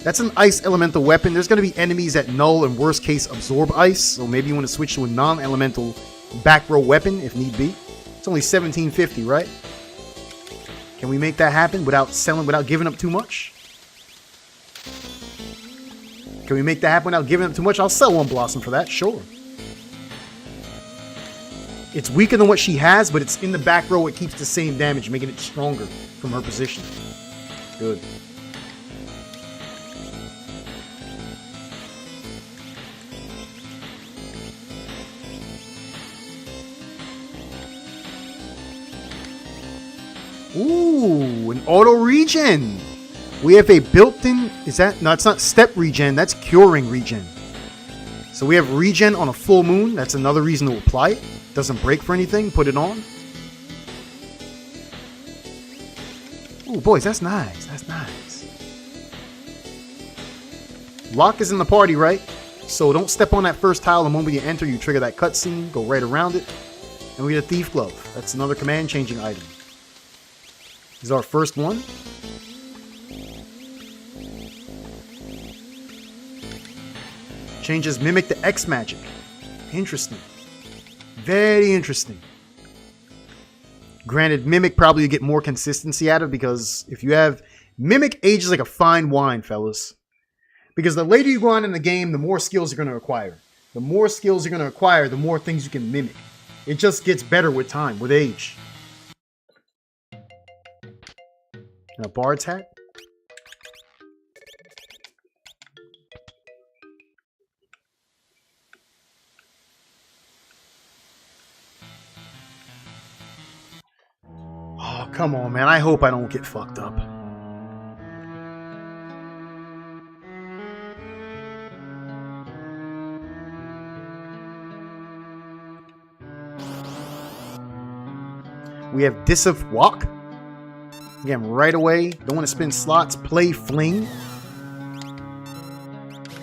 That's an Ice Elemental weapon. There's going to be enemies that null and worst case absorb Ice. So maybe you want to switch to a non-elemental back row weapon if need be. It's only $17.50, right? Can we make that happen without selling, without giving up too much? Can we make that happen without giving up too much? I'll sell one Blossom for that, sure. It's weaker than what she has, but it's in the back row. It keeps the same damage, making it stronger from her position. Good. Ooh, an auto regen. We have a built-in, is that, no, it's not step regen, that's curing regen. So we have regen on a full moon. That's another reason to apply it. Doesn't break for anything, put it on. Ooh, boys, that's nice. That's nice. Lock is in the party, right? So don't step on that first tile the moment you enter. You trigger that cutscene. Go right around it. And we get a Thief Glove. That's another command changing item. This is our first one. Changes Mimic to X Magic. Interesting. Very interesting. Granted, Mimic probably you get more consistency out of, because if you have... Mimic ages like a fine wine, fellas. Because the later you go on in the game, the more skills you're going to acquire. The more skills you're going to acquire, the more things you can mimic. It just gets better with time, with age. And a Bard's hat. Oh, come on, man. I hope I don't get fucked up. We have Disif Walk. Again, right away. Don't want to spin slots. Play Fling.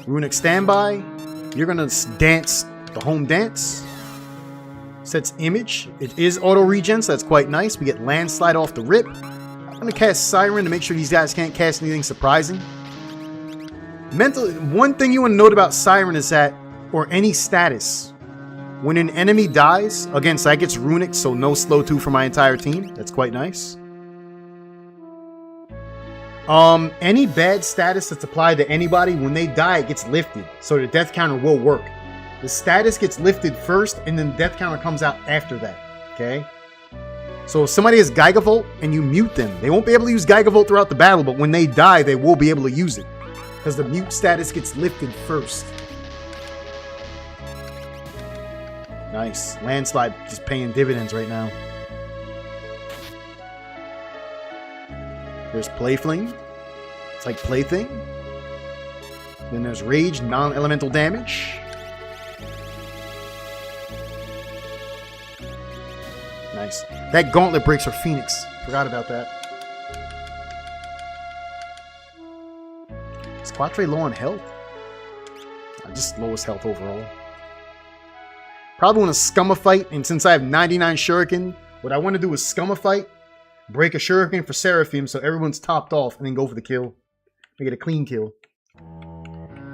Runic Standby. You're going to dance the home dance. Sets Image. It is auto regen, so that's quite nice. We get Landslide off the rip. I'm going to cast Siren to make sure these guys can't cast anything surprising. One thing you want to note about Siren is that, or any status, when an enemy dies, again, so that gets Runic, so no slow 2 for my entire team. That's quite nice. Any bad status that's applied to anybody, when they die, it gets lifted. So the death counter will work. The status gets lifted first, and then the death counter comes out after that. Okay? So if somebody has Gigavolt and you mute them, they won't be able to use Gigavolt throughout the battle, but when they die, they will be able to use it. Because the mute status gets lifted first. Nice. Landslide just paying dividends right now. There's Playfling. It's like Plaything. Then there's Rage, non-elemental damage. Nice. That gauntlet breaks for Phoenix. Forgot about that. Is Quatre low on health? Just lowest health overall. Probably want to scum a fight, and since I have 99 Shuriken, what I want to do is scum a fight, break a Shuriken for Seraphim so everyone's topped off, and then go for the kill. Make it a clean kill.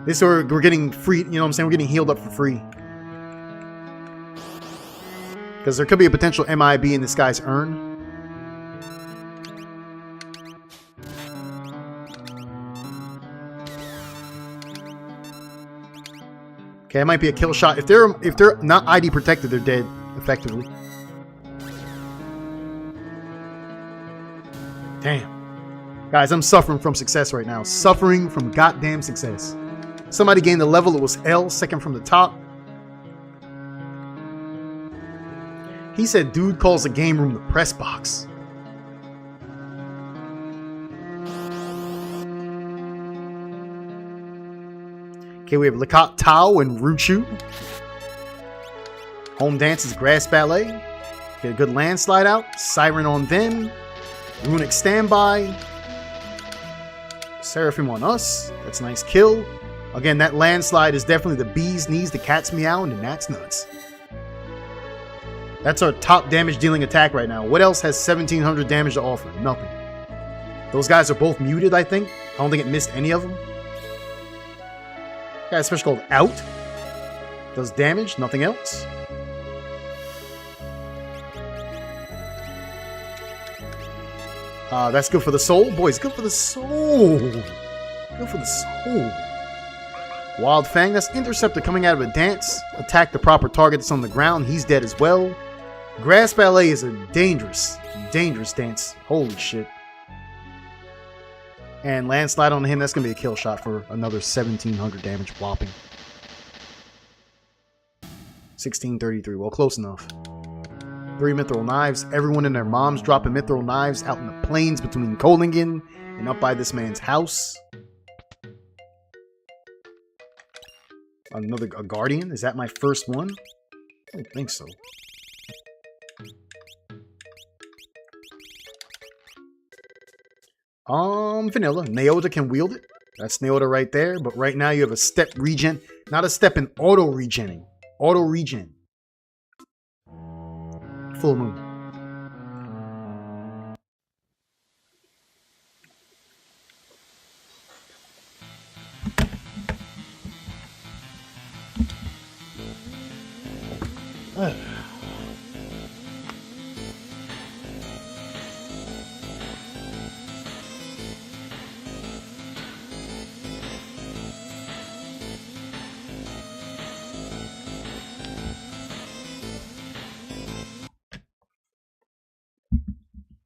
This or we're getting free, you know what I'm saying? We're getting healed up for free. Because there could be a potential MIB in this guy's urn. Okay, it might be a kill shot. If they're not ID protected, they're dead, effectively. Damn. Guys, I'm suffering from success right now. Suffering from goddamn success. Somebody gained the level. It was L, second from the top. He said, dude calls the game room the press box. Okay, we have Lakat Tao and Ruchu. Home Dance is Grass Ballet. Get a good landslide out. Siren on them. Runic Standby. Seraphim on us. That's a nice kill. Again, that landslide is definitely the bee's knees, the cat's meow, and that's nuts. That's our top damage dealing attack right now. What else has 1700 damage to offer? Nothing. Those guys are both muted, I think. I don't think it missed any of them. Got a special called Out. Does damage, nothing else. That's good for the soul. Boys, good for the soul. Good for the soul. Wild Fang, that's Interceptor coming out of a dance. Attack the proper target that's on the ground. He's dead as well. Grass Ballet is a dangerous, dangerous dance. Holy shit. And landslide on him, that's going to be a kill shot for another 1700 damage whopping. 1633, well, close enough. 3 mithril knives. Everyone and their moms dropping mithril knives out in the plains between Kolingen and up by this man's house. A guardian? Is that my first one? I don't think so. Vanilla. Naota can wield it. That's Naota right there. But right now you have a step regen. Not a step in auto regenning. Auto regen. Full moon.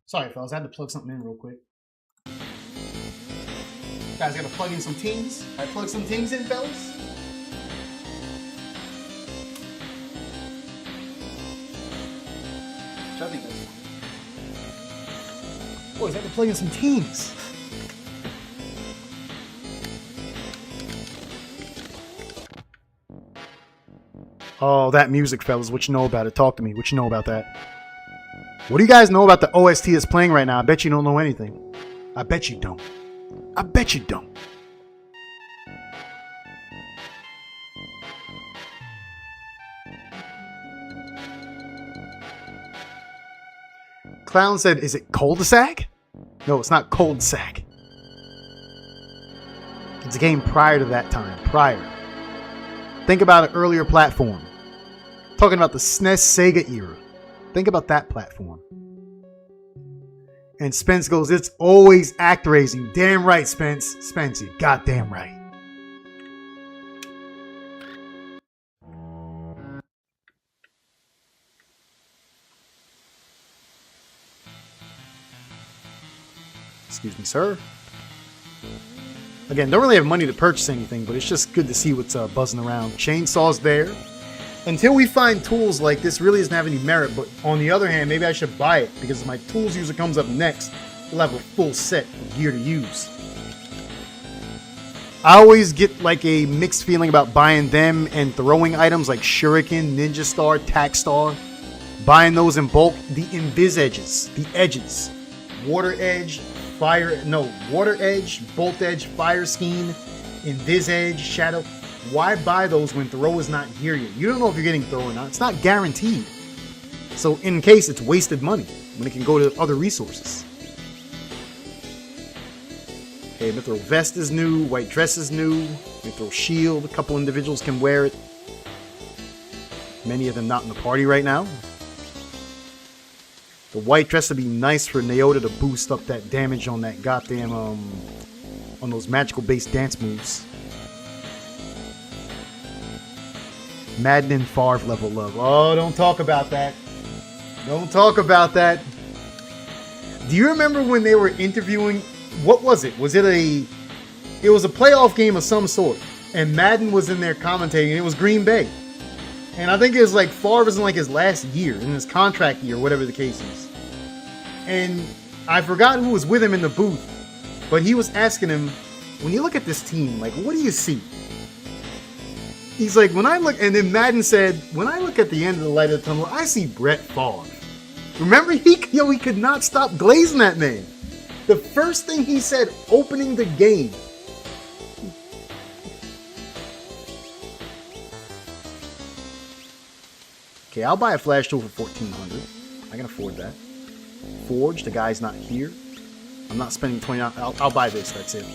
Sorry, fellas. I had to plug something in real quick. Guys, gotta plug in some teams. I plug some teams in, fellas. I think that's fine. Boys, I have to plug in some teams. Oh, that music, fellas. What you know about it? Talk to me. What you know about that? What do you guys know about the OST that's playing right now? I bet you don't know anything. I bet you don't. I bet you don't. Clown said, is it cul-de-sac? No, it's not cul-de-sac. It's a game prior to that time. Prior. Think about an earlier platform. Talking about the SNES Sega era. Think about that platform. And Spence goes, it's always act raising. Damn right, Spence. Spence, you goddamn right. Excuse me, sir. Again, don't really have money to purchase anything, but it's just good to see what's buzzing around. Chainsaw's there. Until we find tools like this, really doesn't have any merit, but on the other hand, maybe I should buy it, because if my tools user comes up next, we'll have a full set of gear to use. I always get like a mixed feeling about buying them and throwing items like Shuriken, Ninja Star, Tack Star. Buying those in bulk, the Invis edges, the edges. Water Edge, Water Edge, Bolt Edge, Fire Scheme, Invis Edge, Shadow. Why buy those when throw is not here yet? You don't know if you're getting throw or not. It's not guaranteed. So in case, it's wasted money when it can go to other resources. Okay, Mithril Vest is new, White Dress is new, Mithril Shield, a couple individuals can wear it. Many of them not in the party right now. The White Dress would be nice for Naota to boost up that damage on that goddamn, on those magical based dance moves. Madden and Favre level love. Oh, don't talk about that. Don't talk about that. Do you remember when they were interviewing? What was it? Was it it was a playoff game of some sort. And Madden was in there commentating. And it was Green Bay. And I think it was like Favre was in like his last year, in his contract year, whatever the case is. And I forgot who was with him in the booth. But he was asking him, when you look at this team, like, what do you see? He's like, when I look, and then Madden said, when I look at the end of the light of the tunnel, I see Brett Favre. Remember, he could not stop glazing that man. The first thing he said opening the game. Okay, I'll buy a flash tool for $1,400. I can afford that. Forge, the guy's not here. I'm not spending $20. I'll buy this, that's it.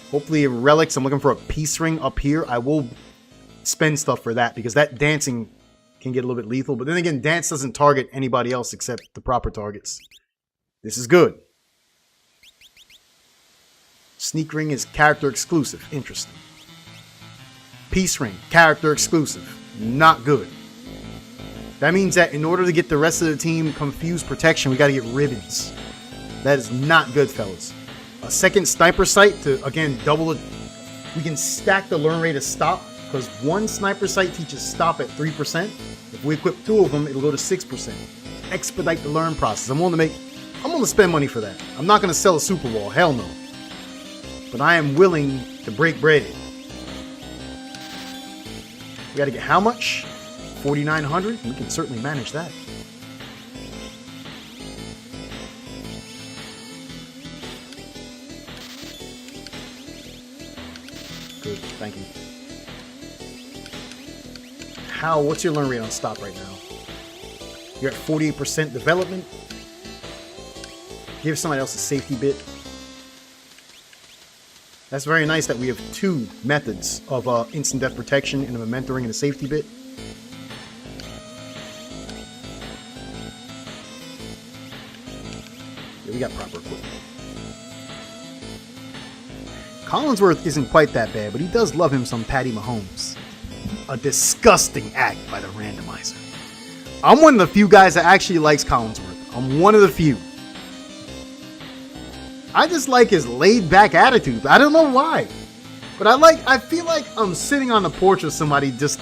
Hopefully relics. I'm looking for a peace ring up here. I will spend stuff for that because that dancing can get a little bit lethal. But then again, dance doesn't target anybody else except the proper targets. This is good. Sneak ring is character exclusive. Interesting. Peace ring, character exclusive. Not good. That means that in order to get the rest of the team confused protection, we got to get ribbons. That is not good, fellas. A second sniper sight to, again, double it. We can stack the learn rate of stop because one sniper sight teaches stop at 3%. If we equip two of them, it'll go to 6%. Expedite the learn process. I'm willing to spend money for that. I'm not going to sell a super wall. Hell no. But I am willing to break bread. We got to get how much? 4,900? We can certainly manage that. Thank you. How? What's your learn rate on stop right now? You're at 48% development. Give somebody else a safety bit. That's very nice that we have 2 methods of instant death protection and a memento ring and a safety bit. Yeah, we got proper equipment. Collinsworth isn't quite that bad, but he does love him some Patty Mahomes. A disgusting act by the randomizer. I'm one of the few guys that actually likes Collinsworth. I'm one of the few. I just like his laid-back attitude. I don't know why. But I feel like I'm sitting on the porch with somebody just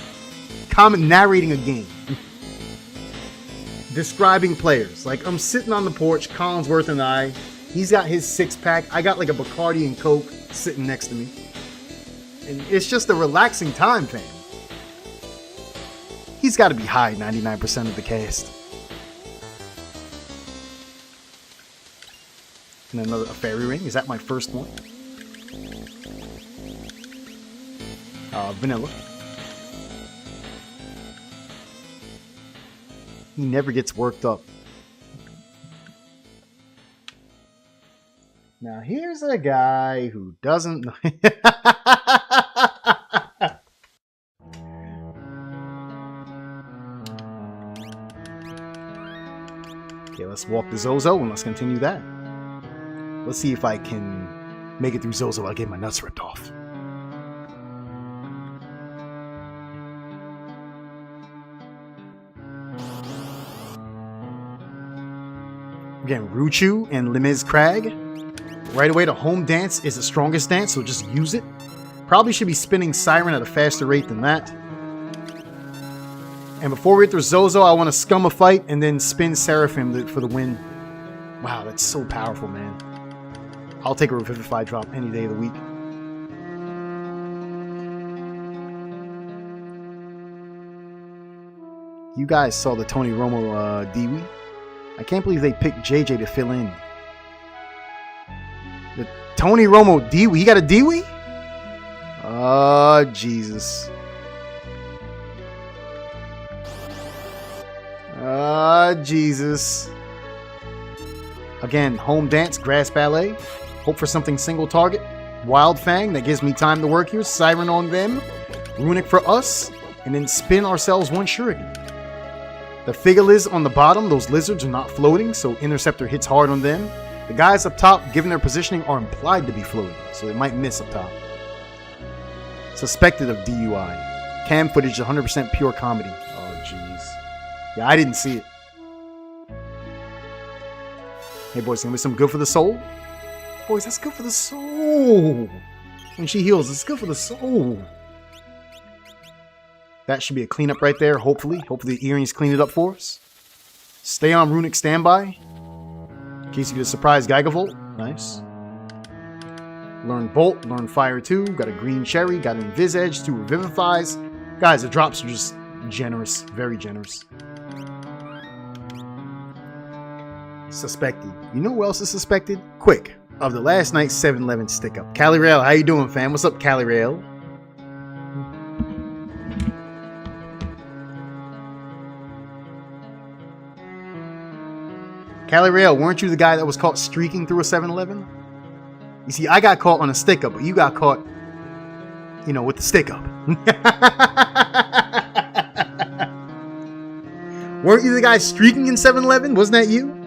narrating a game. Describing players. Like, I'm sitting on the porch, Collinsworth and I. He's got his 6-pack. I got like a Bacardi and Coke sitting next to me. And it's just a relaxing time, fam. He's got to be high 99% of the cast. And a fairy ring. Is that my first one? Vanilla. He never gets worked up. Now here's a guy who doesn't know. Okay, let's walk to Zozo and let's continue that. Let's see if I can make it through Zozo without getting my nuts ripped off. Again, Ruchu and Limez Crag. Right away, the home dance is the strongest dance, so just use it. Probably should be spinning Siren at a faster rate than that. And before we get through Zozo, I want to scum a fight and then spin Seraphim for the win. Wow, that's so powerful, man. I'll take a Revivify drop any day of the week. You guys saw the Tony Romo Dewey. I can't believe they picked JJ to fill in. The Tony Romo Dewey. He got a Dewey? Oh, Jesus. Jesus. Again, home dance, grass ballet. Hope for something single target. Wild Fang, that gives me time to work here. Siren on them. Runic for us. And then spin ourselves one shuriken. The Figaliz on the bottom, those lizards are not floating, so Interceptor hits hard on them. The guys up top, given their positioning, are implied to be floating, so they might miss up top. Suspected of DUI. Cam footage, 100% pure comedy. Oh, jeez. Yeah, I didn't see it. Hey, boys, gonna be some good for the soul? Boys, that's good for the soul. When she heals, it's good for the soul. That should be a cleanup right there, hopefully. Hopefully the earrings clean it up for us. Stay on Runic standby. In case you get a surprise Gigavolt. Nice. Learn Bolt, learn Fire 2. Got a Green Cherry, got an Invis Edge, 2 Revivifies. Guys, the drops are just generous. Very generous. Suspected. You know who else is suspected? Quick. Of the last night's 7-Eleven stick-up. Cali Rail, how you doing, fam? What's up, Cali Rail? Cali Rail, weren't you the guy that was caught streaking through a 7-Eleven? You see, I got caught on a stick-up, but you got caught, you know, with the stick-up. Weren't you the guy streaking in 7-Eleven? Wasn't that you?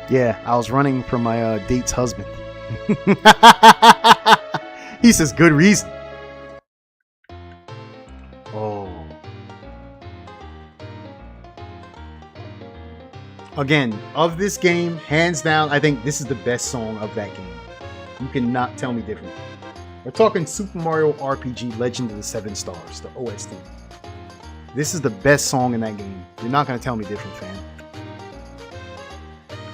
Yeah, I was running from my date's husband. He says, good reason. Oh. Again, of this game, hands down, I think this is the best song of that game. You cannot tell me different. We're talking Super Mario RPG Legend of the Seven Stars, the OST. This is the best song in that game. You're not going to tell me different, fam.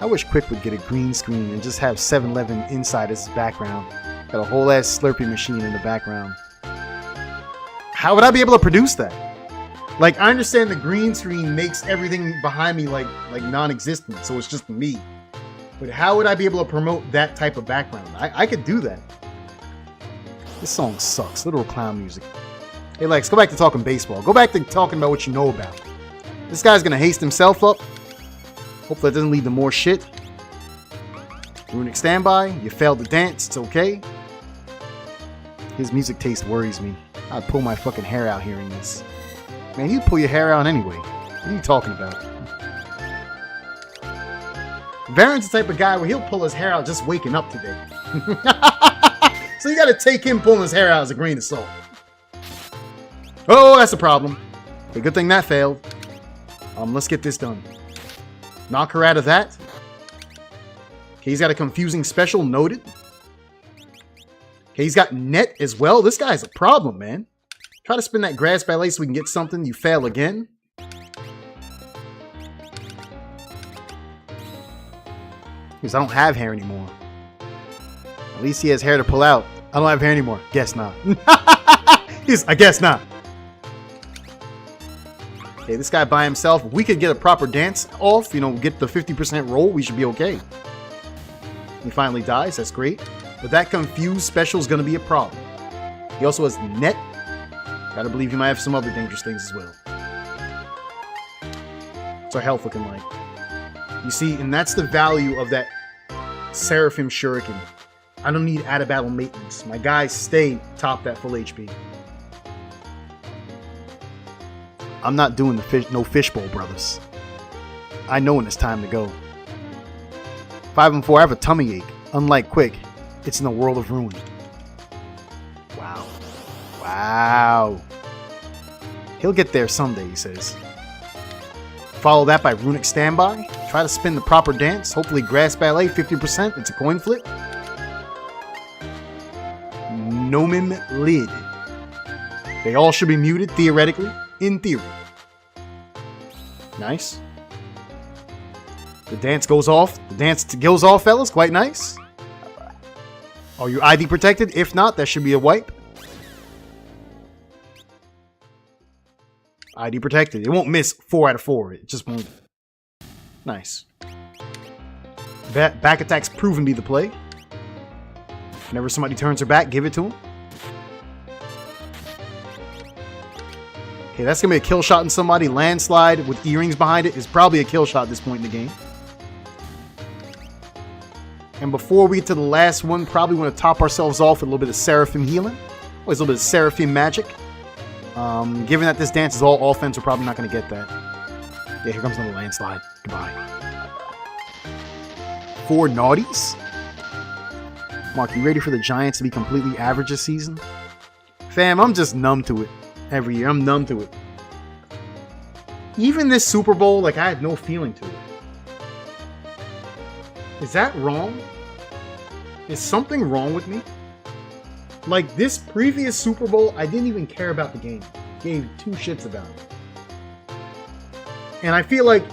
I wish Quick would get a green screen and just have 7-Eleven inside as his background. Got a whole ass Slurpee machine in the background. How would I be able to produce that? Like, I understand the green screen makes everything behind me like non-existent, so it's just me. But how would I be able to promote that type of background? I could do that. This song sucks. Literal clown music. Hey Lex, go back to talking baseball. Go back to talking about what you know about. This guy's gonna haste himself up. Hopefully that doesn't lead to more shit. Runic standby. You failed the dance. It's okay. His music taste worries me. I'd pull my fucking hair out hearing this. Man, you'd pull your hair out anyway. What are you talking about? Varen's the type of guy where he'll pull his hair out just waking up today. So you gotta take him pulling his hair out as a grain of salt. Oh, that's a problem. Okay, good thing that failed. Let's get this done. Knock her out of that. Okay, he's got a confusing special, noted. Okay, he's got net as well. This guy's a problem, man. Try to spin that grass ballet so we can get something. You fail again. Because I don't have hair anymore. At least he has hair to pull out. I don't have hair anymore. Guess not. I guess not. Okay, this guy by himself. If we could get a proper dance off, you know, get the 50% roll, we should be okay. He finally dies. That's great. But that confused special is going to be a problem. He also has net. Gotta believe he might have some other dangerous things as well. What's our health looking like? You see, and that's the value of that Seraphim Shuriken. I don't need out-of-battle maintenance. My guys stay top that full HP. I'm not doing the no fishbowl, brothers. I know when it's time to go. 5 and 4, I have a tummy ache. Unlike Quick, it's in the world of ruin. Wow. Wow. He'll get there someday, he says. Follow that by Runic Standby. Try to spin the proper dance. Hopefully Grass Ballet, 50%. It's a coin flip. Nomen Lid. They all should be muted, theoretically. In theory. Nice. The dance goes off. The dance goes off, fellas. Quite nice. Are you ID protected? If not, that should be a wipe. ID protected. It won't miss 4 out of 4. It just won't. Nice. Back attack's proven to be the play. Whenever somebody turns her back, give it to him. Okay, that's going to be a kill shot in somebody. Landslide with earrings behind it is probably a kill shot at this point in the game. And before we get to the last one, probably want to top ourselves off with a little bit of Seraphim healing. Always a little bit of Seraphim magic. Given that this dance is all offense, we're probably not going to get that. Yeah, here comes another landslide. Goodbye. 4 naughties. Mark, you ready for the Giants to be completely average this season? Fam, I'm just numb to it every year. I'm numb to it. Even this Super Bowl, like, I had no feeling to it. Is that wrong? Is something wrong with me? Like, this previous Super Bowl, I didn't even care about the game. Gave 2 shits about it. And I feel like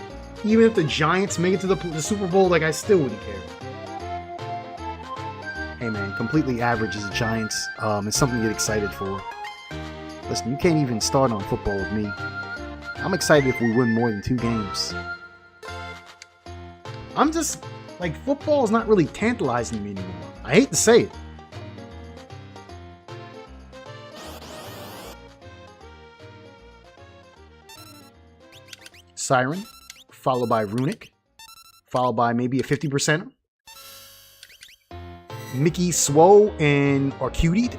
even if the Giants make it to the Super Bowl, like, I still wouldn't care. Hey man, completely average as the Giants. It's something to get excited for. Listen, you can't even start on football with me. I'm excited if we win more than 2 games. I'm just, like, football is not really tantalizing me anymore. I hate to say it. Siren, followed by Runic, followed by maybe a 50%. Mickey Swo and Orcutied.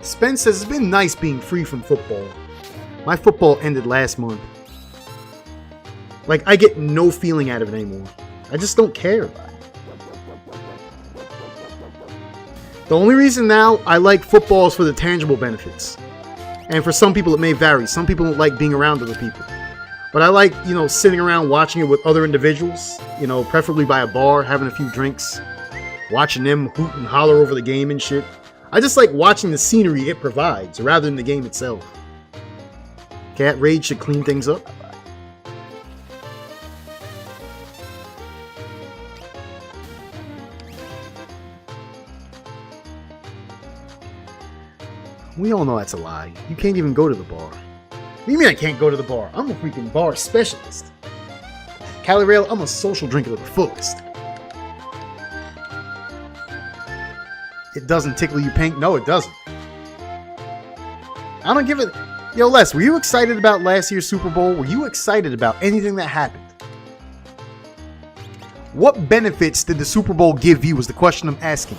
Spence says, it's been nice being free from football. My football ended last month. Like, I get no feeling out of it anymore. I just don't care. The only reason now I like football is for the tangible benefits. And for some people it may vary. Some people don't like being around other people. But I like, you know, sitting around watching it with other individuals, you know, preferably by a bar, having a few drinks, watching them hoot and holler over the game and shit. I just like watching the scenery it provides rather than the game itself. Cat Raid should clean things up. We all know that's a lie. You can't even go to the bar. What do you mean I can't go to the bar? I'm a freaking bar specialist. Cali Rail, I'm a social drinker to the fullest. It doesn't tickle you pink? No, it doesn't. I don't give it... Yo, Les, were you excited about last year's Super Bowl? Were you excited about anything that happened? What benefits did the Super Bowl give you is the question I'm asking.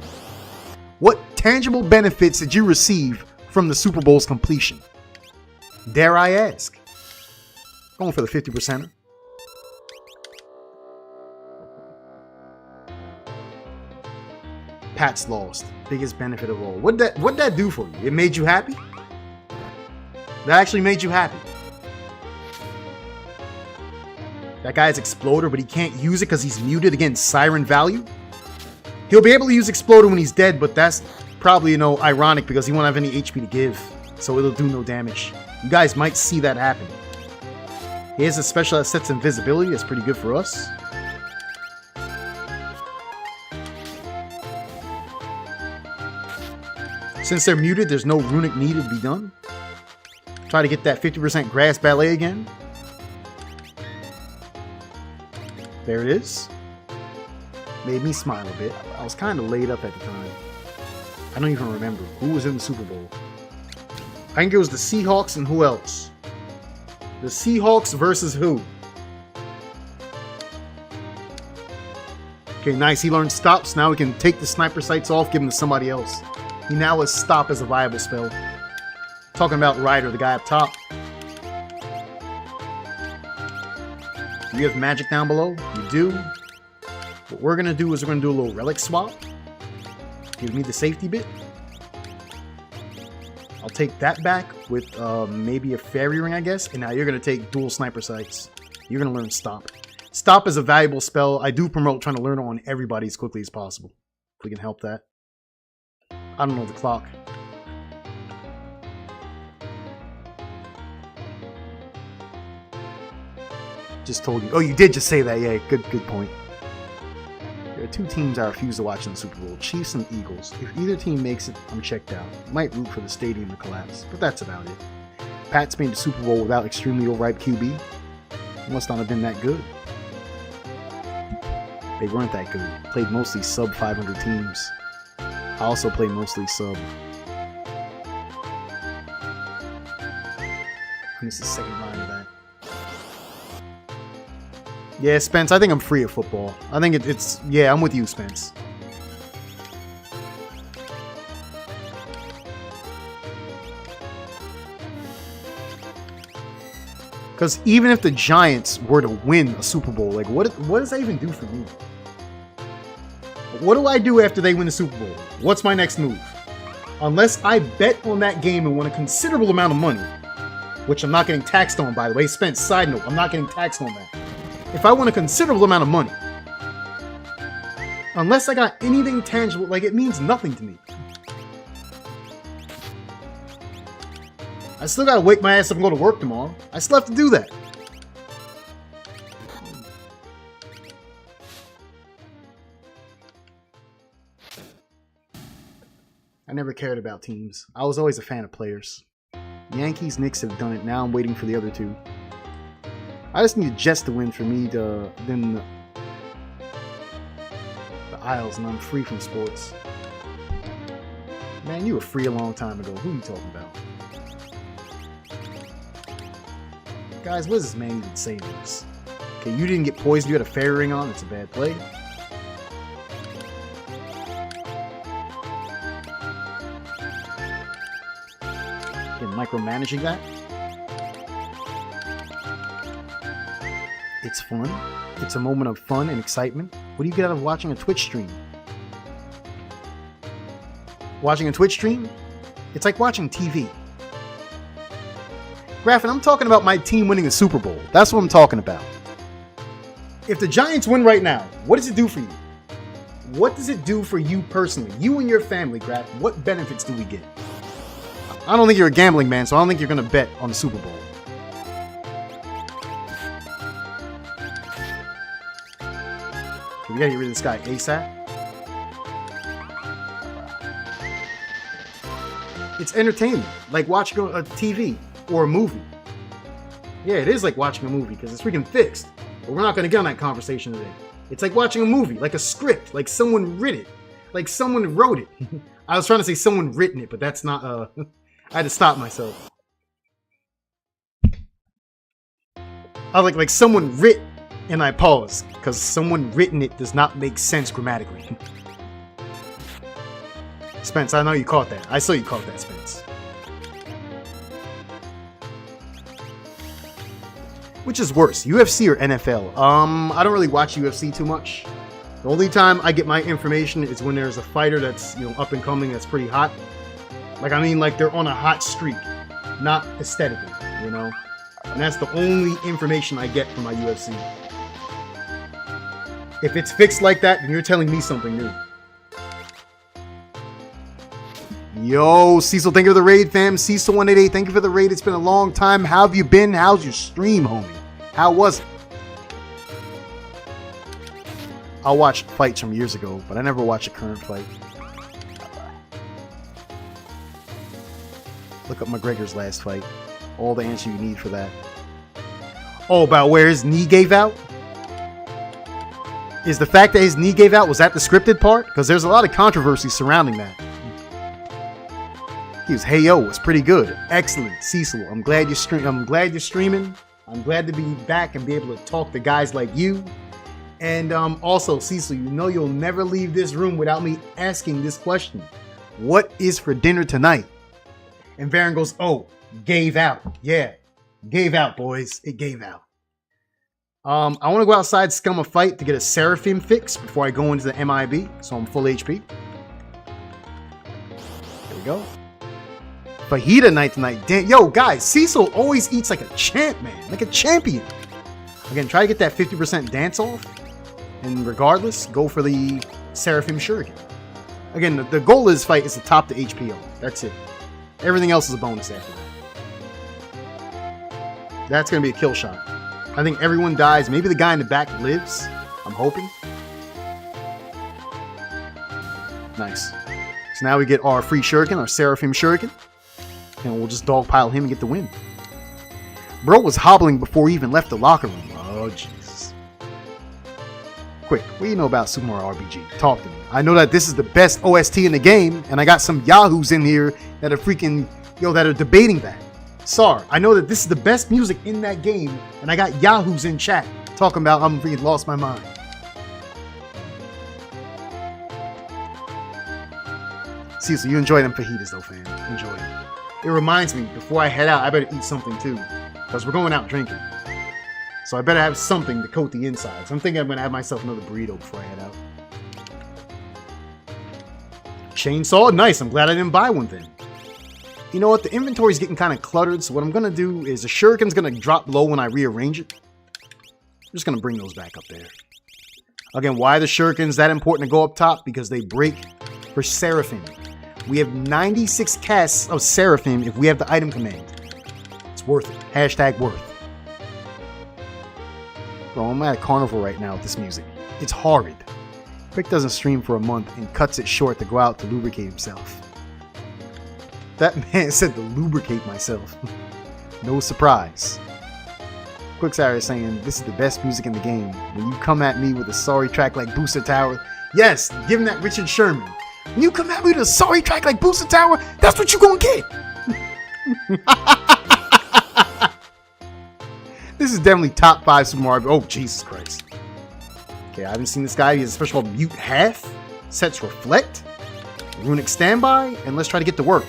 What tangible benefits did you receive from the Super Bowl's completion? Dare I ask? Going for the 50%er. Pats lost. Biggest benefit of all. What'd that do for you? It made you happy? That actually made you happy. That guy's Exploder, but he can't use it because he's muted against Siren value? He'll be able to use Exploder when he's dead, but that's probably, you know, ironic because he won't have any HP to give. So it'll do no damage. You guys might see that happen. He has a special that sets invisibility. That's pretty good for us. Since they're muted, there's no runic needed to be done. Try to get that 50% grass ballet again. There it is. Made me smile a bit. I was kind of laid up at the time. I don't even remember who was in the Super Bowl. I think it was the Seahawks and who else? The Seahawks versus who? Okay, nice. He learned stops. Now we can take the sniper sights off, give them to somebody else. He now has stop as a viable spell. Talking about Ryder, the guy up top. Do you have magic down below? You do. What we're going to do is we're going to do a little relic swap. Give me the safety bit. I'll take that back with maybe a fairy ring, I guess. And now you're going to take dual sniper sights. You're going to learn stop. Stop is a valuable spell. I do promote trying to learn it on everybody as quickly as possible. If we can help that. I don't know the clock. Just told you. Oh, you did just say that. Yeah, good point. There are two teams I refuse to watch in the Super Bowl. Chiefs and Eagles. If either team makes it, I'm checked out. Might root for the stadium to collapse, but that's about it. Pats made the Super Bowl without extremely overripe QB. Must not have been that good. They weren't that good. Played mostly sub 500 teams. I also played mostly sub. I missed the second line of that. Yeah, Spence, I think I'm free of football. I think it's... Yeah, I'm with you, Spence. Because even if the Giants were to win a Super Bowl, like, what does that even do for me? What do I do after they win the Super Bowl? What's my next move? Unless I bet on that game and win a considerable amount of money, which I'm not getting taxed on, by the way. Spence, side note, I'm not getting taxed on that. If I win a considerable amount of money, unless I got anything tangible, like, it means nothing to me. I still gotta wake my ass up and go to work tomorrow. I still have to do that. I never cared about teams. I was always a fan of players. Yankees, Knicks have done it. Now I'm waiting for the other two. I just need Jets to win for me to then the Isles, and I'm free from sports. Man, you were free a long time ago. Who are you talking about? Guys, what does this man even say to this? Okay, you didn't get poisoned. You had a fairy ring on. It's a bad play. Again, micromanaging that. It's fun. It's a moment of fun and excitement. What do you get out of watching a Twitch stream? Watching a Twitch stream? It's like watching TV. Graffin, I'm talking about my team winning a Super Bowl. That's what I'm talking about. If the Giants win right now, what does it do for you? What does it do for you personally? You and your family, Graf. What benefits do we get? I don't think you're a gambling man, so I don't think you're going to bet on the Super Bowl. We got to get rid of this guy ASAP. It's entertainment, like watching a TV or a movie. Yeah, it is like watching a movie because it's freaking fixed. But we're not going to get on that conversation today. It's like watching a movie, like a script, like someone writ it, like someone wrote it. I was trying to say someone written it, but that's not, I had to stop myself. I was like someone writ, and I paused, because someone written it does not make sense grammatically. Spence, I know you caught that. I saw you caught that, Spence. Which is worse, UFC or NFL? I don't really watch UFC too much. The only time I get my information is when there's a fighter that's, you know, up and coming, that's pretty hot. Like, I mean, like they're on a hot streak, not aesthetically, you know? And that's the only information I get from my UFC. If it's fixed like that, then you're telling me something new. Yo, Cecil, thank you for the raid, fam. Cecil188, thank you for the raid. It's been a long time. How have you been? How's your stream, homie? How was it? I'll watch fights from years ago, but I never watch a current fight. Look up McGregor's last fight. All the answer you need for that. Oh, about where his knee gave out? Is the fact that his knee gave out, was that the scripted part? Because there's a lot of controversy surrounding that. He was, hey yo, it's pretty good. Excellent, Cecil. I'm glad you're streaming. I'm glad to be back and be able to talk to guys like you. And also, Cecil, you know you'll never leave this room without me asking this question. What is for dinner tonight? And Varen goes, oh, gave out. Yeah, gave out, boys. It gave out. I want to go outside, scum a fight to get a Seraphim fix before I go into the MIB. So I'm full HP. There we go. Fajita night tonight. Damn, yo, guys, Cecil always eats like a champ, man. Like a champion. Again, try to get that 50% dance off. And regardless, go for the Seraphim Shuriken. Again, the goal of this fight is to top the HP on. That's it. Everything else is a bonus after that. That's going to be a kill shot. I think everyone dies. Maybe the guy in the back lives. I'm hoping. Nice. So now we get our free Shuriken, our Seraphim Shuriken. And we'll just dogpile him and get the win. Bro was hobbling before he even left the locker room. Oh, Jesus. Quick, what do you know about Super Mario RPG? Talk to me. I know that this is the best OST in the game, and I got some yahoos in here that are freaking, that are debating that. Sar, I know that this is the best music in that game, and I got yahoos in chat talking about I'm freaking lost my mind. See, so you enjoy them fajitas though, fam. Enjoy them. It reminds me, before I head out, I better eat something too. Because we're going out drinking. So I better have something to coat the insides. I'm thinking I'm going to have myself another burrito before I head out. Chainsaw? Nice. I'm glad I didn't buy one then. You know what? The inventory's getting kind of cluttered. So what I'm going to do is the Shuriken's going to drop low when I rearrange it. I'm just going to bring those back up there. Again, why are the Shurikens that important to go up top? Because they break for Seraphim. We have 96 casts of Seraphim if we have the item command. It's worth it. Hashtag worth. Bro, I'm at a carnival right now with this music. It's horrid. Quick doesn't stream for a month and cuts it short to go out to lubricate himself. That man said to lubricate myself. No surprise. Quicksire is saying, this is the best music in the game. When you come at me with a sorry track like Booster Tower, yes, give him that Richard Sherman. When you come at me with a sorry track like Booster Tower, that's what you gonna get. This is definitely top 5 Super Mario. Oh, Jesus Christ. Okay, I haven't seen this guy. He has a special called Mute Half. Sets Reflect. Runic Standby. And let's try to get to work.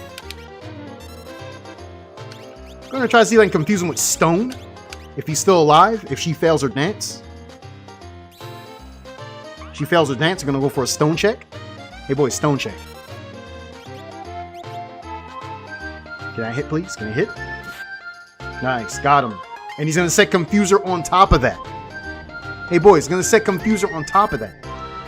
I'm going to try to see if I can confuse him with Stone. If he's still alive. If she fails her dance. She fails her dance. I'm going to go for a Stone check. Hey, boy, Stone check. Can I hit, please? Can I hit? Nice. Got him. And he's going to set Confuser on top of that. Hey, boys, he's going to set Confuser on top of that.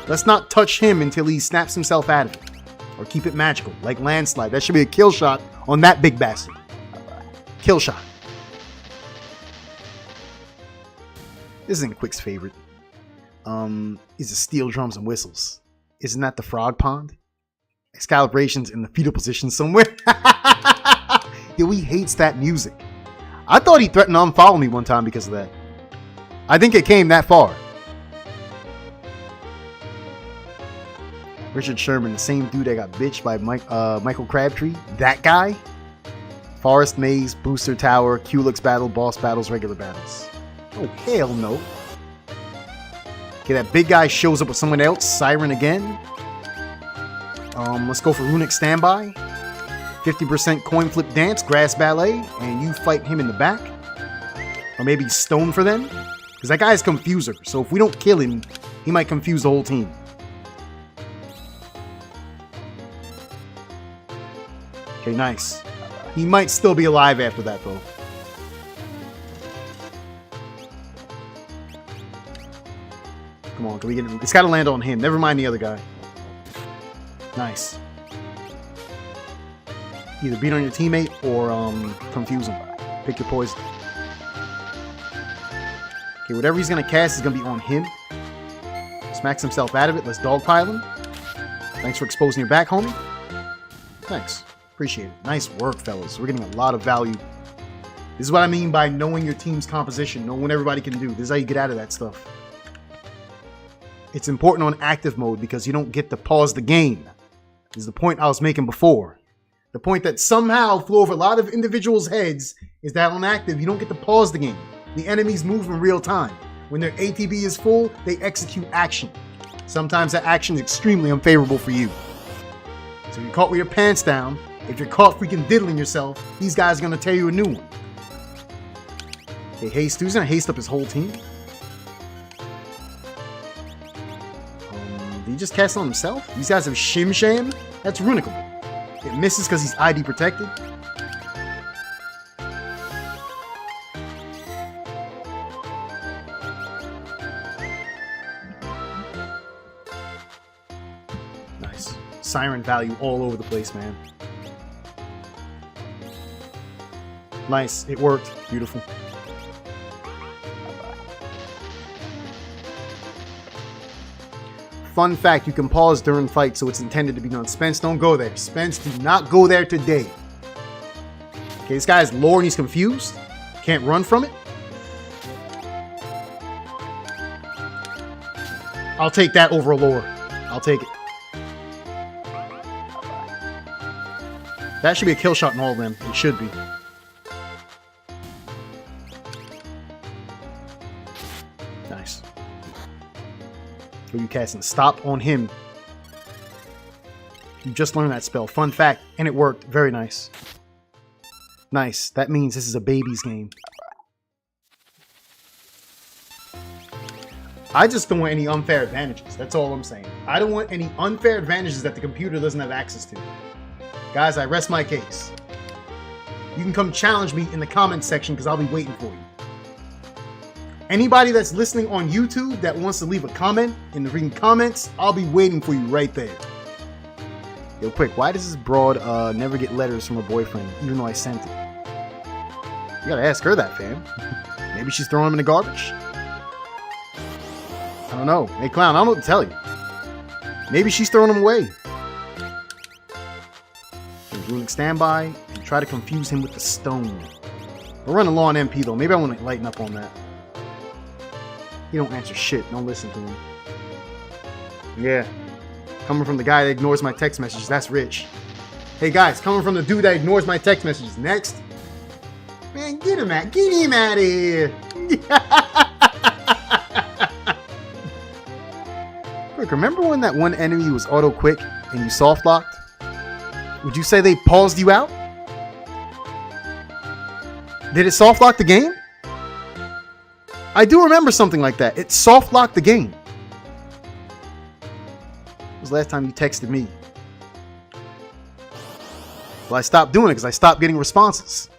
Let's not touch him until he snaps himself out of it. Or keep it magical, like landslide. That should be a kill shot on that big bastard. Kill shot. This isn't Quick's favorite. Is the steel drums and whistles. Isn't that the frog pond? Excalibration's in the fetal position somewhere. Yo, he hates that music. I thought he threatened to unfollow me one time because of that. I think it came that far. Richard Sherman, the same dude that got bitched by Michael Crabtree. That guy? Forest Maze, Booster Tower, Culex battle, boss battles, regular battles. Oh, hell no. Okay, that big guy shows up with someone else. Siren again. Let's go for Runic Standby. 50% coin flip dance, grass ballet, and you fight him in the back. Or maybe stone for them. Because that guy's confuser, so if we don't kill him, he might confuse the whole team. Okay, nice. He might still be alive after that, though. Come on, can we get him? It's got to land on him. Never mind the other guy. Nice. Either beat on your teammate or confuse him. Pick your poison. Okay, whatever he's going to cast is going to be on him. Smacks himself out of it. Let's dogpile him. Thanks for exposing your back, homie. Thanks. Appreciate it. Nice work, fellas. We're getting a lot of value. This is what I mean by knowing your team's composition, knowing what everybody can do. This is how you get out of that stuff. It's important on active mode because you don't get to pause the game. This is the point I was making before. The point that somehow flew over a lot of individuals' heads is that on active, you don't get to pause the game. The enemies move in real time. When their ATB is full, they execute action. Sometimes that action is extremely unfavorable for you. So you're caught with your pants down. If you're caught freaking diddling yourself, these guys are going to tear you a new one. Okay, haste. Who's going to haste up his whole team? Did he just cast on himself? These guys have Shim Sham? That's runicable. It misses because he's ID protected. Nice. Siren value all over the place, man. Nice. It worked. Beautiful. Fun fact, you can pause during fight, so it's intended to be done. Spence, don't go there. Spence, do not go there today. Okay, this guy's lore and he's confused. Can't run from it. I'll take that over a lore. I'll take it. That should be a kill shot in all of them. It should be. Nice. What are you casting? Stop on him. You just learned that spell. Fun fact. And it worked. Very nice. Nice. That means this is a baby's game. I just don't want any unfair advantages. That's all I'm saying. I don't want any unfair advantages that the computer doesn't have access to. Guys, I rest my case. You can come challenge me in the comments section because I'll be waiting for you. Anybody that's listening on YouTube that wants to leave a comment in the freaking comments, I'll be waiting for you right there. Yo, quick, why does this broad never get letters from her boyfriend, even though I sent it? You gotta ask her that, fam. Maybe she's throwing them in the garbage? I don't know. Hey, Clown, I don't know what to tell you. Maybe she's throwing them away. Runic Standby and try to confuse him with the stone. We're running low on MP, though. Maybe I want to lighten up on that. He don't answer shit. Don't listen to him. Yeah. Coming from the guy that ignores my text messages. That's rich. Hey, guys. Coming from the dude that ignores my text messages. Next. Man, get him out of here. Quick, remember when that one enemy was auto quick and you soft locked? Would you say they paused you out? Did it soft lock the game? I do remember something like that. It soft locked the game. When was the last time you texted me? Well, I stopped doing it because I stopped getting responses.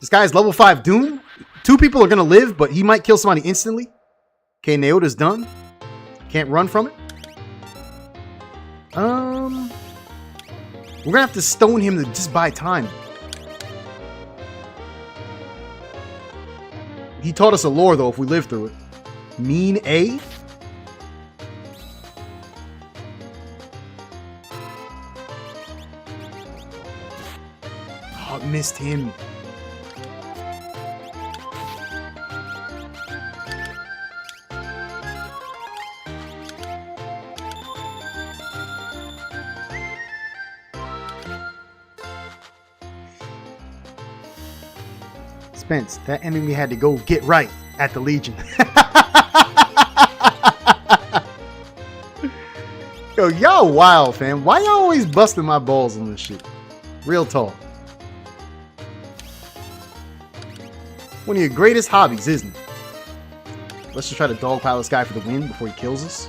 This guy's level 5 Doom. 2 people are going to live, but he might kill somebody instantly. Okay, Naota's done. Can't run from it. We're gonna have to stone him to just buy time. He taught us a lore though if we live through it. Mean A? Oh, missed him. Spence, that enemy had to go get right at the Legion. Yo, y'all wild, fam. Why y'all always busting my balls on this shit? Real talk. One of your greatest hobbies, isn't it? Let's just try to dogpile this guy for the win before he kills us.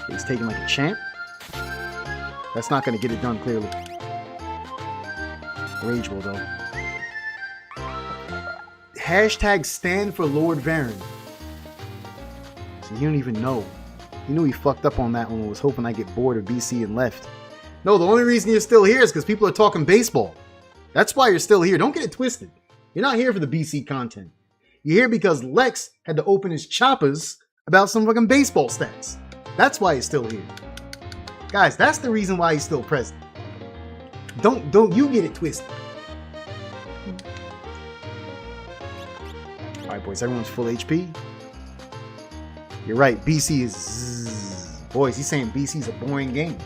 He's taking like a champ. That's not going to get it done clearly. Rage will though. Hashtag stand for Lord Varen. So you don't even know. You knew he fucked up on that one and was hoping I get bored of BC and left. No, the only reason you're still here is because people are talking baseball. That's why you're still here. Don't get it twisted. You're not here for the BC content. You're here because Lex had to open his choppers about some fucking baseball stats. That's why he's still here. Guys, that's the reason why he's still present. Don't you get it twisted. Alright boys, everyone's full HP. You're right, BC is zzz. Boys, he's saying BC's a boring game.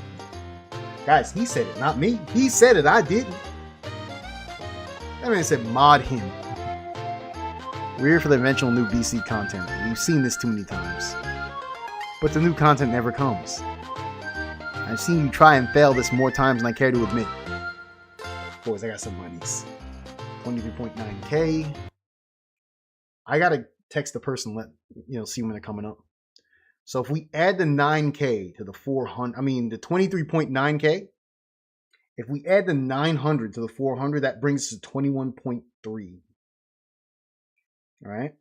Guys, he said it, not me. He said it, I didn't. That man said mod him. We're here for the eventual new BC content. We've seen this too many times. But the new content never comes. I've seen you try and fail this more times than I care to admit. Boys, I got some monies. 23.9k. I gotta text the person, see when they're coming up. So if we add the 9k to the 400, the 23.9k. If we add the 900 to the 400, that brings us to 21.3. All right.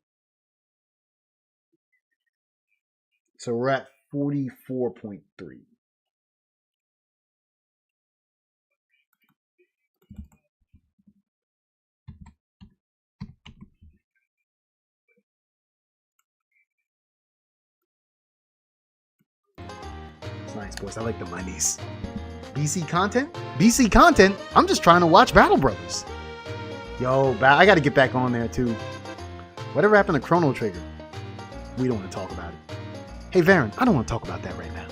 So we're at 44.3. It's nice, boys. I like the monies. BC content? BC content? I'm just trying to watch Battle Brothers. Yo, I got to get back on there too. Whatever happened to Chrono Trigger? We don't want to talk about it. Hey, Varen, I don't want to talk about that right now.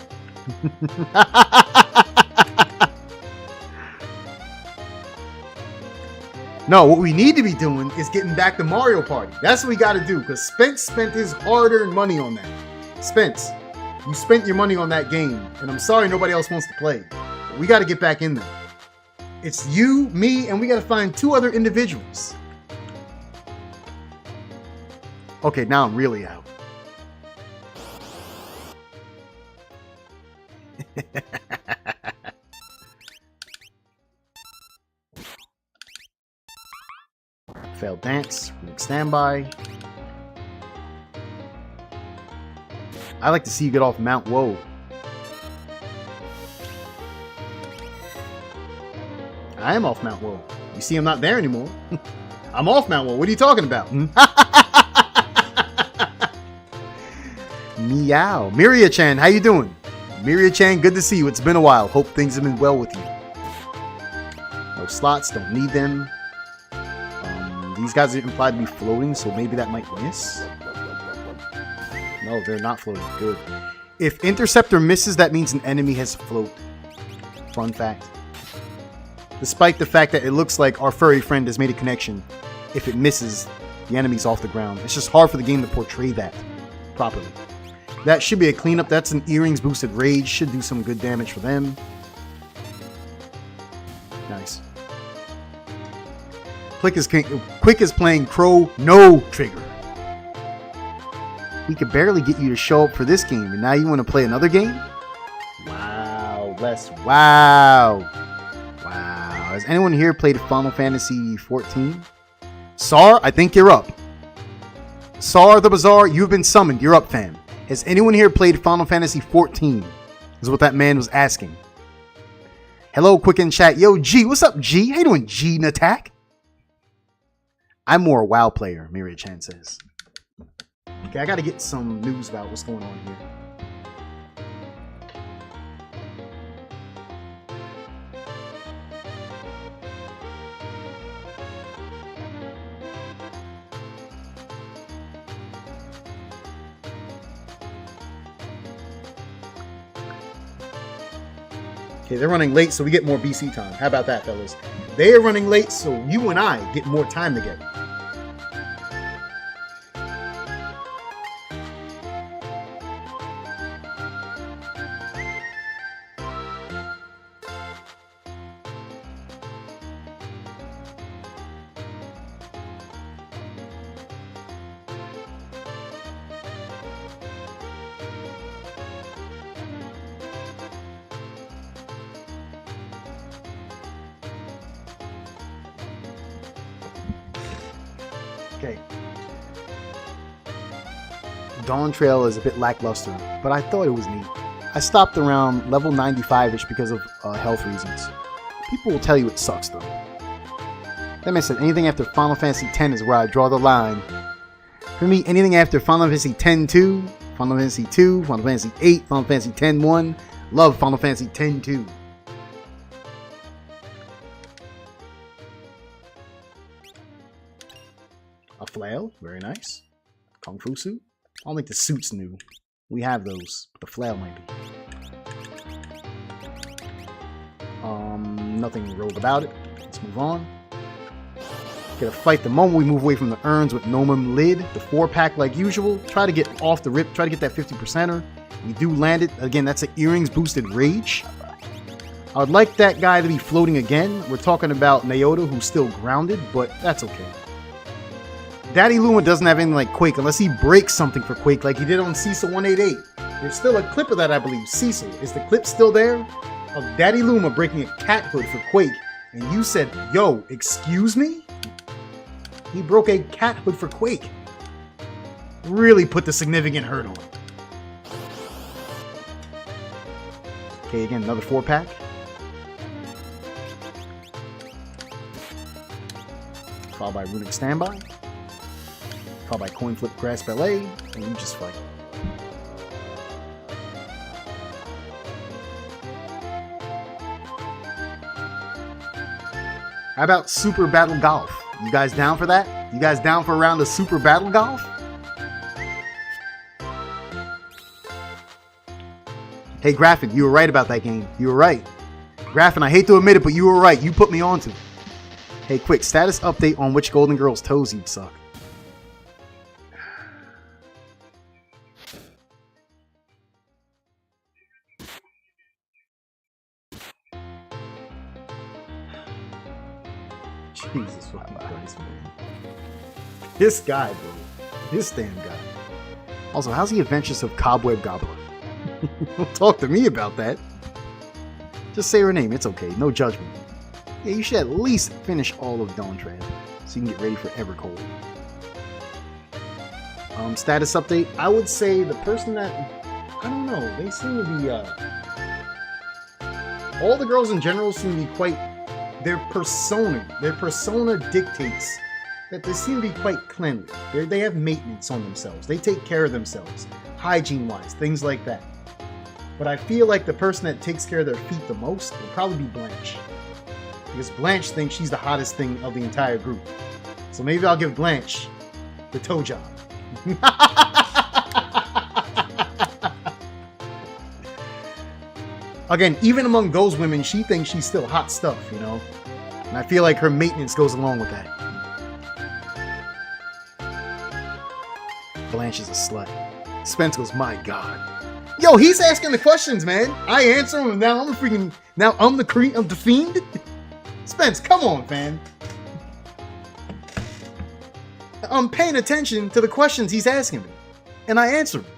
No, what we need to be doing is getting back to Mario Party. That's what we got to do, because Spence spent his hard-earned money on that. Spence, you spent your money on that game, and I'm sorry nobody else wants to play. But we got to get back in there. It's you, me, and we got to find 2 other individuals. Okay, now I'm really out. Failed dance. Standby. I like to see you get off Mount Woe. I am off Mount Woe. You see I'm not there anymore. I'm off Mount Woe. What are you talking about? Meow. Miria-chan, how you doing? Miria-chan, good to see you. It's been a while. Hope things have been well with you. No slots. Don't need them. These guys are implied to be floating, so maybe that might miss. No, they're not floating. Good. If Interceptor misses, that means an enemy has float. Fun fact. Despite the fact that it looks like our furry friend has made a connection, if it misses, the enemy's off the ground. It's just hard for the game to portray that properly. That should be a cleanup. That's an earrings boosted rage. Should do some good damage for them. Nice. Quick is playing Chrono Trigger. We could barely get you to show up for this game, and now you want to play another game? Wow, Les. Wow. Wow. Has anyone here played Final Fantasy 14? Sar, I think you're up. Sar the Bazaar, you've been summoned. You're up, fam. Has anyone here played Final Fantasy 14? Is what that man was asking. Hello, quick in chat. Yo, G, what's up, G? How you doing, G Natak? I'm more a WoW player, Myriad Chan says. Okay, I gotta get some news about what's going on here. Okay, they're running late, so we get more BC time. How about that, fellas? They are running late, so you and I get more time together. Okay. Dawn Trail is a bit lackluster, but I thought it was neat. I stopped around level 95-ish because of health reasons. People will tell you it sucks though. That man said anything after Final Fantasy X is where I draw the line. For me, anything after Final Fantasy X-2, Final Fantasy 2, Final Fantasy 8, Final Fantasy X-1, love Final Fantasy X-2. A flail, very nice. Kung Fu suit. I don't think the suit's new. We have those, but the flail might be. Nothing rogue about it. Let's move on. Get a fight the moment we move away from the urns with Nomum Lid, the 4-pack like usual. Try to get off the rip, try to get that 50%er. We do land it. Again, that's an earrings boosted rage. I would like that guy to be floating again. We're talking about Naota, who's still grounded, but that's okay. Daddy Luma doesn't have anything like Quake unless he breaks something for Quake like he did on Cecil 188. There's still a clip of that, I believe. Cecil, is the clip still there? Of Daddy Luma breaking a cat hood for Quake. And you said, yo, excuse me? He broke a cat hood for Quake. Really put the significant hurt on. Okay, again, another 4-pack. Followed by Runic Standby. Followed by Coin Flip Grass Ballet. And you just fight. How about Super Battle Golf? You guys down for that? You guys down for a round of Super Battle Golf? Hey, Graffin, you were right about that game. You were right. Graffin, I hate to admit it, but you were right. You put me on to it. Hey, quick, status update on which Golden Girl's toes you'd suck. Jesus fucking Christ, man. This guy, bro. This damn guy. Also, how's the adventures of Cobweb Gobbler? Don't talk to me about that. Just say her name. It's okay. No judgment. Yeah, you should at least finish all of Dawn Trail so you can get ready for Evercold. Status update. I would say the person that... I don't know. They seem to be... all the girls in general seem to be quite... Their persona dictates that they seem to be quite cleanly. They have maintenance on themselves. They take care of themselves, hygiene-wise, things like that. But I feel like the person that takes care of their feet the most will probably be Blanche. Because Blanche thinks she's the hottest thing of the entire group. So maybe I'll give Blanche the toe job. Again, even among those women, she thinks she's still hot stuff, you know? And I feel like her maintenance goes along with that. Blanche is a slut. Spence goes, my God. Yo, he's asking the questions, man. I answer him, and now I'm the fiend? Spence, come on, man. I'm paying attention to the questions he's asking me. And I answer them.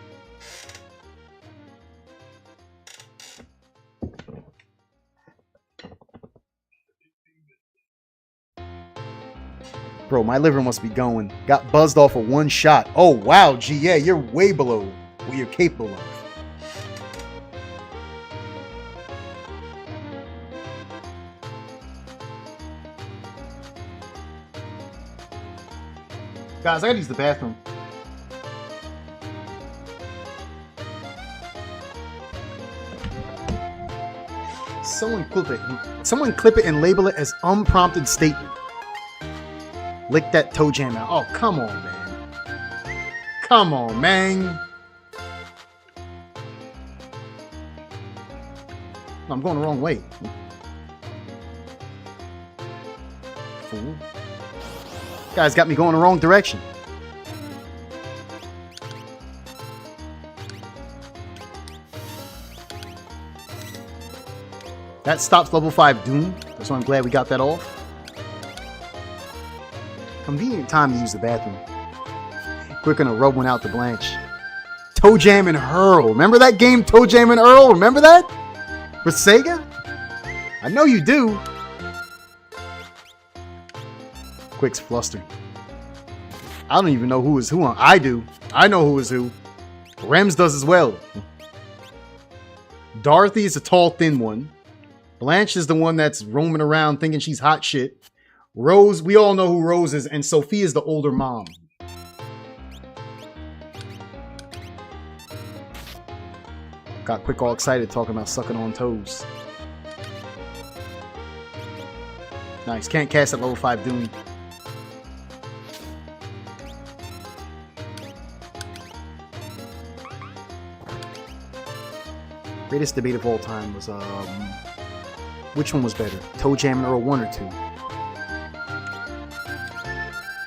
Bro, my liver must be going. Got buzzed off of one shot. Oh, wow, GA, you're way below what you're capable of. Guys, I gotta use the bathroom. Someone clip it and label it as unprompted statement. Lick that toe jam out. Oh, come on, man. Come on, man. I'm going the wrong way. Fool. Guys got me going the wrong direction. That stops level 5 Doom. That's why I'm glad we got that off. Convenient time to use the bathroom. Quick gonna rub one out to Blanche. Toe Jam and Hurl. Remember that game, Toe Jam and Earl? Remember that? For Sega? I know you do. Quick's flustered. I don't even know who is who. I do. I know who is who. Rems does as well. Dorothy is a tall, thin one. Blanche is the one that's roaming around thinking she's hot shit. Rose, we all know who Rose is, and Sophie is the older mom. Got Quick all excited talking about sucking on toes. Nice, can't cast at level 5 Doom. Greatest debate of all time was, which one was better? Toe Jam and Earl 1 or 2?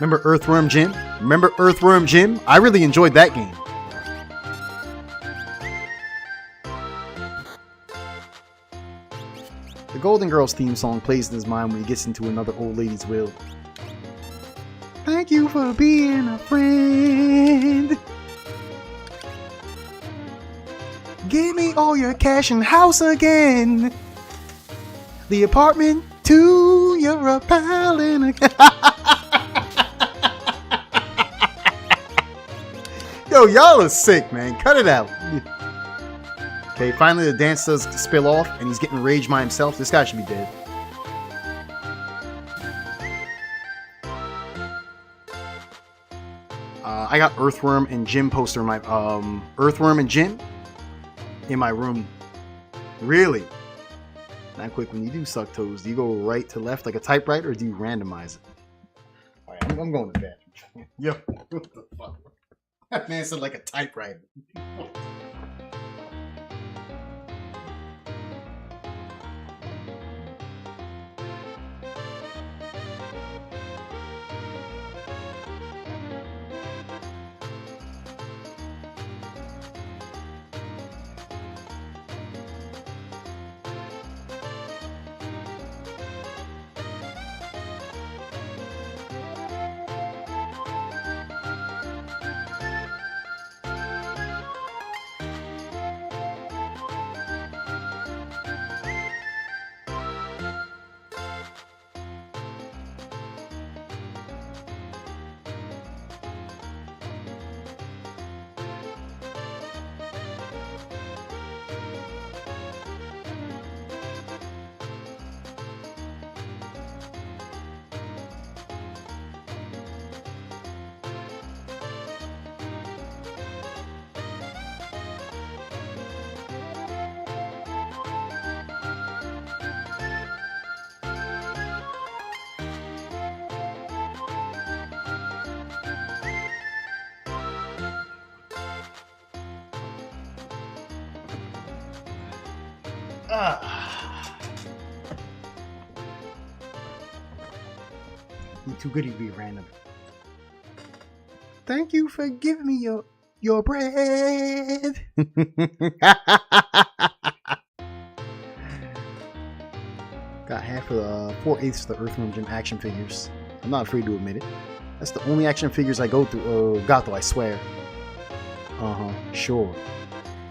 Remember Earthworm Jim? Remember Earthworm Jim? I really enjoyed that game. The Golden Girls theme song plays in his mind when he gets into another old lady's will. Thank you for being a friend. Give me all your cash and house again. The apartment too, you're a pal in a... Yo, y'all are sick, man. Cut it out. Okay, finally the dance does spill off, and he's getting rage by himself. This guy should be dead. I got Earthworm and Jim poster in my... Earthworm and Jim in my room. Really? Not quick, when you do suck toes, do you go right to left like a typewriter, or do you randomize it? Alright, I'm going to the bathroom. Yo, what the fuck? That man said like a typewriter. You're too good to be random. Thank you for giving me your bread. Got half of the 4/8 of the Earthworm Jim action figures. I'm not afraid to admit it. That's the only action figures I got though, I swear. Sure.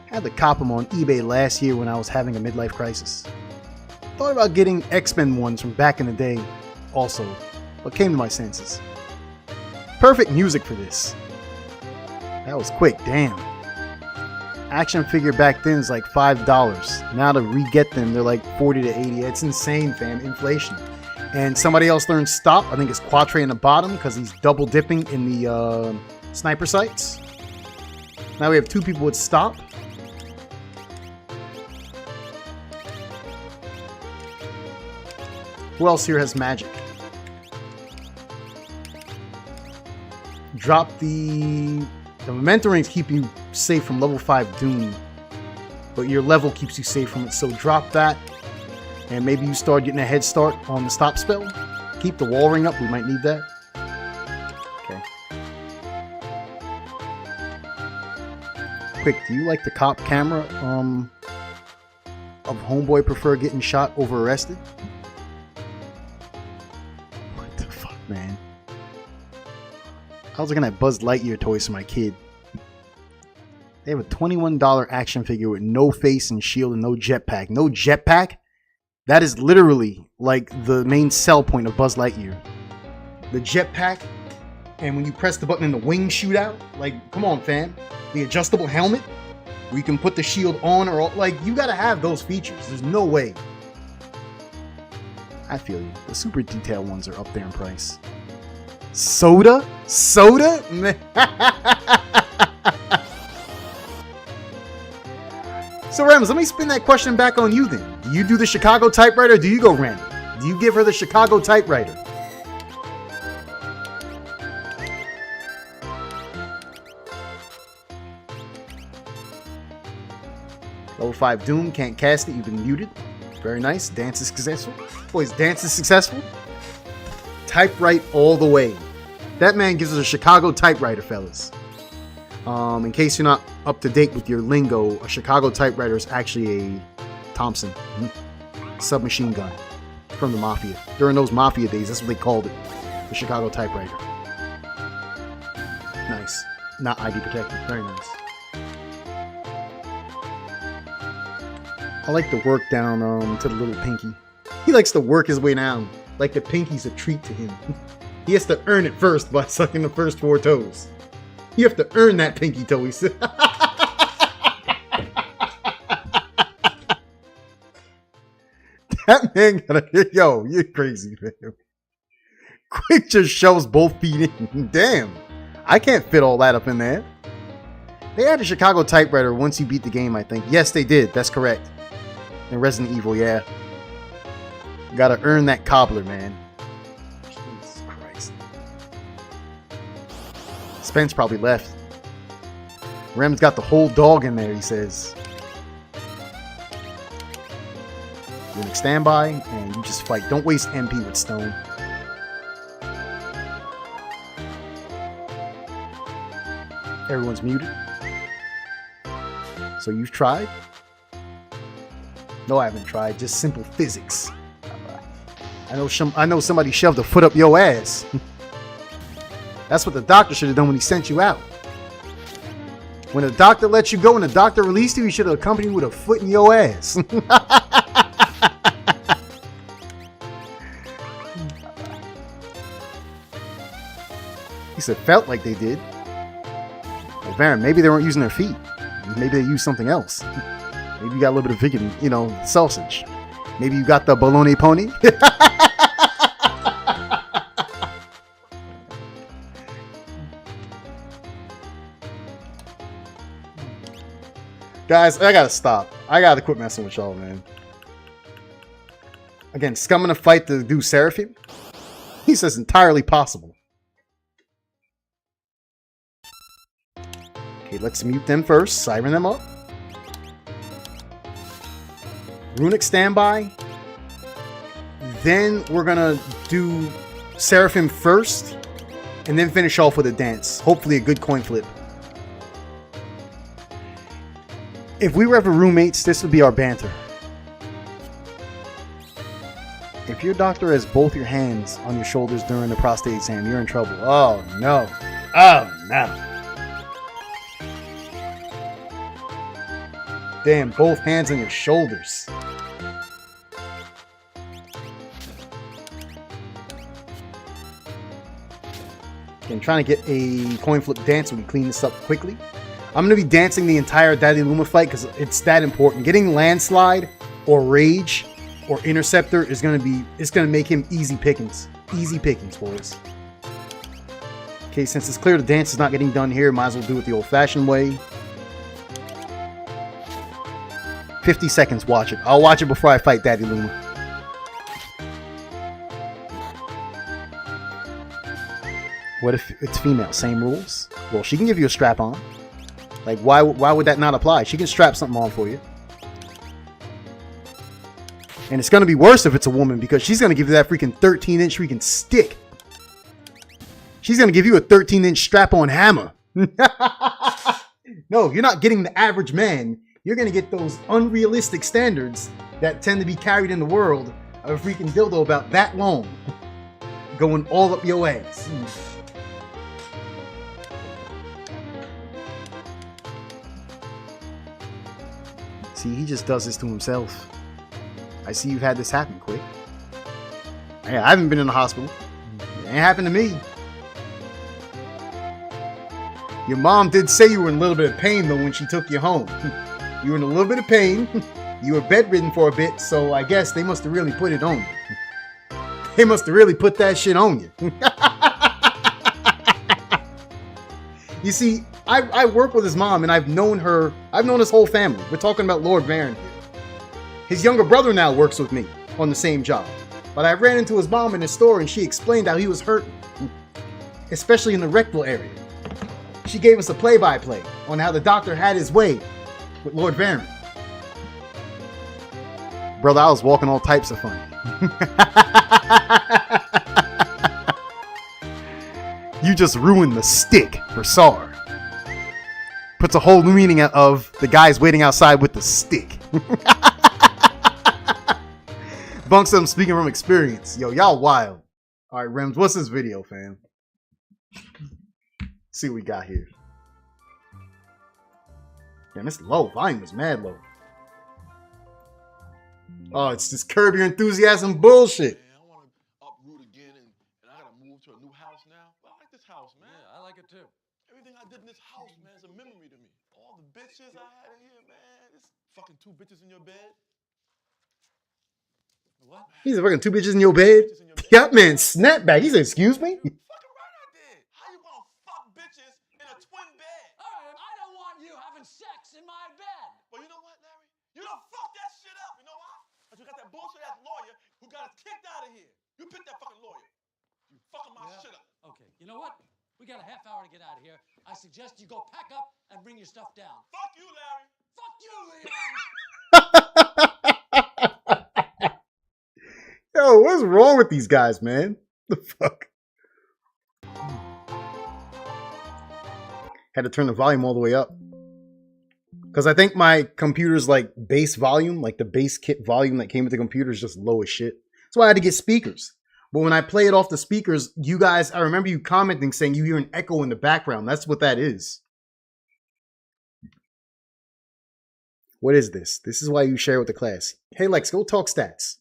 Had to cop them on eBay last year when I was having a midlife crisis. Thought about getting X-Men ones from back in the day also, but came to my senses. perfect music for this. That was quick, damn. Action figure back then is like $5. Now to re-get them, they're like 40 to 80. It's insane, fam. Inflation. And somebody else learned stop. I think it's Quatre in the bottom because he's double dipping in the sniper sights. Now we have two people with stop. Who else here has magic? Drop the momentum rings keep you safe from level 5 Doom, but your level keeps you safe from it. So drop that, and maybe you start getting a head start on the stop spell. Keep the wall ring up. We might need that. Okay. Quick, do you like the cop camera of Homeboy prefer getting shot over arrested? What the fuck, man? I was looking at Buzz Lightyear toys for my kid. They have a $21 action figure with no face and shield and no jetpack. No jetpack? That is literally like the main sell point of Buzz Lightyear. The jetpack, and when you press the button and the wings shoot out, like, come on, fam. The adjustable helmet, where you can put the shield on or off. Like, you gotta have those features. There's no way. I feel you. The super detailed ones are up there in price. Soda? Soda? So, Rems, let me spin that question back on you then. Do you do the Chicago typewriter or do you go random? Do you give her the Chicago typewriter? Level 5 Doom, can't cast it, you've been muted. Very nice. Dance is successful. Boys, dance is successful. Typewrite all the way. That man gives us a Chicago typewriter, fellas. In case you're not up to date with your lingo, a Chicago typewriter is actually a Thompson submachine gun from the Mafia. During those Mafia days, that's what they called it. The Chicago typewriter. Nice. Not ID protected. Very nice. I like to work down to the little pinky. He likes to work his way down. Like the pinky's a treat to him. He has to earn it first by sucking the first 4 toes. You have to earn that pinky toe, he said. That man gotta... Yo, you're crazy, man. Quick just shoves both feet in. Damn. I can't fit all that up in there. They had a Chicago typewriter once you beat the game, I think. Yes, they did. That's correct. In Resident Evil, yeah. Gotta earn that cobbler, man. Jesus Christ. Spence probably left. Rem's got the whole dog in there, he says. Runic standby, and you just fight. Don't waste MP with stone. Everyone's muted. So you've tried? No, I haven't tried. Just simple physics. I know somebody shoved a foot up your ass. That's what the doctor should have done when he sent you out. When the doctor let you go and the doctor released you, he should have accompanied you with a foot in your ass. He said, felt like they did. Well, Baron, maybe they weren't using their feet. Maybe they used something else. Maybe you got a little bit of vegan, sausage. Maybe you got the bologna pony. Guys, I gotta stop. I gotta quit messing with y'all, man. Again, scumming a fight to do Seraphim? He says entirely possible. Okay, let's mute them first. Siren them up. Runic standby. Then we're gonna do Seraphim first. And then finish off with a dance. Hopefully a good coin flip. If we were ever roommates, this would be our banter. If your doctor has both your hands on your shoulders during the prostate exam, you're in trouble. Oh no. Oh no. Damn, both hands on your shoulders. Again, trying to get a coin flip dance so we can clean this up quickly. I'm going to be dancing the entire Daddy Luma fight because it's that important. Getting Landslide or Rage or Interceptor is going to be, it's going to make him easy pickings. Easy pickings, boys. Okay, since it's clear the dance is not getting done here, might as well do it the old-fashioned way. 50 seconds, watch it. I'll watch it before I fight Daddy Luma. What if it's female? Same rules? Well, she can give you a strap on. Like, why would that not apply? She can strap something on for you. And it's going to be worse if it's a woman because she's going to give you that freaking 13-inch freaking stick. She's going to give you a 13-inch strap-on hammer. No, you're not getting the average man. You're going to get those unrealistic standards that tend to be carried in the world of a freaking dildo about that long. Going all up your ass. See, he just does this to himself. I see you've had this happen quick. Yeah, I haven't been in the hospital. It ain't happened to me. Your mom did say you were in a little bit of pain, though, when she took you home. You were in a little bit of pain. You were bedridden for a bit, so I guess they must have really put it on you. They must have really put that shit on you. You see, I work with his mom, and I've known his whole family. We're talking about Lord Baron here. His younger brother now works with me on the same job. But I ran into his mom in the store, and she explained how he was hurting, especially in the rectal area. She gave us a play-by-play on how the doctor had his way with Lord Baron. Brother, I was walking all types of fun. You just ruined the stick for Sar. Puts a whole new meaning of the guys waiting outside with the stick. Bunk said I'm speaking from experience. Yo, y'all wild. Alright, Rims, what's this video, fam? See what we got here. Damn, it's low. Volume is mad low. Oh, it's this Curb Your Enthusiasm bullshit. Man, I want to uproot again, and I gotta move to a new house now. But I like this house, man. Yeah, I like it too. Everything I did in this house, man, is a memory to me. All the bitches I had in here, man. It's fucking 2 bitches in your bed. What? He's fucking 2 bitches in your bed. Yup, man, snap back. He said, excuse me? Fucking right I did. How you gonna fuck bitches in a twin bed? I don't want you having sex in my bed. Well, you know what, Larry? You done fucked that shit up. You know why? Because you got that bullshit-ass lawyer who got us kicked out of here. You picked that fucking lawyer. You fucking my shit up. Okay, you know what? We got a half hour to get out of here. I suggest you go pack up and bring your stuff down. Fuck you, Larry. Fuck you, Leon. Yo, what's wrong with these guys, man? The fuck? Had to turn the volume all the way up. Because I think my computer's like base volume, like the base kit volume that came with the computer is just low as shit. That's why I had to get speakers. But when I play it off the speakers, you guys, I remember you commenting saying you hear an echo in the background. That's what that is. What is this? This is why you share with the class. Hey, Lex, go talk stats.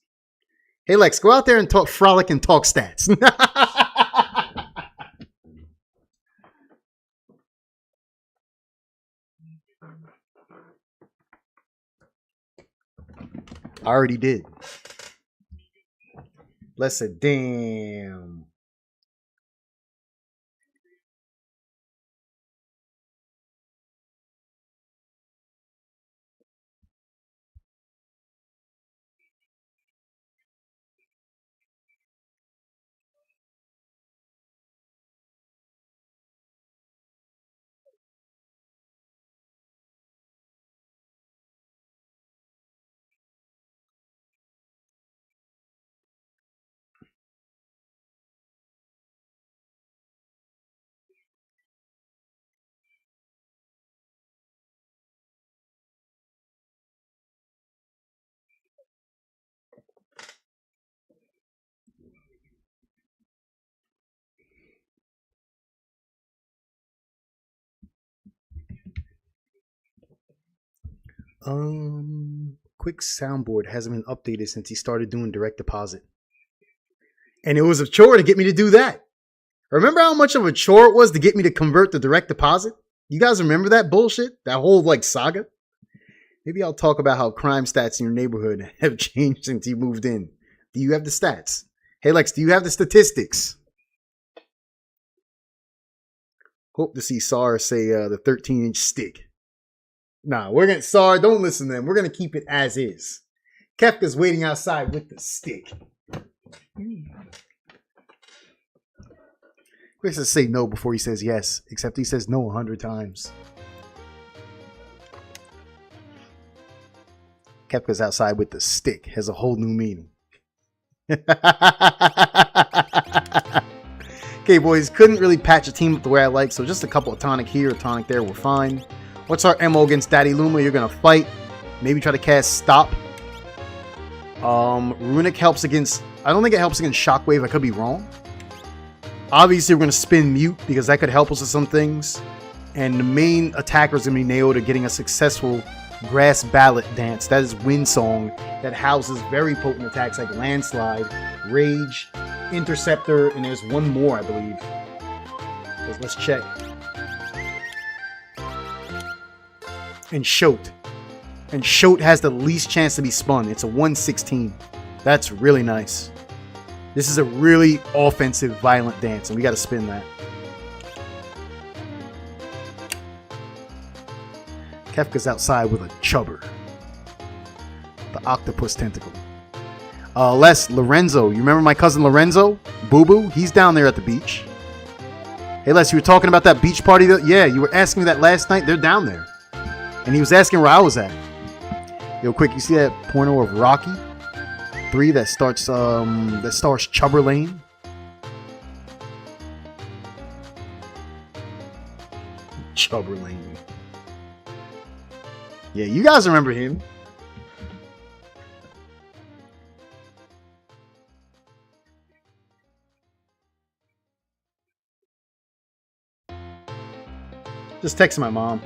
Hey, Lex, go out there and talk frolic and talk stats. I already did. Let's say, damn. Quick soundboard hasn't been updated since he started doing direct deposit. And it was a chore to get me to do that. Remember how much of a chore it was to get me to convert the direct deposit? You guys remember that bullshit? That whole like saga? Maybe I'll talk about how crime stats in your neighborhood have changed since you moved in. Do you have the stats? Hey Lex, do you have the statistics? Hope to see SAR say the 13-inch stick. Nah, we're gonna SAR, don't listen to them. We're gonna keep it as is. Kefka's waiting outside with the stick. Chris says say no before he says yes, except he says no 100 times. Kefka's outside with the stick has a whole new meaning. Okay, boys, couldn't really patch a team up the way I like, so just a couple of tonic here, a tonic there, we're fine. What's our MO against Daddy Luma? You're gonna fight. Maybe try to cast Stop. Runic helps against... I don't think it helps against Shockwave, I could be wrong. Obviously, we're gonna spin Mute, because that could help us with some things. And the main attacker is gonna be Naota getting a successful Grass Ballot Dance. That is Wind Song that houses very potent attacks like Landslide, Rage, Interceptor, and there's one more, I believe. Let's check. And Shote. And Shote has the least chance to be spun. It's a 116. That's really nice. This is a really offensive, violent dance, and we got to spin that. Kefka's outside with a Chubber. The Octopus Tentacle. Lorenzo. You remember my cousin Lorenzo? Boo Boo? He's down there at the beach. Hey, Les, you were talking about that beach party? Yeah, you were asking me that last night. They're down there. And he was asking where I was at. Yo, quick, you see that porno of Rocky 3 that stars Chubber Lane? Chubber Lane. Yeah, you guys remember him. Just texting my mom.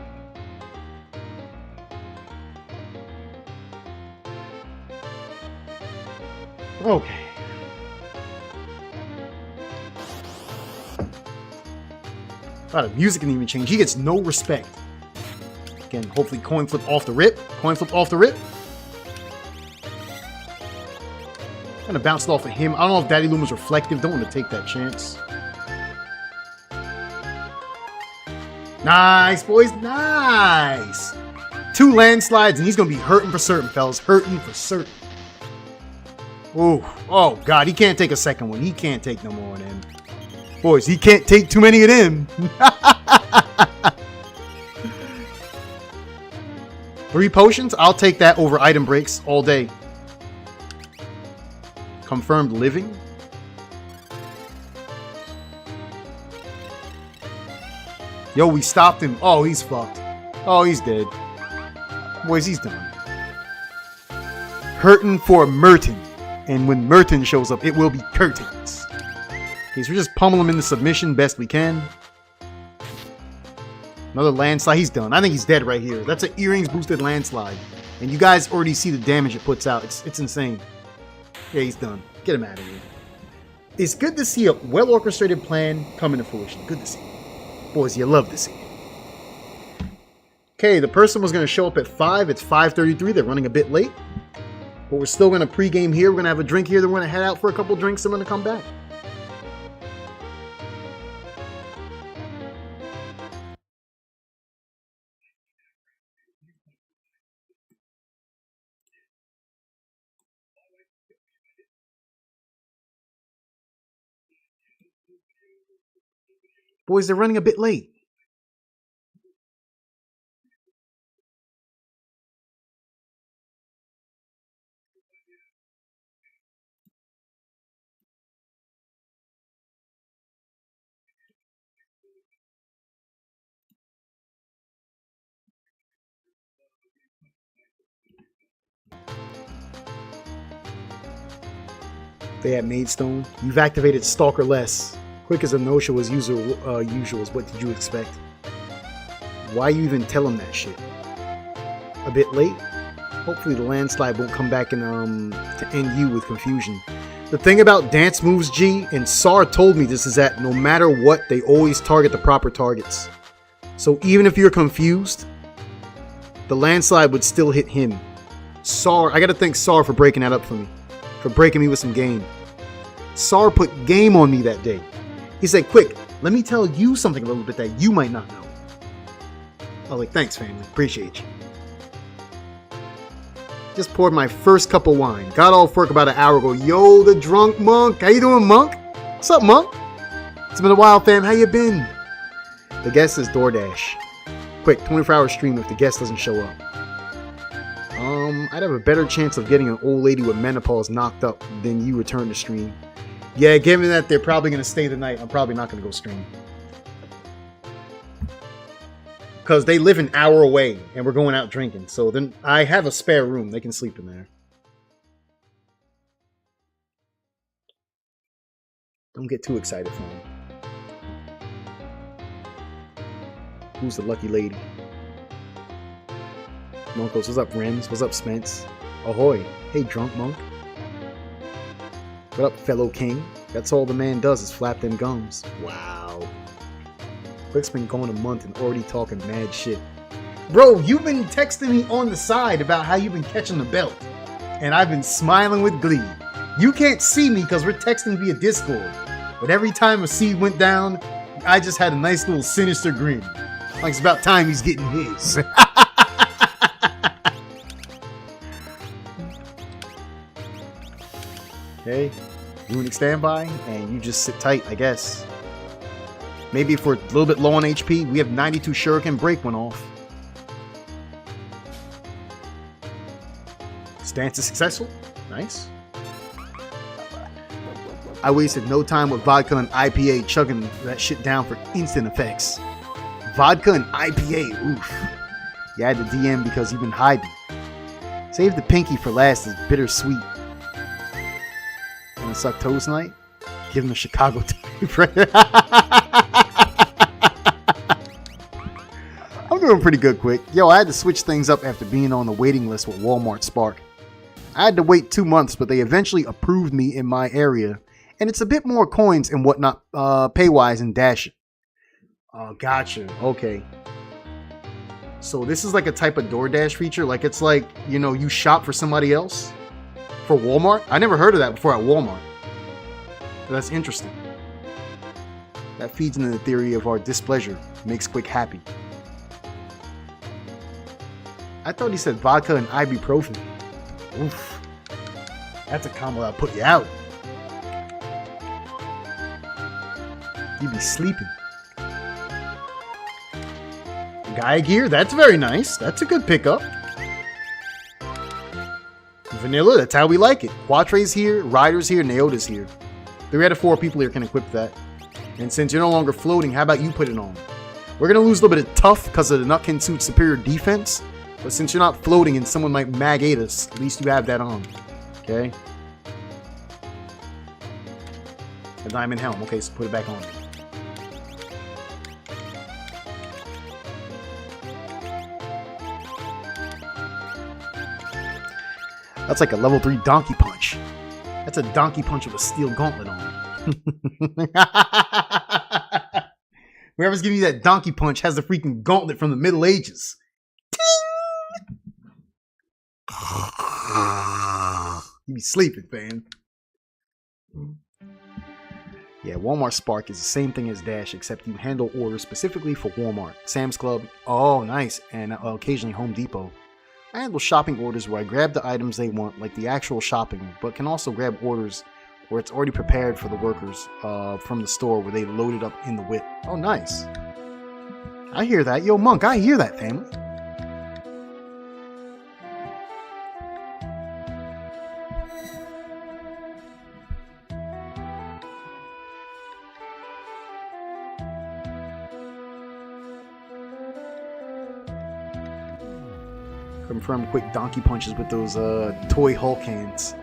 Okay. Wow, the music can even change. He gets no respect. Again, hopefully coin flip off the rip. Coin flip off the rip. Kind of bounced off of him. I don't know if Daddy Luma's reflective. Don't want to take that chance. Nice, boys. Nice. 2 landslides, and he's going to be hurting for certain, fellas. Hurting for certain. Oh, God. He can't take a second one. He can't take no more of them. Boys, he can't take too many of them. 3 potions? I'll take that over item breaks all day. Confirmed living? Yo, we stopped him. Oh, he's fucked. Oh, he's dead. Boys, he's done. Hurting for Merton. And when Merton shows up, it will be curtains. Okay, so we just pummel him into submission best we can. Another landslide. He's done. I think he's dead right here. That's an earrings boosted landslide. And you guys already see the damage it puts out. It's insane. Yeah, he's done. Get him out of here. It's good to see a well-orchestrated plan come into fruition. Good to see. Boys, you love to see it. Okay, the person was going to show up at 5. It's 5:33. They're running a bit late. But we're still going to pregame here. We're going to have a drink here. Then we're going to head out for a couple drinks. I'm going to come back. Boys, they're running a bit late. They had Maidstone. You've activated Stalker Less. Quick as a no-show as usual. What did you expect? Why you even tell him that shit? A bit late? Hopefully the landslide won't come back and to end you with confusion. The thing about dance moves, G, and SAR told me this, is that no matter what, they always target the proper targets. So even if you're confused, the landslide would still hit him. SAR, I gotta thank SAR for breaking that up for me. For breaking me with some game. SAR put game on me that day. He said, quick, let me tell you something a little bit that you might not know. I was like, thanks, family. Appreciate you. Just poured my first cup of wine. Got off work about an hour ago. Yo, the drunk monk. How you doing, monk? What's up, monk? It's been a while, fam. How you been? The guest is DoorDash. Quick, 24-hour stream if the guest doesn't show up. I'd have a better chance of getting an old lady with menopause knocked up than you return to stream. Yeah, given that they're probably going to stay the night, I'm probably not going to go stream. Because they live an hour away and we're going out drinking. So then I have a spare room. They can sleep in there. Don't get too excited for them. Who's the lucky lady? Monk goes, what's up, Rims? What's up, Spence? Ahoy. Hey, drunk monk. What up, fellow king? That's all the man does is flap them gums. Wow. Quick's been going a month and already talking mad shit. Bro, you've been texting me on the side about how you've been catching the belt. And I've been smiling with glee. You can't see me because we're texting via Discord. But every time a seed went down, I just had a nice little sinister grin. Like it's about time he's getting his. Okay, doing standby, and you just sit tight, I guess. Maybe if we're a little bit low on HP, we have 92 shuriken, break one off. Stance is successful. Nice. I wasted no time with vodka and IPA chugging that shit down for instant effects. Vodka and IPA, oof. Yeah, I had to DM because you've been hiding. Save the pinky for last is bittersweet. Gonna suck toes tonight? Give him a Chicago type. I'm doing pretty good, quick. Yo, I had to switch things up after being on the waiting list with Walmart Spark. I had to wait 2 months, but they eventually approved me in my area, and it's a bit more coins and whatnot, pay-wise and Dash. Oh, gotcha. Okay. So this is like a type of DoorDash feature. Like it's like, you know, you shop for somebody else for Walmart. I never heard of that before at Walmart. But that's interesting. That feeds into the theory of our displeasure. Makes Quick happy. I thought he said vodka and ibuprofen. Oof. That's a combo that'll put you out. You'd be sleeping. Gaia gear, that's very nice. That's a good pickup. Vanilla, that's how we like it. Quatre's here, Ryder's here, Naota's here. 3 out of 4 people here can equip that. And since you're no longer floating, how about you put it on? We're going to lose a little bit of tough because of the Nutkin suit's superior defense. But since you're not floating and someone might mag 8 us, at least you have that on. Okay? A diamond helm. Okay, so put it back on. That's like a level 3 donkey punch. That's a donkey punch with a steel gauntlet on. Whoever's giving you that donkey punch has the freaking gauntlet from the Middle Ages. You be sleeping, fam. Yeah, Walmart Spark is the same thing as Dash, except you handle orders specifically for Walmart, Sam's Club, oh nice, and occasionally Home Depot. I handle shopping orders where I grab the items they want, like the actual shopping, but can also grab orders where it's already prepared for the workers from the store where they load it up in the whip. Oh, nice. I hear that. Yo, Monk, I hear that, family. Confirm quick donkey punches with those toy Hulk hands.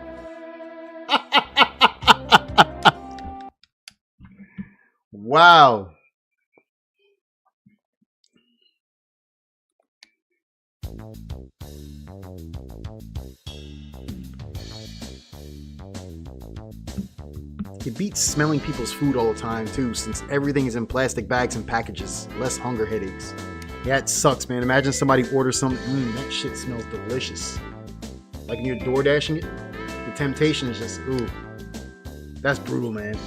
Wow. It beats smelling people's food all the time too, since everything is in plastic bags and packages. Less hunger headaches. Yeah, it sucks, man. Imagine somebody orders something, that shit smells delicious. Like when you're door dashing it, the temptation is just, ooh. That's brutal, man.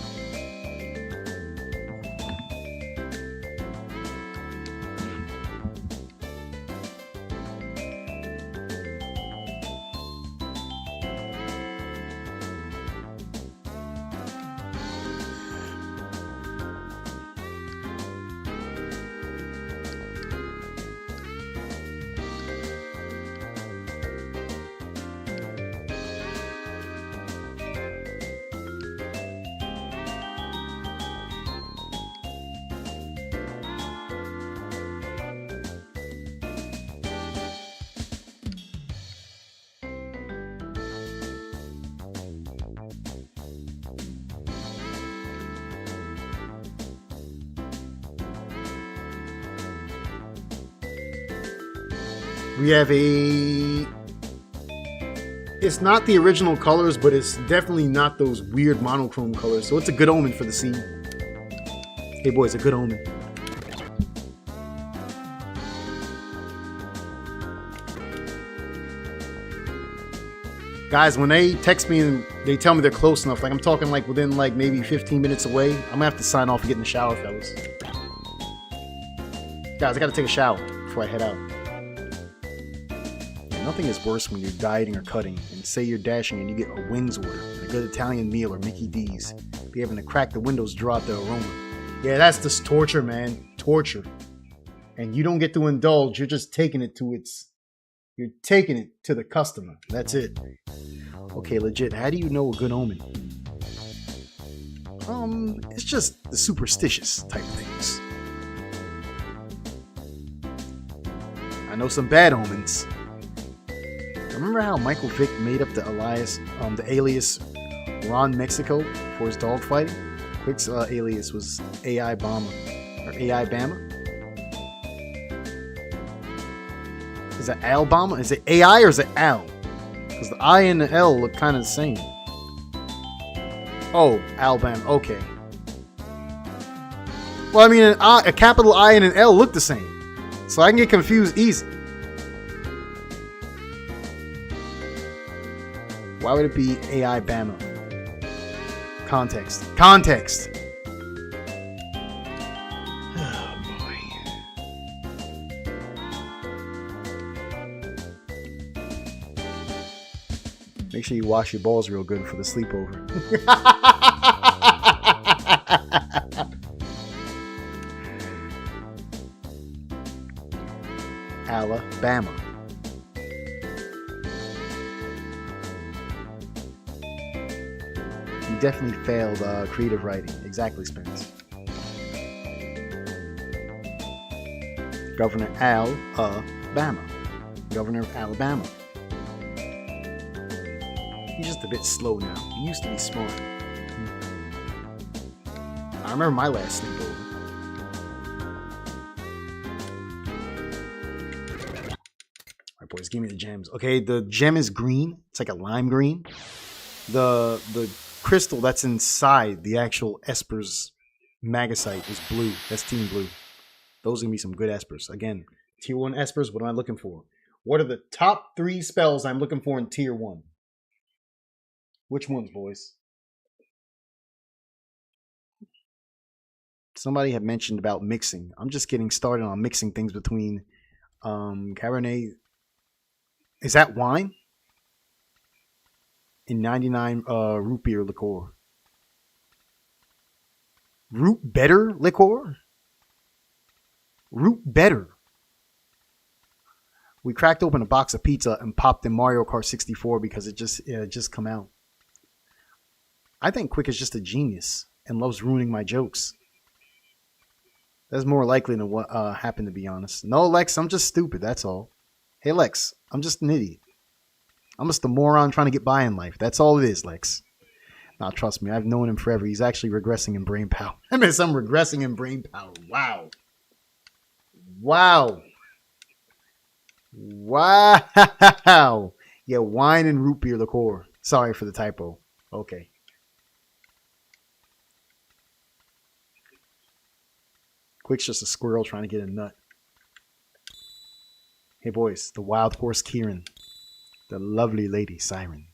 We have a... It's not the original colors, but it's definitely not those weird monochrome colors. So it's a good omen for the scene. Hey boys, a good omen. Guys, when they text me and they tell me they're close enough, like I'm talking like within like maybe 15 minutes away, I'm gonna have to sign off and get in the shower, fellas. Guys, I gotta take a shower before I head out. Nothing is worse when you're dieting or cutting, and say you're dashing and you get a wings order, a good Italian meal or Mickey D's. Be having to crack the windows, draw out the aroma. Yeah, that's just torture, man. Torture. And you don't get to indulge, you're just taking it to you're taking it to the customer. That's it. Okay, legit, how do you know a good omen? It's just the superstitious type things. I know some bad omens. Remember how Michael Vick made up the alias Ron Mexico for his dog fighting? Quick's alias was AI Bama, or AI Bama. Is it Al Bama? Is it AI or is it Al? Because the I and the L look kind of the same. Oh, Alabama. Okay. Well, I mean, a capital I and an L look the same, so I can get confused easy. Why would it be AI Bama? Context. Context! Oh boy. Make sure you wash your balls real good for the sleepover. Alabama. You definitely failed creative writing. Exactly, Spence. Governor Alabama. Governor of Alabama. He's just a bit slow now. He used to be smart. I remember my last sleepover. Alright, boys, give me the gems. Okay, the gem is green. It's like a lime green. The crystal that's inside the actual Esper's Magicite is blue. That's Team Blue. Those are going to be some good Espers. Again, Tier 1 Espers, what am I looking for? What are the top 3 spells I'm looking for in Tier 1? Which ones, boys? Somebody had mentioned about mixing. I'm just getting started on mixing things between Cabernet. Is that wine? In 99 root beer liqueur. Root better liqueur? Root better. We cracked open a box of pizza and popped in Mario Kart 64 because it just come out. I think Quick is just a genius and loves ruining my jokes. That's more likely than what happened, to be honest. No, Lex, I'm just stupid, that's all. Hey, Lex, I'm just an idiot. I'm just a moron trying to get by in life. That's all it is, Lex. Now, trust me, I've known him forever. He's actually regressing in brain power. I mean, I'm regressing in brain power. Wow. Wow. Wow. Yeah, wine and root beer liqueur. Sorry for the typo. Okay. Quick's just a squirrel trying to get a nut. Hey boys, the wild horse Kieran. The lovely lady Siren.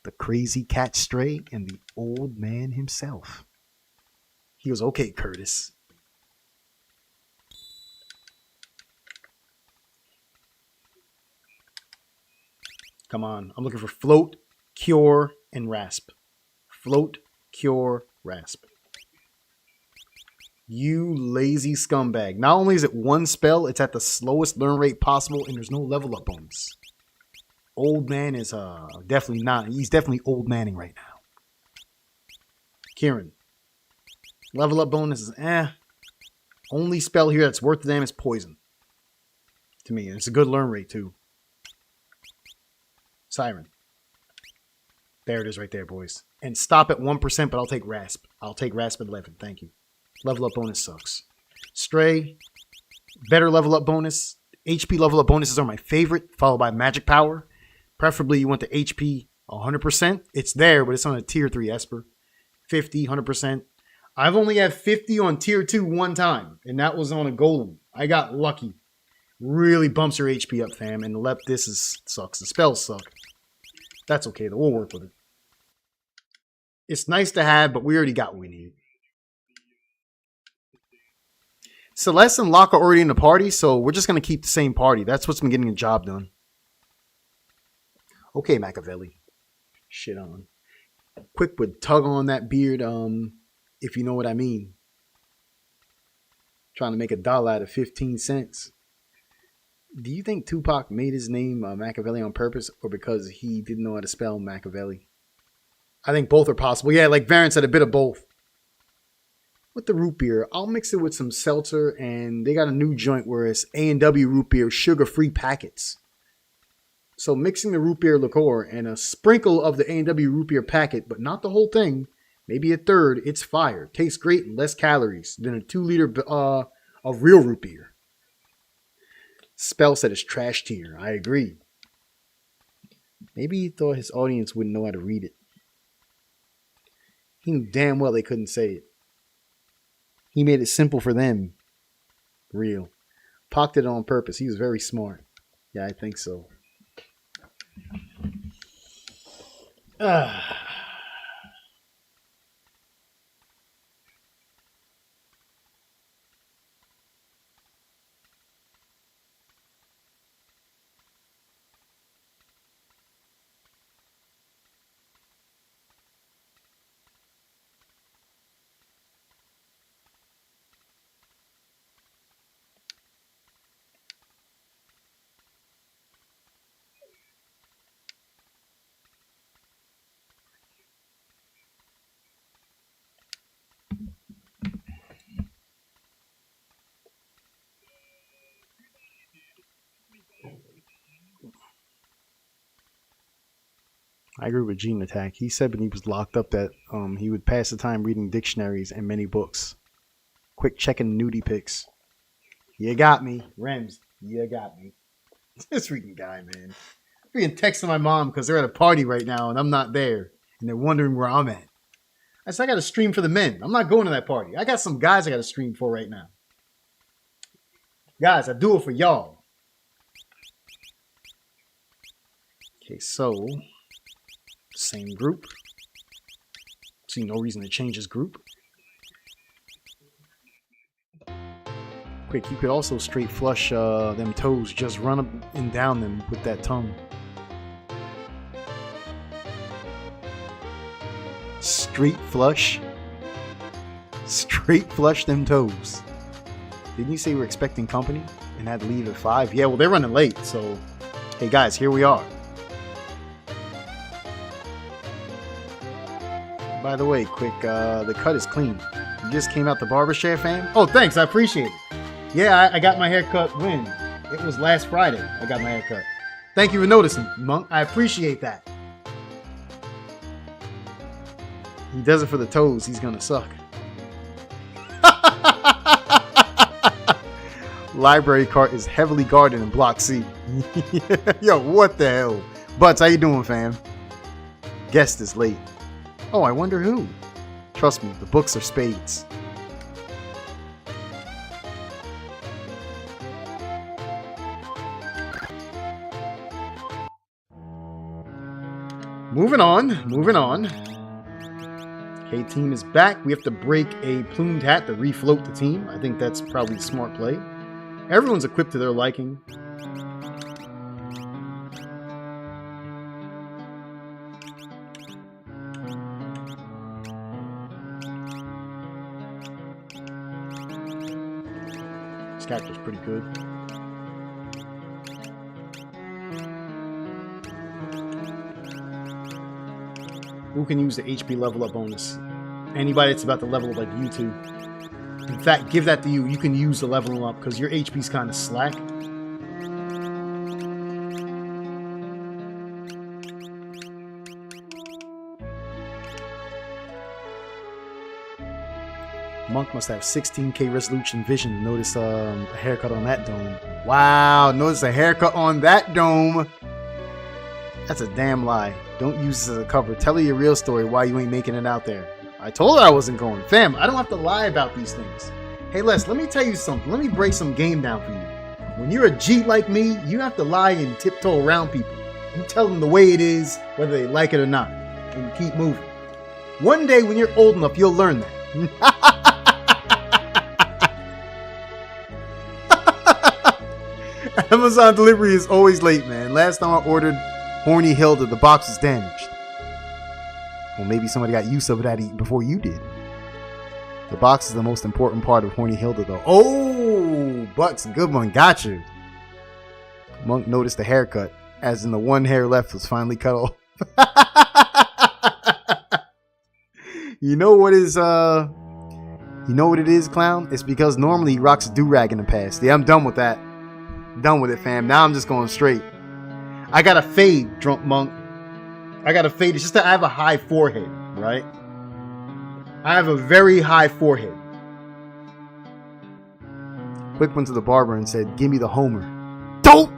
The crazy cat Stray, and the old man himself. He goes, okay, Curtis. Come on. I'm looking for float, cure, and rasp. Float, cure, rasp. You lazy scumbag. Not only is it one spell, it's at the slowest learn rate possible, and there's no level up bonus. Old man is definitely not. He's definitely old manning right now. Kieran. Level up bonus is Only spell here that's worth the damage is poison. To me. And it's a good learn rate too. Siren. There it is right there, boys. And stop at 1%, but I'll take Rasp. I'll take Rasp at 11. Thank you. Level up bonus sucks. Stray. Better level up bonus. HP level up bonuses are my favorite, followed by Magic Power. Preferably you want the HP 100%. It's there, but it's on a tier 3 Esper. 50, 100%. I've only had 50 on tier 2 one time, and that was on a Golem. I got lucky. Really bumps your HP up, fam, and sucks. The spells suck. That's okay, though. We'll work with it. It's nice to have, but we already got what we need. Celeste and Locke are already in the party, so we're just going to keep the same party. That's what's been getting the job done. Okay, Machiavelli. Shit on. Quick would tug on that beard, if you know what I mean. Trying to make $1 out of 15 cents. Do you think Tupac made his name Machiavelli on purpose or because he didn't know how to spell Machiavelli? I think both are possible. Yeah, like Varen said, a bit of both. With the root beer, I'll mix it with some seltzer, and they got a new joint where it's A&W root beer, sugar-free packets. So mixing the root beer liqueur and a sprinkle of the A&W root beer packet, but not the whole thing, maybe a third, it's fire. Tastes great and less calories than a 2-liter of real root beer. Spell said it's trash tier. I agree. Maybe he thought his audience wouldn't know how to read it. He knew damn well they couldn't say it. He made it simple for them. Real. Pac did it on purpose. He was very smart. Yeah, I think so. I agree with Gene Attack. He said when he was locked up that he would pass the time reading dictionaries and many books. Quick checking nudie pics. You got me. Rems, you got me. This freaking guy, man. I'm freaking texting my mom because they're at a party right now and I'm not there. And they're wondering where I'm at. I said, I got to stream for the men. I'm not going to that party. I got some guys I got to stream for right now. Guys, I do it for y'all. Okay, so... same group. See no reason to change his group. Quick, you could also straight flush them toes. Just run up and down them with that tongue. Straight flush. Straight flush them toes. Didn't you say we're expecting company and had to leave at 5? Yeah, well, they're running late, so... hey, guys, here we are. By the way, quick, the cut is clean. You just came out the barbershop, fam? Oh, thanks, I appreciate it. Yeah, I got my hair cut when? It was last Friday I got my hair cut. Thank you for noticing, Monk. I appreciate that. He does it for the toes. He's gonna suck. Library cart is heavily guarded in Block C. Yo, what the hell? Butts, how you doing, fam? Guest is late. Oh, I wonder who. Trust me, the books are spades. moving on. Moving on. K-Team is back. We have to break a plumed hat to refloat the team. I think that's probably a smart play. Everyone's equipped to their liking. This character's pretty good. Who can use the HP level up bonus? Anybody that's about to level up like you two. In fact, give that to you. You can use the leveling up because your HP's kind of slack. Monk must have 16k resolution vision. Notice a haircut on that dome. Wow, notice a haircut on that dome. That's a damn lie. Don't use this as a cover. Tell her your real story why you ain't making it out there. I told her I wasn't going. Fam, I don't have to lie about these things. Hey Les, let me tell you something. Let me break some game down for you. When you're a G like me, you have to lie and tiptoe around people. You tell them the way it is, whether they like it or not. And keep moving. One day when you're old enough, you'll learn that. Amazon delivery is always late, man. Last time I ordered Horny Hilda, the box was damaged. Well, maybe somebody got use of that before you did. The box is the most important part of Horny Hilda, though. Oh, Bucks, good one. Got you. Monk noticed the haircut, as in the one hair left was finally cut off. You know what is, you know what it is, clown? It's because normally he rocks a do-rag in the past. Yeah, I'm done with that. Done with it, fam. Now I'm just going straight. I got a fade, drunk monk. I got a fade. It's just that I have a high forehead, right? I have a very high forehead. Quick went to the barber and said, "Give me the Homer." Don't!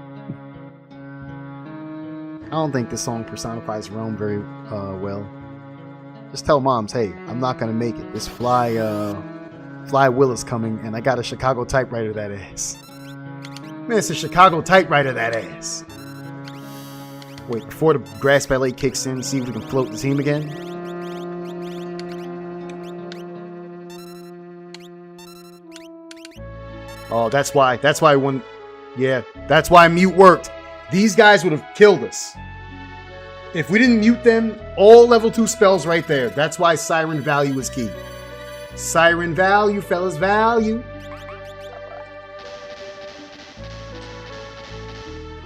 I don't think this song personifies Rome very well. Just tell moms, hey, I'm not going to make it. This Fly Will is coming, and I got a Chicago typewriter that ass. Man, it's a Chicago typewriter that ass. Wait, before the grass ballet kicks in, see if we can float the team again. Oh, that's why when... Yeah, that's why mute worked. These guys would have killed us. If we didn't mute them, all level 2 spells right there. That's why Siren Value is key. Siren Value, fellas, value.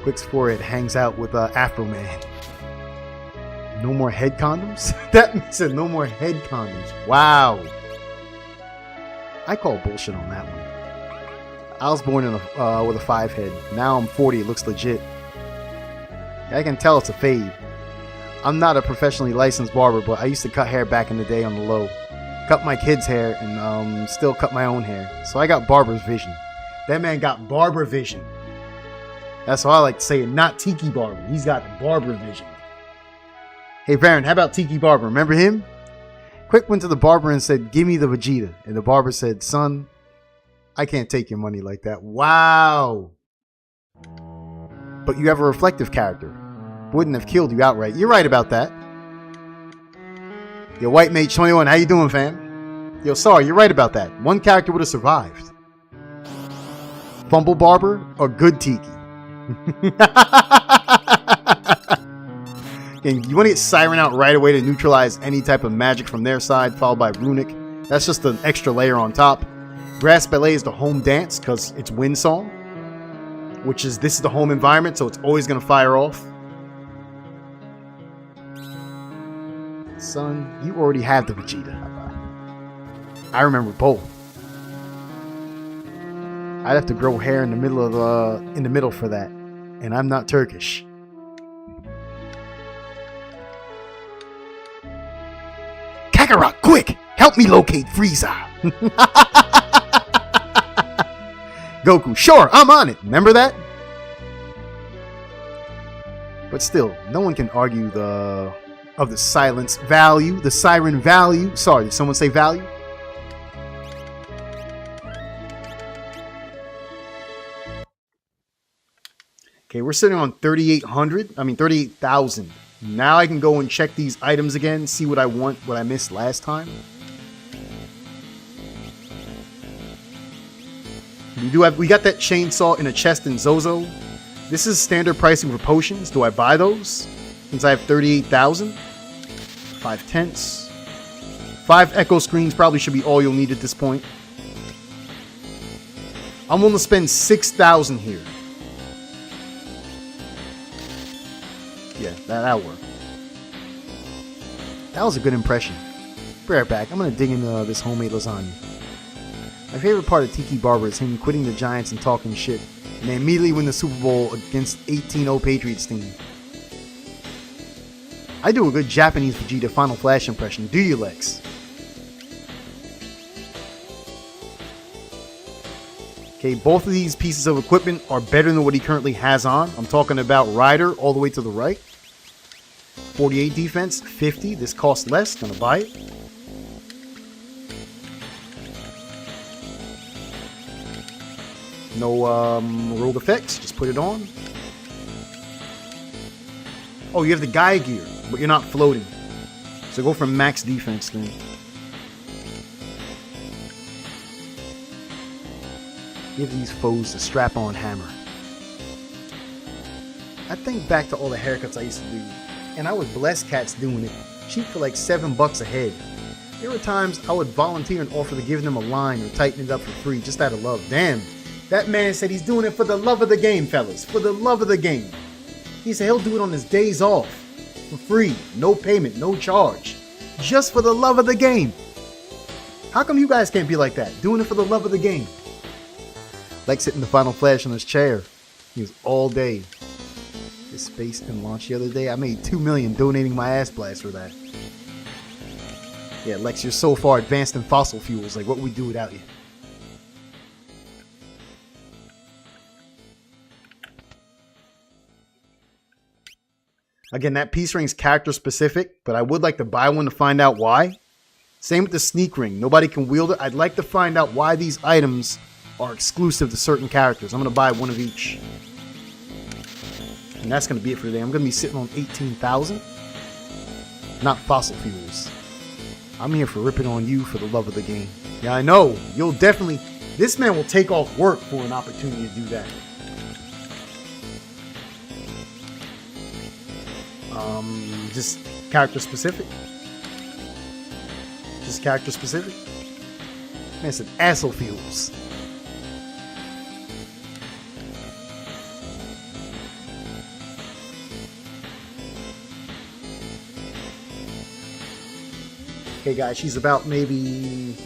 Quick's forehead hangs out with Afro Man. No more head condoms? That said no more head condoms. Wow. I call bullshit on that one. I was born in with a 5 head. Now I'm 40. It looks legit. I can tell it's a fade. I'm not a professionally licensed barber, but I used to cut hair back in the day on the low. Cut my kids' hair and still cut my own hair. So I got barber's vision. That man got barber vision. That's how I like to say it, not Tiki Barber. He's got barber vision. Hey, Baron, how about Tiki Barber? Remember him? Quick went to the barber and said, "Give me the Vegeta." And the barber said, "Son, I can't take your money like that." Wow. But you have a reflective character. Wouldn't have killed you outright. You're right about that. Yo, White Mage 21, how you doing, fam? Yo, sorry, you're right about that. One character would have survived. Fumble Barber or Good Tiki? And you want to get Siren out right away to neutralize any type of magic from their side, followed by Runic. That's just an extra layer on top. Grass Ballet is the home dance because it's Wind Song, which is this is the home environment, so it's always going to fire off. Son, you already have the Vegeta. I remember both. I'd have to grow hair in the middle for that, and I'm not Turkish. Kakarot, quick! Help me locate Frieza! Goku, sure, I'm on it. Remember that? But still, no one can argue the silence value, the siren value. Sorry, did someone say value? Okay, we're sitting on 3,800. I mean 38,000. Now I can go and check these items again, see what I want, what I missed last time. We got that chainsaw in a chest in Zozo. This is standard pricing for potions. Do I buy those? Since I have 38,000. 5 tents. 5 echo screens probably should be all you'll need at this point. I'm willing to spend 6,000 here. Yeah, that'll work. That was a good impression. Be right back. I'm gonna dig into this homemade lasagna. My favorite part of Tiki Barber is him quitting the Giants and talking shit, and they immediately win the Super Bowl against 18-0 Patriots team. I do a good Japanese Vegeta Final Flash impression. Do you, Lex? Okay, both of these pieces of equipment are better than what he currently has on. I'm talking about Ryder all the way to the right. 48 defense, 50. This costs less. Gonna buy it. No rogue effects. Just put it on. Oh, you have the Gaia gear, but you're not floating. So go for max defense then. Give these foes the strap-on hammer. I think back to all the haircuts I used to do, and I would bless cats doing it, cheap for like $7 a head. There were times I would volunteer and offer to give them a line or tighten it up for free, just out of love. Damn, that man said he's doing it for the love of the game, fellas, for the love of the game. He said he'll do it on his days off, for free, no payment, no charge, just for the love of the game. How come you guys can't be like that, doing it for the love of the game? Like sitting the Final Flash on his chair. He was all day. His space and launch the other day. I made $2 million donating my ass blast for that. Yeah, Lex, you're so far advanced in fossil fuels. Like, what would we do without you? Again, that piece ring's character specific, but I would like to buy one to find out why. Same with the sneak ring. Nobody can wield it. I'd like to find out why these items are exclusive to certain characters. I'm going to buy one of each. And that's going to be it for today. I'm going to be sitting on 18,000. Not fossil fuels. I'm here for ripping on you for the love of the game. Yeah, I know. You'll definitely... This man will take off work for an opportunity to do that. Just character specific. Just character specific. Man said asshole fuels. Okay, guys, she's about maybe,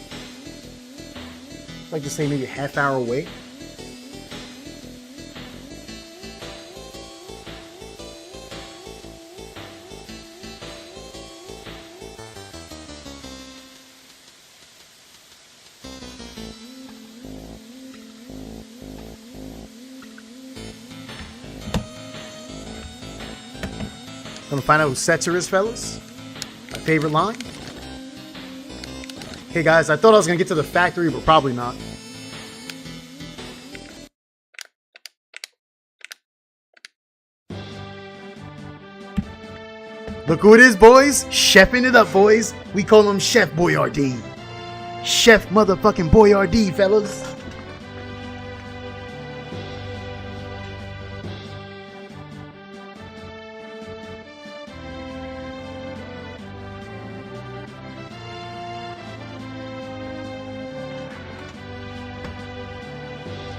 I'd like to say maybe a half hour away. Gonna find out who Setzer is, fellas. My favorite line. Okay, guys, I thought I was gonna get to the factory, but probably not. Look who it is, boys. Chefing it up, boys. We call him Chef Boyardee. Chef motherfucking Boyardee, fellas.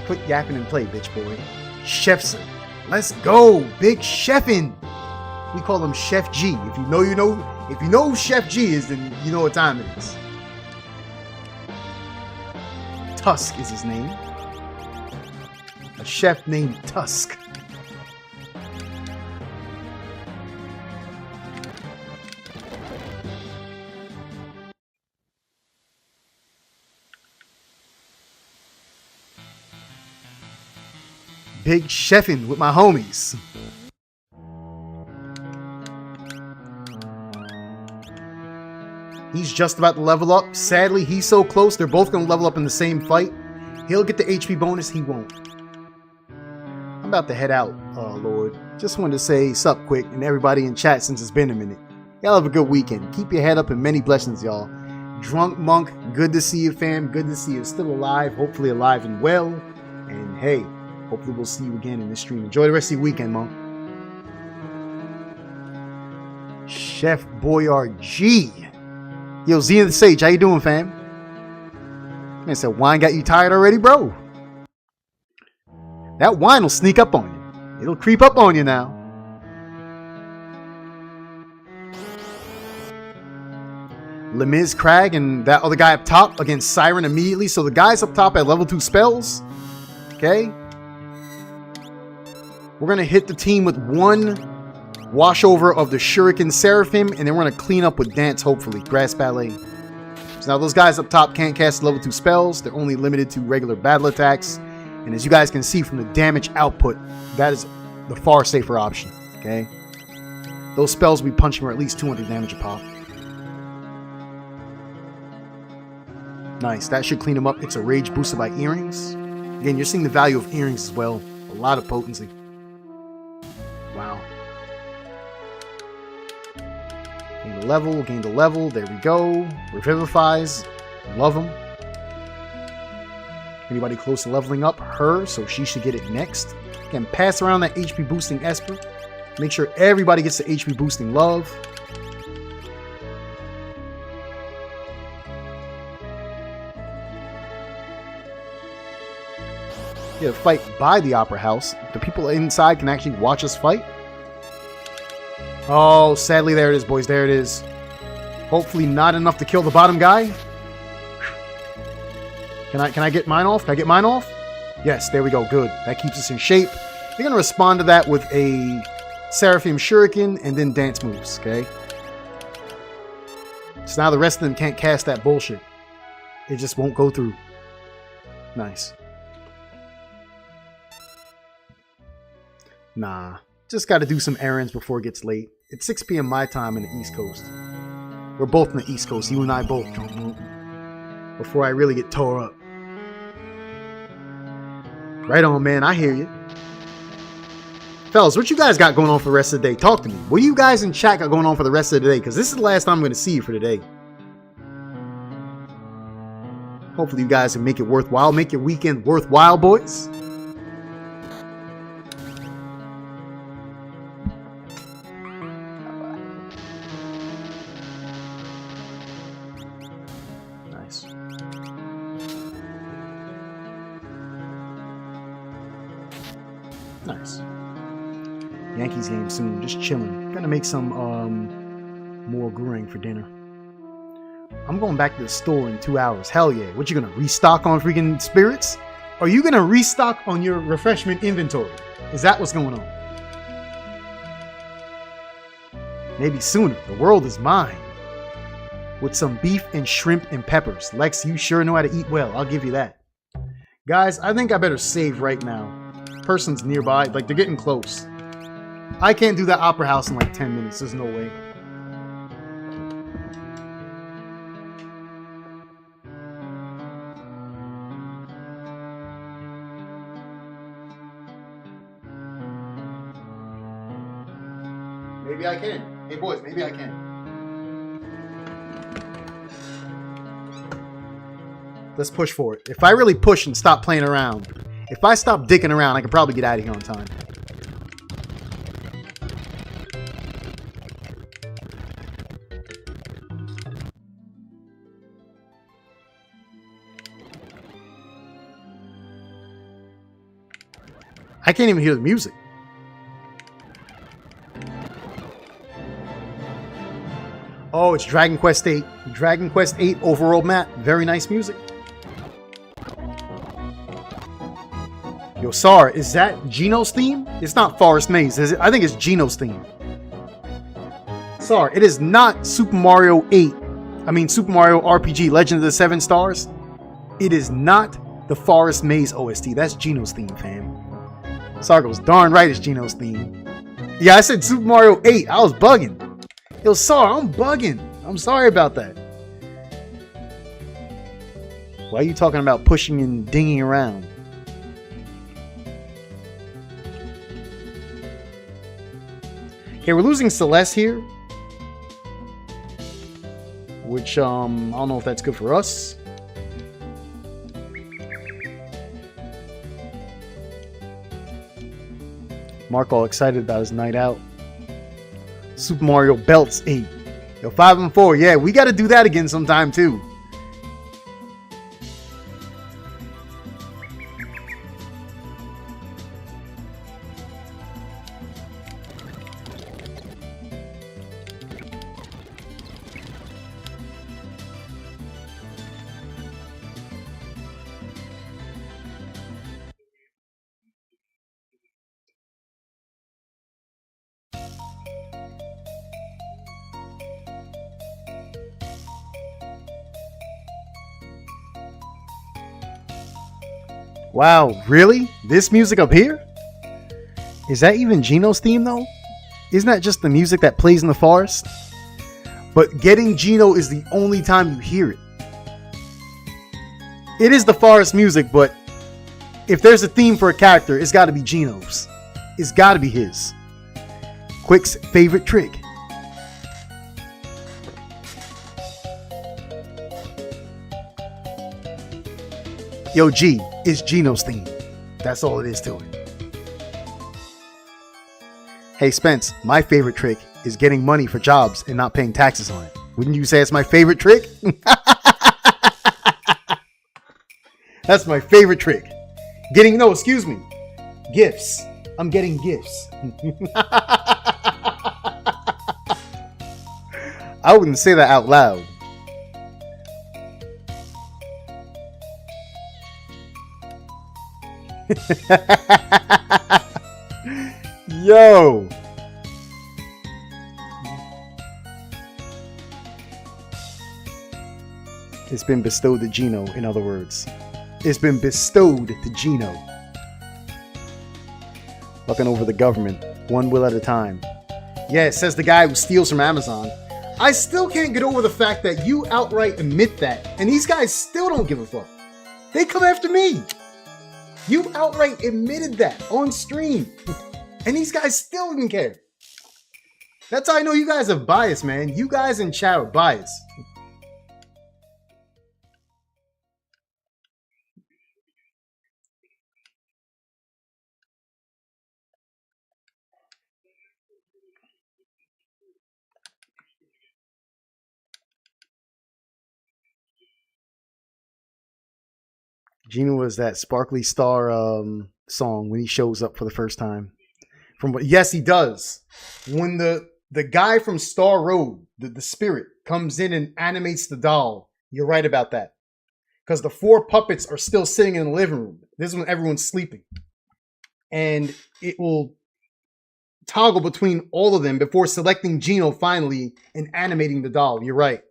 Quit yapping and play, bitch boy. Chefs. Let's go. Big chefin'. We call him Chef G. If you know, you know. If you know who Chef G is, then you know what time it is. Tusk is his name. A chef named Tusk. Big chefin' with my homies. He's just about to level up. Sadly, he's so close. They're both going to level up in the same fight. He'll get the HP bonus. He won't. I'm about to head out, Lord. Just wanted to say sup quick, and everybody in chat since it's been a minute. Y'all have a good weekend. Keep your head up and many blessings, y'all. Drunk Monk, good to see you, fam. Good to see you still alive, hopefully alive and well. And hey, hopefully we'll see you again in this stream. Enjoy the rest of your weekend, Monk. Chef Boyard G. Yo, Z and the Sage, how you doing, fam? Man said, wine got you tired already, bro? That wine will sneak up on you. It'll creep up on you now. Lemiz Crag and that other guy up top against Siren immediately. So the guys up top at level 2 spells. Okay. We're going to hit the team with one washover of the Shuriken Seraphim. And then we're going to clean up with Dance, hopefully. Grass Ballet. So now those guys up top can't cast level 2 spells. They're only limited to regular battle attacks. And as you guys can see from the damage output, that is the far safer option. Okay. Those spells will be punching for at least 200 damage a pop. Nice. That should clean them up. It's a rage boosted by earrings. Again, you're seeing the value of earrings as well. A lot of potency. Wow. Gained a level. Gained a level. There we go. Revivifies. Love them. Anybody close to leveling up? Her. So she should get it next. Again, pass around that HP boosting Esper. Make sure everybody gets the HP boosting love. Yeah, fight by the Opera House. The people inside can actually watch us fight. Oh, sadly, there it is, boys. There it is. Hopefully not enough to kill the bottom guy. Can I get mine off? Can I get mine off? Yes, there we go. Good. That keeps us in shape. You're going to respond to that with a Seraphim Shuriken and then dance moves, okay? So now the rest of them can't cast that bullshit. It just won't go through. Nice. Nah, just got to do some errands before it gets late. It's 6 p.m. my time in the East Coast. We're both in the East Coast. You and I both. Before I really get tore up. Right on, man. I hear you. Fellas, what you guys got going on for the rest of the day? Talk to me. What do you guys in chat got going on for the rest of the day? Because this is the last time I'm going to see you for today. Hopefully you guys can make it worthwhile. Make your weekend worthwhile, boys. Nice. Yankees game soon. Just chilling. Gonna make some more gourang for dinner. I'm going back to the store in 2 hours. Hell yeah. What, you gonna restock on freaking spirits? Are you gonna restock on your refreshment inventory? Is that what's going on? Maybe sooner. The world is mine. With some beef and shrimp and peppers. Lex, you sure know how to eat well. I'll give you that. Guys, I think I better save right now. Person's nearby. Like, they're getting close. I can't do that Opera House in like 10 minutes. There's no way. Maybe I can. Hey, boys, maybe I can. Let's push for it. If I really push and stop playing around, if I stop dicking around, I can probably get out of here on time. I can't even hear the music. Oh, it's Dragon Quest VIII. Dragon Quest VIII overworld map. Very nice music. Yo, Sar, is that Geno's theme? It's not Forest Maze, is it? I think it's Geno's theme. Sar, it is not Super Mario 8. I mean, Super Mario RPG Legend of the Seven Stars. It is not the Forest Maze OST. That's Geno's theme, fam. Sar goes, darn right it's Geno's theme. Yeah, I said Super Mario 8. I was bugging. Yo, Sar, I'm bugging. I'm sorry about that. Why are you talking about pushing and dinging around? Okay, we're losing Celeste here. Which, I don't know if that's good for us. Mark all excited about his night out. Super Mario Belts 8. Yo, 5 and 4. Yeah, we got to do that again sometime too. Wow, really? This music up here? Is that even Geno's theme though? Isn't that just the music that plays in the forest? But getting Geno is the only time you hear it. It is the forest music, but if there's a theme for a character, it's gotta be Geno's. It's gotta be his. Quick's favorite trick. Yo, G is Geno's theme. That's all it is to it. Hey, Spence, my favorite trick is getting money for jobs and not paying taxes on it. Wouldn't you say it's my favorite trick? That's my favorite trick. No, excuse me. Gifts. I'm getting gifts. I wouldn't say that out loud. Yo. It's been bestowed to Geno, in other words. It's been bestowed to Geno. Looking over the government, one will at a time. Yeah, says the guy who steals from Amazon. I still can't get over the fact that you outright admit that, and these guys still don't give a fuck. They come after me. You outright admitted that on stream, and these guys still didn't care. That's how I know you guys are biased, man. You guys in chat are biased. Geno was that Sparkly Star song when he shows up for the first time. Yes, he does. When the guy from Star Road, the spirit, comes in and animates the doll, you're right about that. Because the 4 puppets are still sitting in the living room. This is when everyone's sleeping. And it will toggle between all of them before selecting Geno finally and animating the doll. You're right.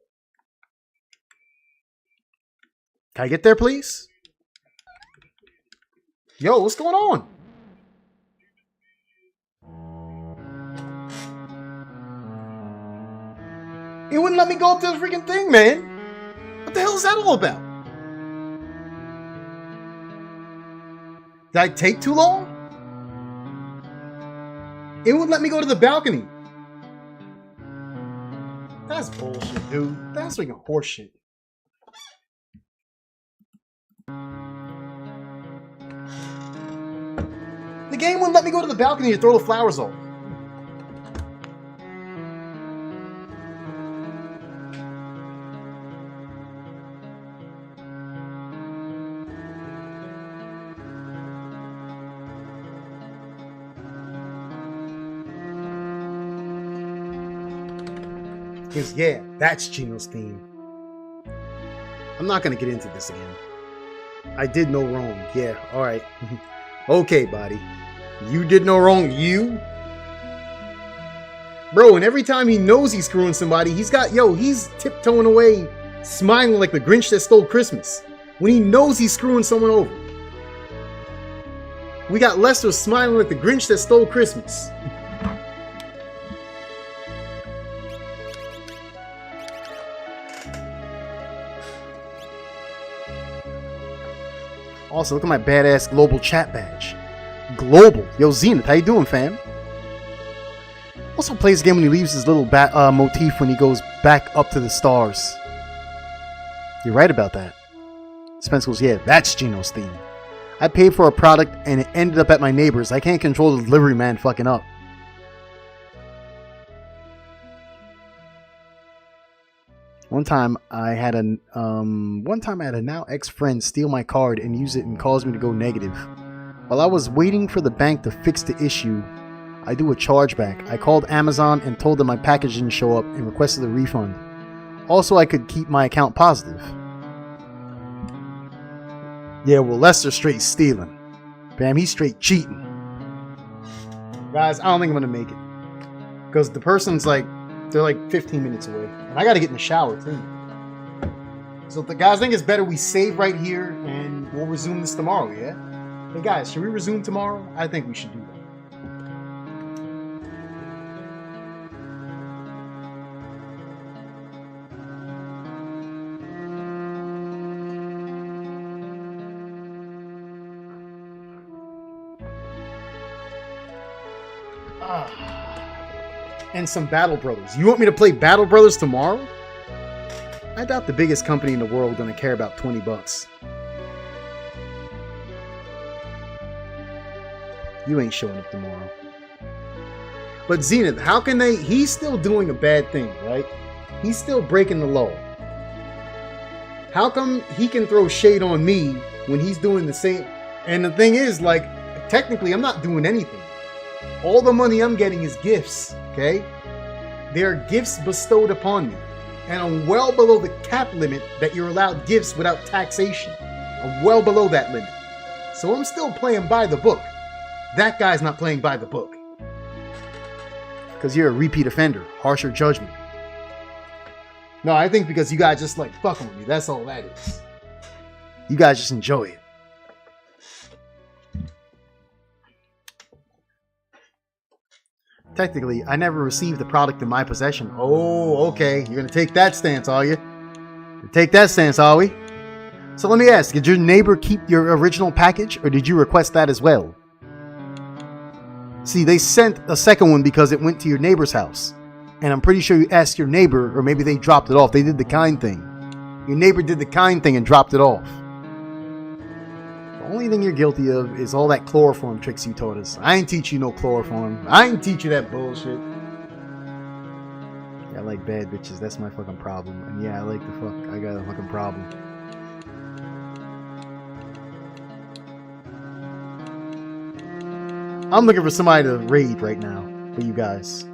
Can I get there, please? Yo, what's going on? It wouldn't let me go up to the freaking thing, man. What the hell is that all about? Did I take too long? It wouldn't let me go to the balcony. That's bullshit, dude. That's freaking horseshit. The game wouldn't let me go to the balcony to throw the flowers off. Because, yeah, that's Geno's theme. I'm not going to get into this again. I did no wrong. Yeah, alright. Okay, buddy. You did no wrong. You? Bro, and every time he knows he's screwing somebody, he's tiptoeing away, smiling like the Grinch that stole Christmas. When he knows he's screwing someone over. We got Lester smiling like the Grinch that stole Christmas. Also, look at my badass global chat badge. Global. Yo, Zenith, how you doing, fam? Also plays again when he leaves his little motif when he goes back up to the stars. You're right about that. Spence goes, yeah, that's Gino's theme. I paid for a product and it ended up at my neighbor's. I can't control the delivery man fucking up. One time I had a now ex-friend steal my card and use it and cause me to go negative. While I was waiting for the bank to fix the issue, I do a chargeback. I called Amazon and told them my package didn't show up and requested a refund. Also, I could keep my account positive. Yeah, well, Lester's straight stealing. Bam, he's straight cheating. Guys, I don't think I'm gonna make it. Because the person's like, they're like 15 minutes away. And I gotta get in the shower too. So the guys, I think it's better we save right here and we'll resume this tomorrow, yeah? Hey guys, should we resume tomorrow? I think we should do that. And some Battle Brothers. You want me to play Battle Brothers tomorrow? I doubt the biggest company in the world gonna care about 20 bucks. You ain't showing up tomorrow. But Zenith, how can they... He's still doing a bad thing, right? He's still breaking the law. How come he can throw shade on me when he's doing the same? And the thing is, like, technically I'm not doing anything. All the money I'm getting is gifts, okay? They are gifts bestowed upon me. And I'm well below the cap limit that you're allowed gifts without taxation. I'm well below that limit. So I'm still playing by the book. That guy's not playing by the book. Because you're a repeat offender. Harsher judgment. No, I think because you guys just like fucking with me. That's all that is. You guys just enjoy it. Technically, I never received the product in my possession. Oh, okay. You're going to take that stance, are you? Take that stance, are we? So let me ask, did your neighbor keep your original package, or did you request that as well? See, they sent a second one because it went to your neighbor's house. And I'm pretty sure you asked your neighbor, or maybe they dropped it off. They did the kind thing. Your neighbor did the kind thing and dropped it off. The only thing you're guilty of is all that chloroform tricks you taught us. I ain't teach you no chloroform. I ain't teach you that bullshit. Yeah, I like bad bitches. That's my fucking problem. And yeah, I like the fuck. I got a fucking problem. I'm looking for somebody to raid right now for you guys.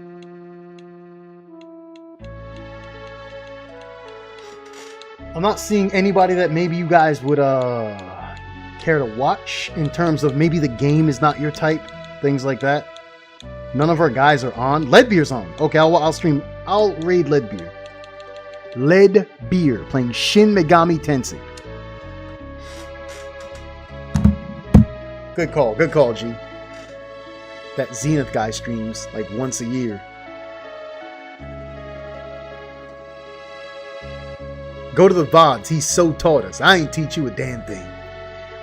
I'm not seeing anybody that maybe you guys would care to watch in terms of maybe the game is not your type, things like that. None of our guys are on. Leadbeer's on. Okay, I'll stream. I'll raid Leadbeer. Leadbeer playing Shin Megami Tensei. Good call, G. That Zenith guy streams like once a year. Go to the VODs. He so taught us. I ain't teach you a damn thing.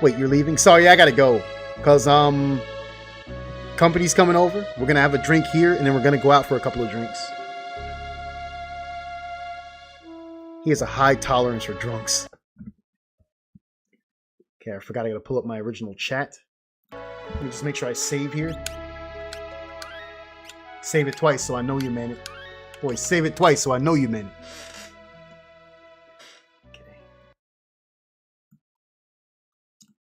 Wait, you're leaving? Sorry, I gotta go. Because, company's coming over. We're gonna have a drink here, and then we're gonna go out for a couple of drinks. He has a high tolerance for drunks. Okay, I forgot I gotta pull up my original chat. Let me just make sure I save here. Save it twice so I know you meant it. Boy, save it twice so I know you meant it. Okay.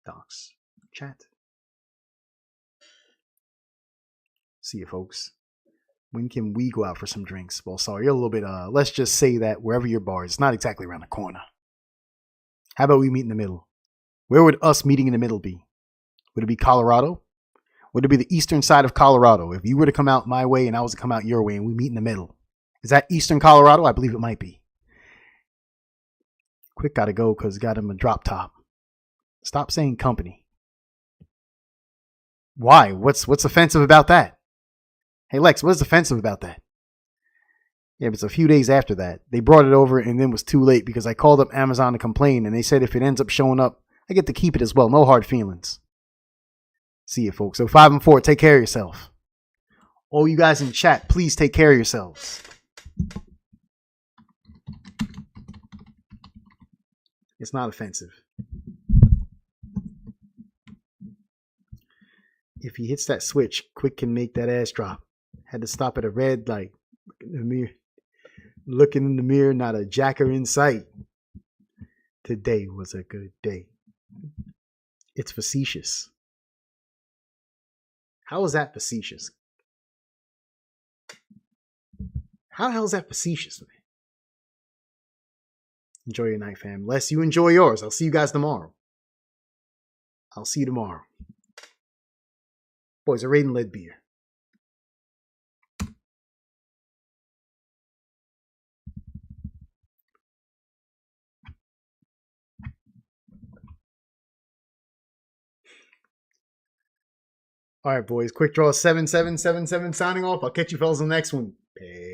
Docs. Chat. See you, folks. When can we go out for some drinks? Well, sorry, you're a little bit, let's just say that wherever your bar is, it's not exactly around the corner. How about we meet in the middle? Where would us meeting in the middle be? Would it be Colorado? Would it be the eastern side of Colorado? If you were to come out my way and I was to come out your way and we meet in the middle. Is that eastern Colorado? I believe it might be. Quick gotta go because got him a drop top. Stop saying company. Why? What's offensive about that? Hey Lex, what's offensive about that? Yeah, but it's a few days after that. They brought it over and then it was too late because I called up Amazon to complain and they said if it ends up showing up, I get to keep it as well. No hard feelings. See you, folks. So 5 and 4, take care of yourself. All you guys in chat, please take care of yourselves. It's not offensive. If he hits that switch, Quick can make that ass drop. Had to stop at a red light. Looking in the mirror, not a jacker in sight. Today was a good day. It's facetious. How is that facetious? How the hell is that facetious, man? Enjoy your night, fam. Unless you enjoy yours. I'll see you guys tomorrow. I'll see you tomorrow. Boys, a Raiden led beer. All right, boys. Quick draw 7777 signing off. I'll catch you fellas on the next one. Peace.